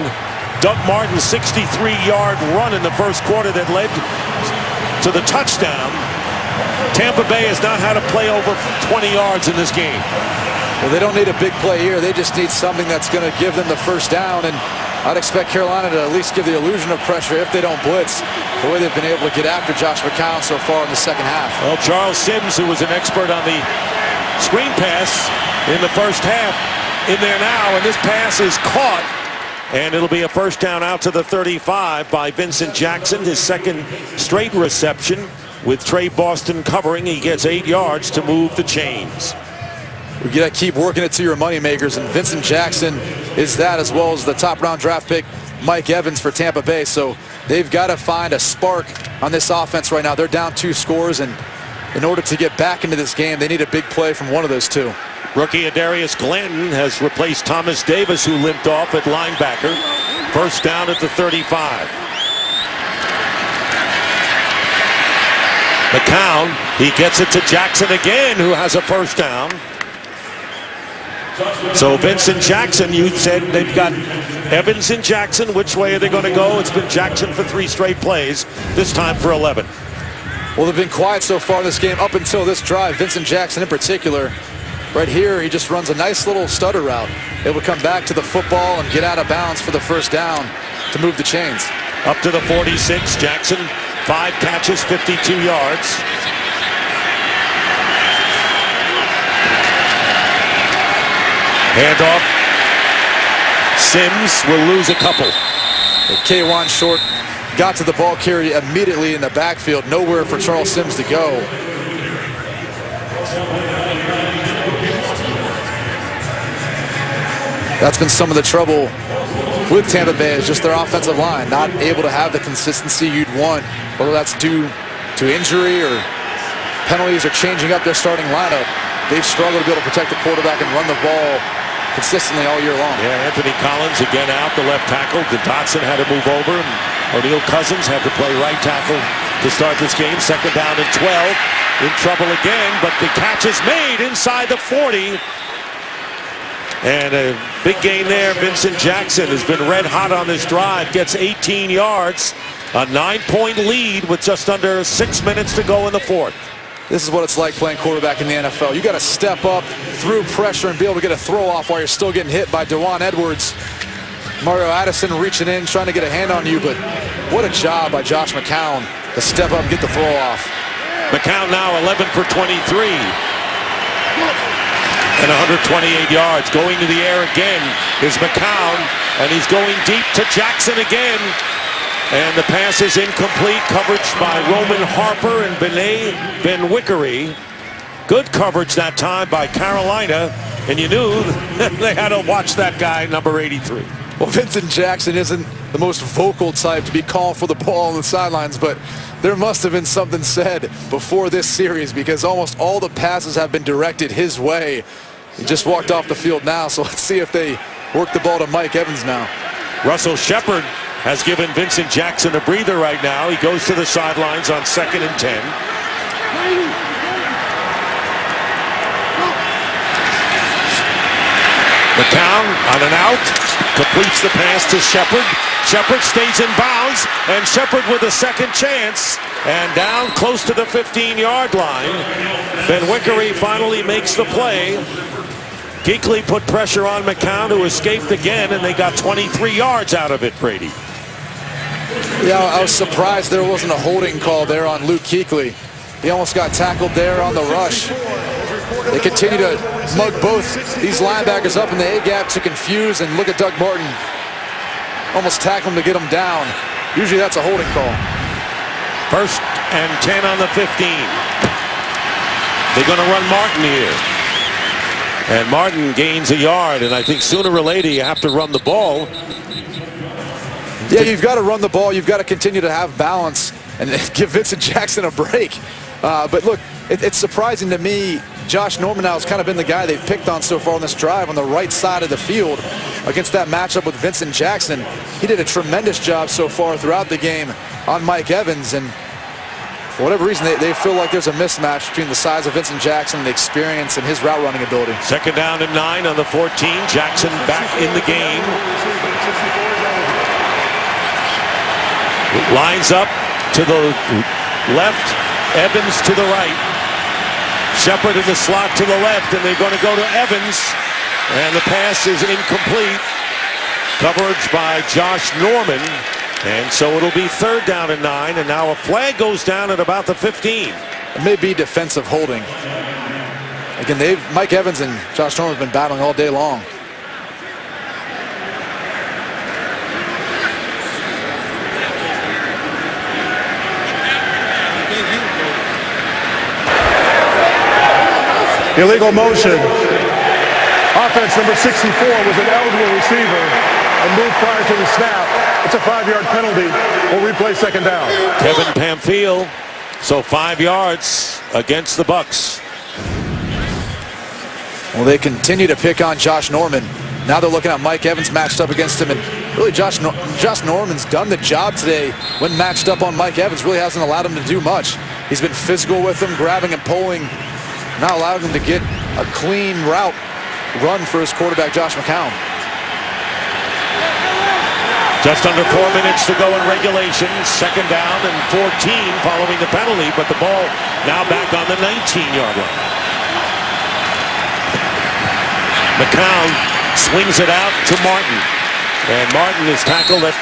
[SPEAKER 1] Doug Martin's 63-yard run in the first quarter that led to the touchdown, Tampa Bay has not had a play over 20 yards in this game.
[SPEAKER 3] Well, they don't need a big play here. They just need something that's going to give them the first down. And I'd expect Carolina to at least give the illusion of pressure if they don't blitz, the way they've been able to get after Josh McCown so far in the second half.
[SPEAKER 1] Well, Charles Sims, who was an expert on the screen pass in the first half, in there now, and this pass is caught. And it'll be a first down out to the 35 by Vincent Jackson, his second straight reception. With Trey Boston covering, he gets 8 yards to move the chains.
[SPEAKER 3] We got to keep working it to your moneymakers, and Vincent Jackson is that, as well as the top-round draft pick Mike Evans for Tampa Bay. So they've got to find a spark on this offense right now. They're down 2 scores, and in order to get back into this game, they need a big play from one of those two.
[SPEAKER 1] Rookie Adarius Glanton has replaced Thomas Davis, who limped off at linebacker. First down at the 35. McCown, he gets it to Jackson again, who has a first down. So Vincent Jackson, you said they've got Evans and Jackson. Which way are they going to go? It's been Jackson for 3 straight plays, this time for 11.
[SPEAKER 3] Well, they've been quiet so far in this game up until this drive. Vincent Jackson in particular. Right here, he just runs a nice little stutter route. Able to come back to the football and get out of bounds for the first down to move the chains.
[SPEAKER 1] Up to the 46, Jackson, 5 catches, 52 yards. Handoff. Sims will lose a couple.
[SPEAKER 3] K1 Short got to the ball carrier immediately in the backfield. Nowhere for Charles Sims to go. That's been some of the trouble with Tampa Bay, is just their offensive line, not able to have the consistency you'd want, whether that's due to injury or penalties or changing up their starting lineup. They've struggled to be able to protect the quarterback and run the ball consistently all year long.
[SPEAKER 1] Yeah, Anthony Collins again out, the left tackle. Dotson had to move over, and O'Neal Cousins had to play right tackle to start this game. Second down and 12. In trouble again, but the catch is made inside the 40. And a big gain there. Vincent Jackson has been red hot on this drive. Gets 18 yards. A 9-point lead with just under 6 minutes to go in the fourth.
[SPEAKER 3] This is what it's like playing quarterback in the NFL. You got to step up through pressure and be able to get a throw off while you're still getting hit by Dewan Edwards. Mario Addison reaching in, trying to get a hand on you, but what a job by Josh McCown to step up and get the throw off.
[SPEAKER 1] McCown now 11 for 23. And 128 yards. Going to the air again is McCown, and he's going deep to Jackson again. And the pass is incomplete. Coverage by Roman Harper and Benet Ben-Wickery. Good coverage that time by Carolina, and you knew they had to watch that guy, number 83.
[SPEAKER 3] Well, Vincent Jackson isn't the most vocal type to be called for the ball on the sidelines, but there must have been something said before this series because almost all the passes have been directed his way. He just walked off the field now, so let's see if they work the ball to Mike Evans now.
[SPEAKER 1] Russell Shepard has given Vincent Jackson a breather right now. He goes to the sidelines on 2nd and 10. McCown on an out, completes the pass to Shepard. Shepard stays in bounds, and Shepard with a second chance, and down close to the 15-yard line. Ben-Wickery finally makes the play. Geekley put pressure on McCown, who escaped again, and they got 23 yards out of it, Brady.
[SPEAKER 3] Yeah, I was surprised there wasn't a holding call there on Luke Kuechly. He almost got tackled there on the rush. They continue to mug both these linebackers up in the A-gap to confuse, and look at Doug Martin. Almost tackle him to get him down. Usually that's a holding call.
[SPEAKER 1] 1st and 10 on the 15. They're going to run Martin here. And Martin gains a yard, and I think sooner or later you have to run the ball.
[SPEAKER 3] Yeah, you've got to run the ball. You've got to continue to have balance and give Vincent Jackson a break. But look, it's surprising to me. Josh Norman now has kind of been the guy they've picked on so far on this drive on the right side of the field against that matchup with Vincent Jackson. He did a tremendous job so far throughout the game on Mike Evans, and for whatever reason, they feel like there's a mismatch between the size of Vincent Jackson and the experience and his route running ability.
[SPEAKER 1] 2nd down and 9 on the 14. Jackson back in the game. Lines up to the left, Evans to the right. Shepard in the slot to the left, and they're going to go to Evans, and the pass is incomplete. Coverage by Josh Norman, and so it'll be 3rd down and 9, and now a flag goes down at about the 15.
[SPEAKER 3] It may be defensive holding. Again, Mike Evans and Josh Norman have been battling all day long.
[SPEAKER 6] Illegal motion. Offense number 64 was an eligible receiver and moved prior to the snap. It's a 5-yard penalty. We'll replay 2nd down.
[SPEAKER 1] Kevin Pamphile, so 5 yards against the Bucs.
[SPEAKER 3] Well, they continue to pick on Josh Norman. Now they're looking at Mike Evans matched up against him, and really Josh Norman's done the job today when matched up on Mike Evans. Really hasn't allowed him to do much. He's been physical with him, grabbing and pulling, not allowing him to get a clean route run for his quarterback, Josh McCown.
[SPEAKER 1] Just under 4 minutes to go in regulation. 2nd down and 14 following the penalty, but the ball now back on the 19-yard line. McCown swings it out to Martin, and Martin is tackled at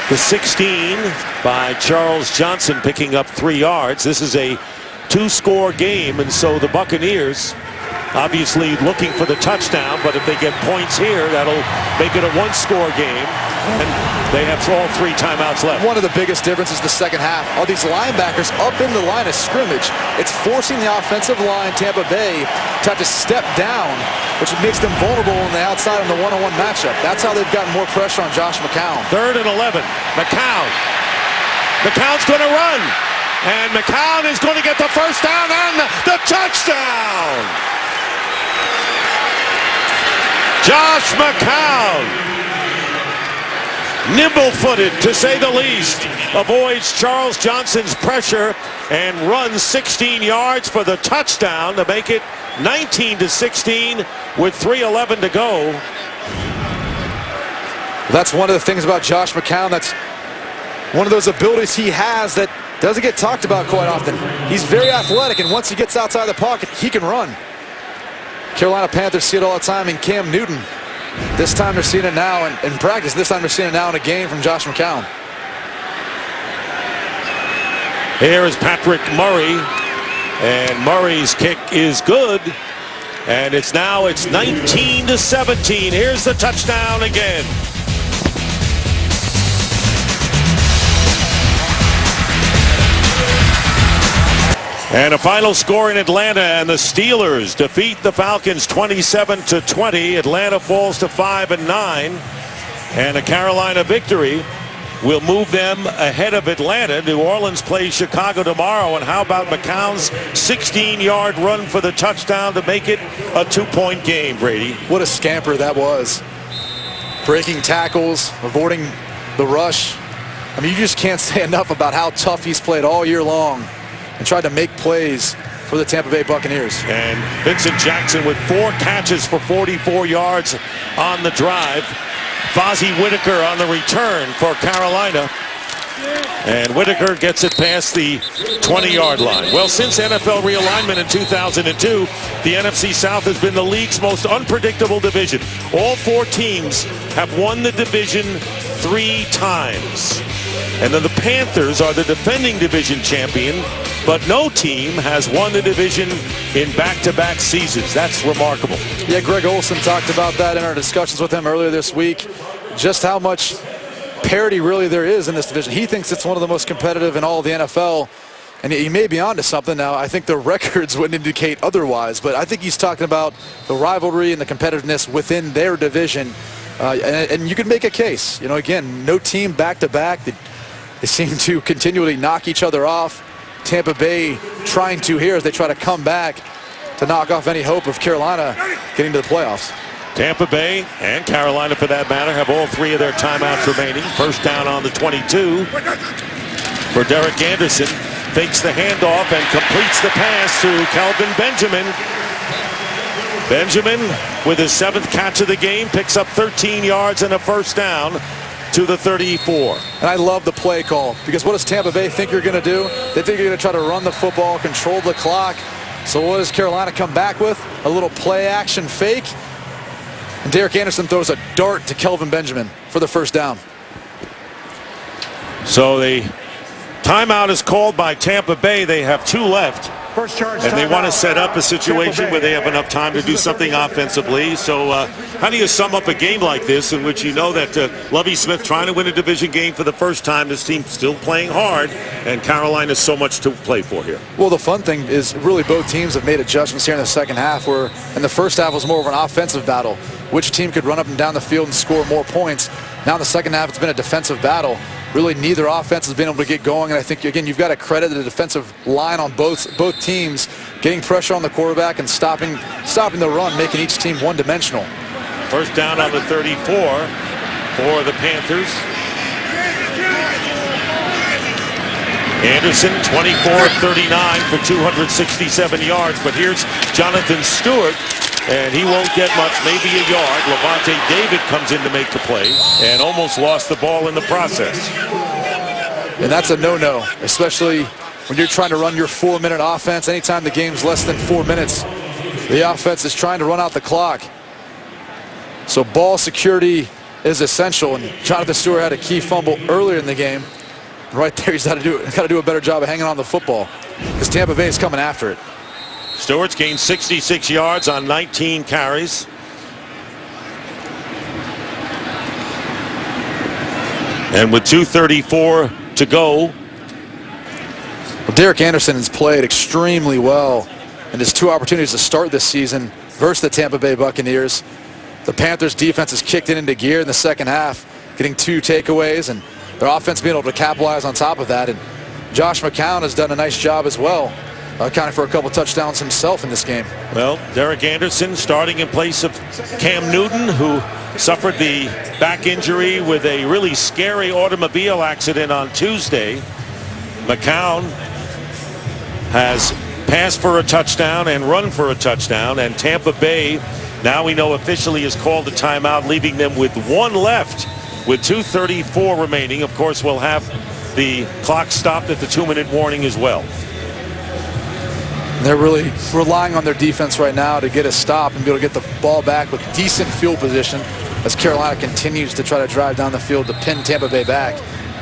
[SPEAKER 1] the 16 by Charles Johnson, picking up 3 yards. This is a 2-score game, and so the Buccaneers obviously looking for the touchdown, but if they get points here, that'll make it a 1-score game, and they have all 3 timeouts left.
[SPEAKER 3] One of the biggest differences the second half are these linebackers up in the line of scrimmage. It's forcing the offensive line, Tampa Bay, to have to step down, which makes them vulnerable on the outside in the one-on-one matchup. That's how they've gotten more pressure on Josh McCown.
[SPEAKER 1] 3rd and 11. McCown's going to run. And McCown is going to get the 1st down and the touchdown! Josh McCown, nimble-footed to say the least, avoids Charles Johnson's pressure and runs 16 yards for the touchdown to make it 19-16 with 3:11 to go.
[SPEAKER 3] That's one of the things about Josh McCown. That's one of those abilities he has that doesn't get talked about quite often. He's very athletic, and once he gets outside the pocket, he can run. Carolina Panthers see it all the time in Cam Newton. This time they're seeing it now in practice. This time they're seeing it now in a game from Josh McCown.
[SPEAKER 1] Here is Patrick Murray, and Murray's kick is good, and it's 19-17. Here's the touchdown again. And a final score in Atlanta, and the Steelers defeat the Falcons 27-20. Atlanta falls to 5-9, and a Carolina victory will move them ahead of Atlanta. New Orleans plays Chicago tomorrow, and how about McCown's 16-yard run for the touchdown to make it a 2-point game, Brady?
[SPEAKER 3] What a scamper that was. Breaking tackles, avoiding the rush. I mean, you just can't say enough about how tough he's played all year long and tried to make plays for the Tampa Bay Buccaneers.
[SPEAKER 1] And Vincent Jackson with 4 catches for 44 yards on the drive. Fozzie Whitaker on the return for Carolina. And Whitaker gets it past the 20-yard line. Well, since NFL realignment in 2002, the NFC South has been the league's most unpredictable division. All 4 teams have won the division 3 times. And then the Panthers are the defending division champion, but no team has won the division in back-to-back seasons. That's remarkable.
[SPEAKER 3] Yeah, Greg Olsen talked about that in our discussions with him earlier this week, just how much parity really there is in this division. He thinks it's one of the most competitive in all of the NFL, and he may be onto something now. I think the records would indicate otherwise, but I think he's talking about the rivalry and the competitiveness within their division, and you can make a case. You know, again, no team back-to-back. They seem to continually knock each other off. Tampa Bay trying to here as they try to come back to knock off any hope of Carolina getting to the playoffs.
[SPEAKER 1] Tampa Bay and Carolina, for that matter, have all 3 of their timeouts remaining. First down on the 22 for Derek Anderson. Fakes the handoff and completes the pass to Kelvin Benjamin. Benjamin, with his 7th catch of the game, picks up 13 yards and a first down to the 34.
[SPEAKER 3] And I love the play call, because what does Tampa Bay think you're going to do? They think you're going to try to run the football, control the clock. So what does Carolina come back with? A little play action fake. And Derek Anderson throws a dart to Kelvin Benjamin for the first down.
[SPEAKER 1] So the timeout is called by Tampa Bay. They have 2 left.
[SPEAKER 6] First charge,
[SPEAKER 1] and they want to set up a situation where they have enough time to do something offensively. So how do you sum up a game like this in which you know that Lovie Smith trying to win a division game for the first time, this team still playing hard, and Carolina's so much to play for here?
[SPEAKER 3] Well, the fun thing is really both teams have made adjustments here in the second half, where in the first half was more of an offensive battle. Which team could run up and down the field and score more points? Now in the second half, it's been a defensive battle. Really, neither offense has been able to get going, and I think, again, you've got to credit the defensive line on both teams, getting pressure on the quarterback and stopping the run, making each team one-dimensional.
[SPEAKER 1] First down on the 34 for the Panthers. Anderson, 24 of 39 for 267 yards, but here's Jonathan Stewart, and he won't get much, maybe a yard. Levante David comes in to make the play and almost lost the ball in the process.
[SPEAKER 3] And that's a no-no, especially when you're trying to run your 4-minute offense. Anytime the game's less than 4 minutes, the offense is trying to run out the clock. So ball security is essential, and Jonathan Stewart had a key fumble earlier in the game. Right there, he's got to do a better job of hanging on the football, because Tampa Bay is coming after it.
[SPEAKER 1] Stewart's gained 66 yards on 19 carries. And with 2:34 to go.
[SPEAKER 3] Well, Derek Anderson has played extremely well in his 2 opportunities to start this season versus the Tampa Bay Buccaneers. The Panthers defense has kicked it into gear in the second half, getting 2 takeaways, and their offense being able to capitalize on top of that. And Josh McCown has done a nice job as well, accounting for a couple touchdowns himself in this game.
[SPEAKER 1] Well, Derek Anderson starting in place of Cam Newton, who suffered the back injury with a really scary automobile accident on Tuesday. McCown has passed for a touchdown and run for a touchdown, and Tampa Bay, now we know officially, has called a timeout, leaving them with 1 left with 2:34 remaining. Of course, we'll have the clock stopped at the 2-minute warning as well.
[SPEAKER 3] They're really relying on their defense right now to get a stop and be able to get the ball back with decent field position. as Carolina continues to try to drive down the field to pin Tampa Bay back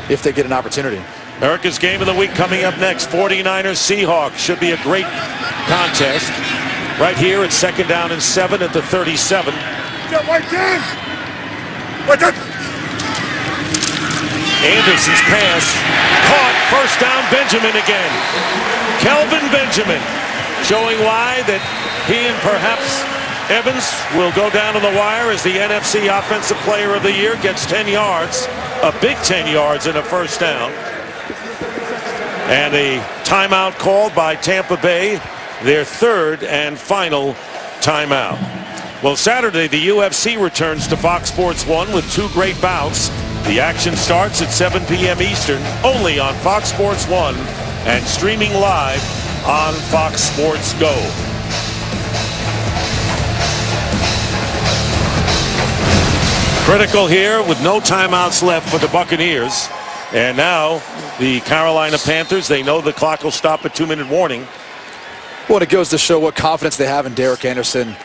[SPEAKER 3] if they get an opportunity.
[SPEAKER 1] America's Game of the Week coming up next. 49ers Seahawks should be a great contest. Right here it's 2nd down and 7 at the 37. Anderson's pass caught. First down, Benjamin again. Kelvin Benjamin showing why that he and perhaps Evans will go down to the wire as the NFC Offensive Player of the Year. Gets 10 yards, a big 10 yards in a first down. And a timeout called by Tampa Bay, their 3rd and final timeout. Well, Saturday the UFC returns to Fox Sports 1 with 2 great bouts. The action starts at 7 p.m. Eastern, only on Fox Sports 1 and streaming live on Fox Sports Go. Critical here with no timeouts left for the Buccaneers. And now the Carolina Panthers, they know the clock will stop at 2-minute warning.
[SPEAKER 3] Well, it goes to show what confidence they have in Derek Anderson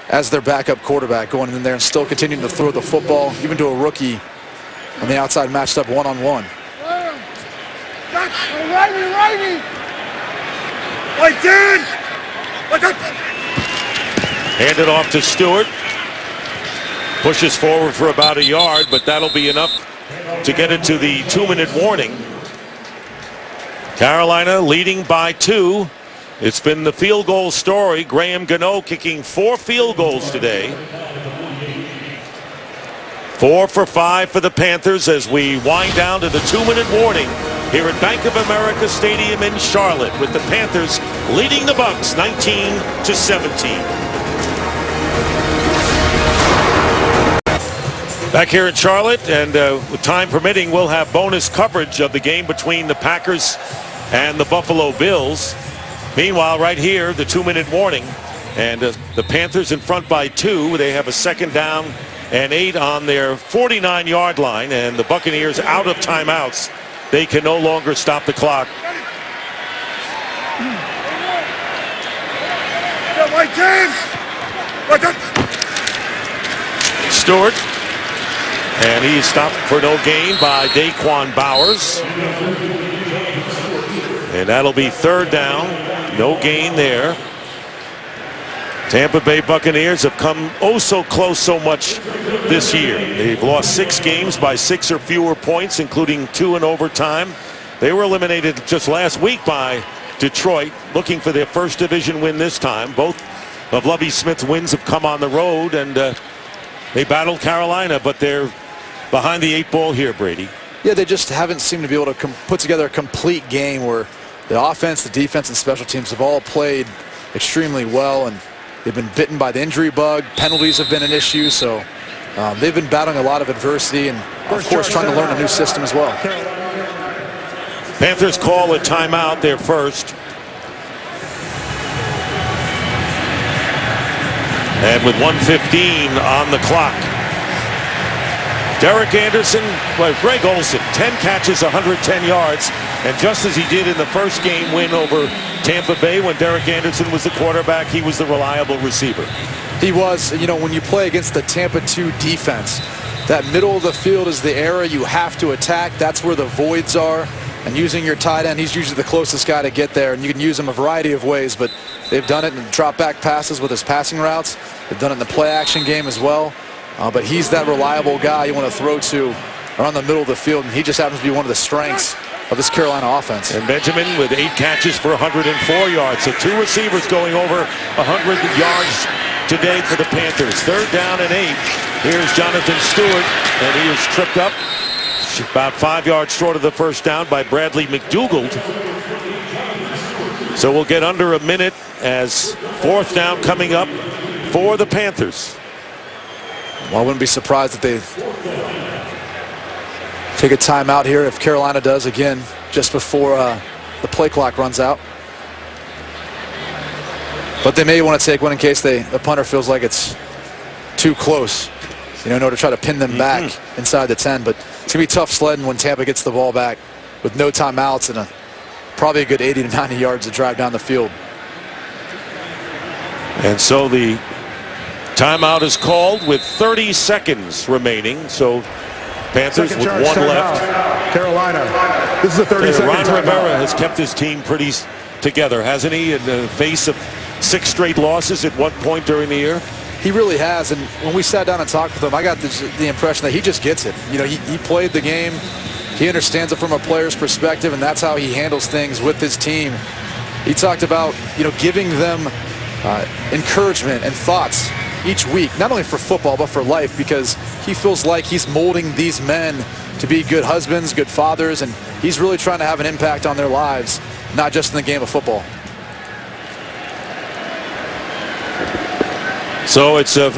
[SPEAKER 3] as their backup quarterback, going in there and still continuing to throw the football, even to a rookie on the outside matched up one-on-one.
[SPEAKER 4] Righty!
[SPEAKER 1] Hand it off to Stewart. Pushes forward for about a yard, but that'll be enough to get it to the 2-minute warning. Carolina leading by 2. It's been the field goal story. Graham Gano kicking 4 field goals today. 4 for 5 for the Panthers as we wind down to the 2-minute warning here at Bank of America Stadium in Charlotte, with the Panthers leading the Bucs 19-17. Back here in Charlotte, and with time permitting, we'll have bonus coverage of the game between the Packers and the Buffalo Bills. Meanwhile, right here, the 2-minute warning, and the Panthers in front by 2. They have a 2nd down and 8 on their 49-yard line, and the Buccaneers out of timeouts. They can no longer stop the clock. Stewart. And he's stopped for no gain by Daquan Bowers. And that'll be 3rd down. No gain there. Tampa Bay Buccaneers have come oh so close so much this year. They've lost 6 games by 6 or fewer points, including 2 in overtime. They were eliminated just last week by Detroit, looking for their first division win this time. Both of Lovie Smith's wins have come on the road, and they battled Carolina, but they're behind the 8 ball here, Brady.
[SPEAKER 3] Yeah, they just haven't seemed to be able to put together a complete game where the offense, the defense, and special teams have all played extremely well, and they've been bitten by the injury bug. Penalties have been an issue, so they've been battling a lot of adversity and, of course, trying to learn a new system as well.
[SPEAKER 1] Panthers call a timeout, their first. And with 1:15 on the clock, Derek Anderson, well, Greg Olsen, 10 catches, 110 yards. And just as he did in the first game win over Tampa Bay when Derek Anderson was the quarterback, he was the reliable receiver.
[SPEAKER 3] He was. You know, when you play against the Tampa 2 defense, that middle of the field is the area you have to attack. That's where the voids are. And using your tight end, he's usually the closest guy to get there. And you can use him a variety of ways, but they've done it in drop back passes with his passing routes. They've done it in the play action game as well. But he's that reliable guy you want to throw to around the middle of the field, and he just happens to be one of the strengths of this Carolina offense.
[SPEAKER 1] And Benjamin with 8 catches for 104 yards. So 2 receivers going over 100 yards today for the Panthers. 3rd down and 8. Here's Jonathan Stewart, and he is tripped up about 5 yards short of the first down by Bradley McDougald. So we'll get under a minute as 4th down coming up for the Panthers.
[SPEAKER 3] Well, I wouldn't be surprised if they take a timeout here, if Carolina does, again, just before the play clock runs out. But they may want to take one in case the punter feels like it's too close, you know, in order to try to pin them back inside the 10. But it's going to be tough sledding when Tampa gets the ball back with no timeouts and probably a good 80 to 90 yards to drive down the field.
[SPEAKER 1] And so the Timeout is called with 30 seconds remaining. So Panthers with one left.
[SPEAKER 6] Carolina. This is a 30-second
[SPEAKER 1] Ron
[SPEAKER 6] timeout.
[SPEAKER 1] Rivera has kept his team pretty together, hasn't he? In the face of 6 straight losses at one point during the year.
[SPEAKER 3] He really has, and when we sat down and talked with him, I got the impression that he just gets it. You know, he played the game. He understands it from a player's perspective, and that's how he handles things with his team. He talked about, you know, giving them encouragement and thoughts each week, not only for football, but for life, because he feels like he's molding these men to be good husbands, good fathers, and he's really trying to have an impact on their lives, not just in the game of football.
[SPEAKER 1] So it's a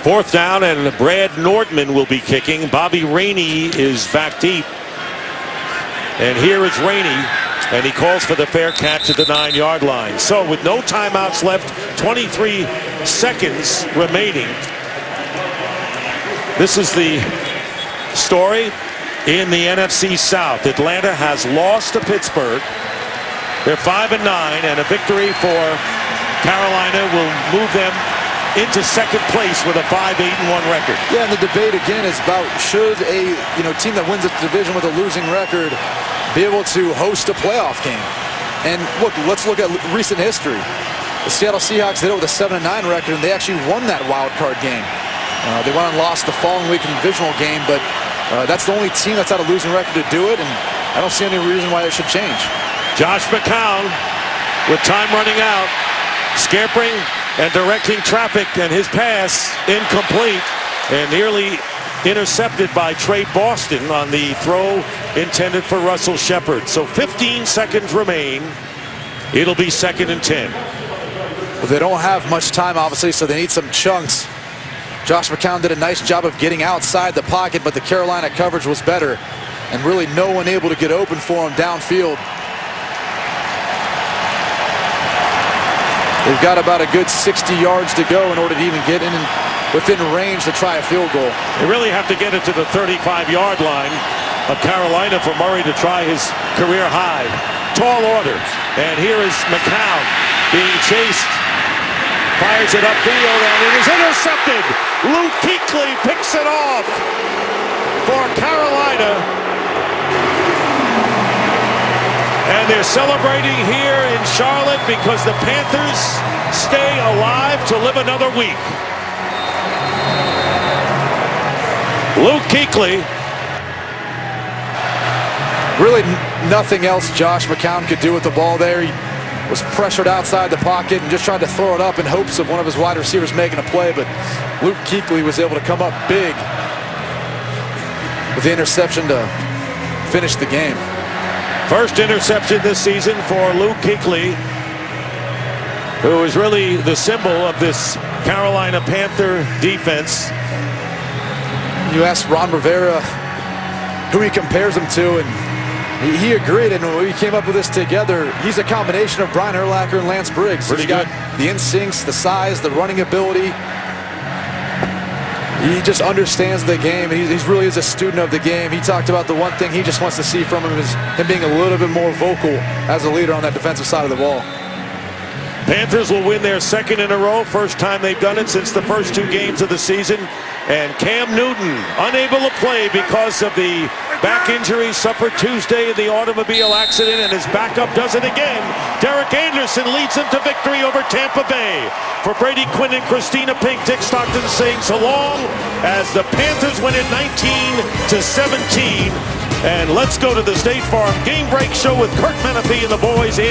[SPEAKER 1] 4th down, and Brad Nordman will be kicking. Bobby Rainey is back deep. And here is Rainey, and he calls for the fair catch at the 9-yard line. So with no timeouts left, 23 seconds remaining. This is the story in the NFC South. Atlanta has lost to Pittsburgh. They're 5-9, and a victory for Carolina will move them into second place with a 5-8-1 record.
[SPEAKER 3] Yeah, and the debate again is about should a team that wins its division with a losing record be able to host a playoff game. And look, let's look at recent history. The Seattle Seahawks did it with a 7-9 record, and they actually won that wild card game. They went and lost the following week in the divisional game, but that's the only team that's had a losing record to do it, and I don't see any reason why it should change.
[SPEAKER 1] Josh McCown with time running out, scampering and directing traffic, and his pass incomplete and nearly intercepted by Trey Boston on the throw intended for Russell Shepard. So 15 seconds remain. It'll be 2nd and 10.
[SPEAKER 3] Well, they don't have much time, obviously, so they need some chunks. Josh McCown did a nice job of getting outside the pocket, but the Carolina coverage was better, and really no one able to get open for him downfield. They've got about a good 60 yards to go in order to even get in within range to try a field goal.
[SPEAKER 1] They really have to get it to the 35-yard line of Carolina for Murray to try his career high. Tall order. And here is McCown being chased. Fires it upfield, and it is intercepted. Luke Kuechly picks it off for Carolina. And they're celebrating here in Charlotte because the Panthers stay alive to live another week. Luke Kuechly.
[SPEAKER 3] Really nothing else Josh McCown could do with the ball there. He was pressured outside the pocket and just tried to throw it up in hopes of one of his wide receivers making a play, but Luke Kuechly was able to come up big with the interception to finish the game.
[SPEAKER 1] First interception this season for Luke Kuechly, who is really the symbol of this Carolina Panther defense.
[SPEAKER 3] You asked Ron Rivera who he compares him to, and he agreed, and we came up with this together. He's a combination of Brian Urlacher and Lance Briggs.
[SPEAKER 1] Pretty
[SPEAKER 3] He's got
[SPEAKER 1] good.
[SPEAKER 3] The instincts, the size, the running ability. He just understands the game, and he really is a student of the game. He talked about the one thing he just wants to see from him is him being a little bit more vocal as a leader on that defensive side of the ball.
[SPEAKER 1] Panthers will win their 2nd in a row. First time they've done it since the first 2 games of the season. And Cam Newton unable to play because of the back injury suffered Tuesday in the automobile accident, and his backup does it again. Derek Anderson leads them to victory over Tampa Bay. For Brady Quinn and Christina Pink, Dick Stockton saying so long as the Panthers win it 19-17. And let's go to the State Farm Game Break Show with Kurt Menefee and the boys.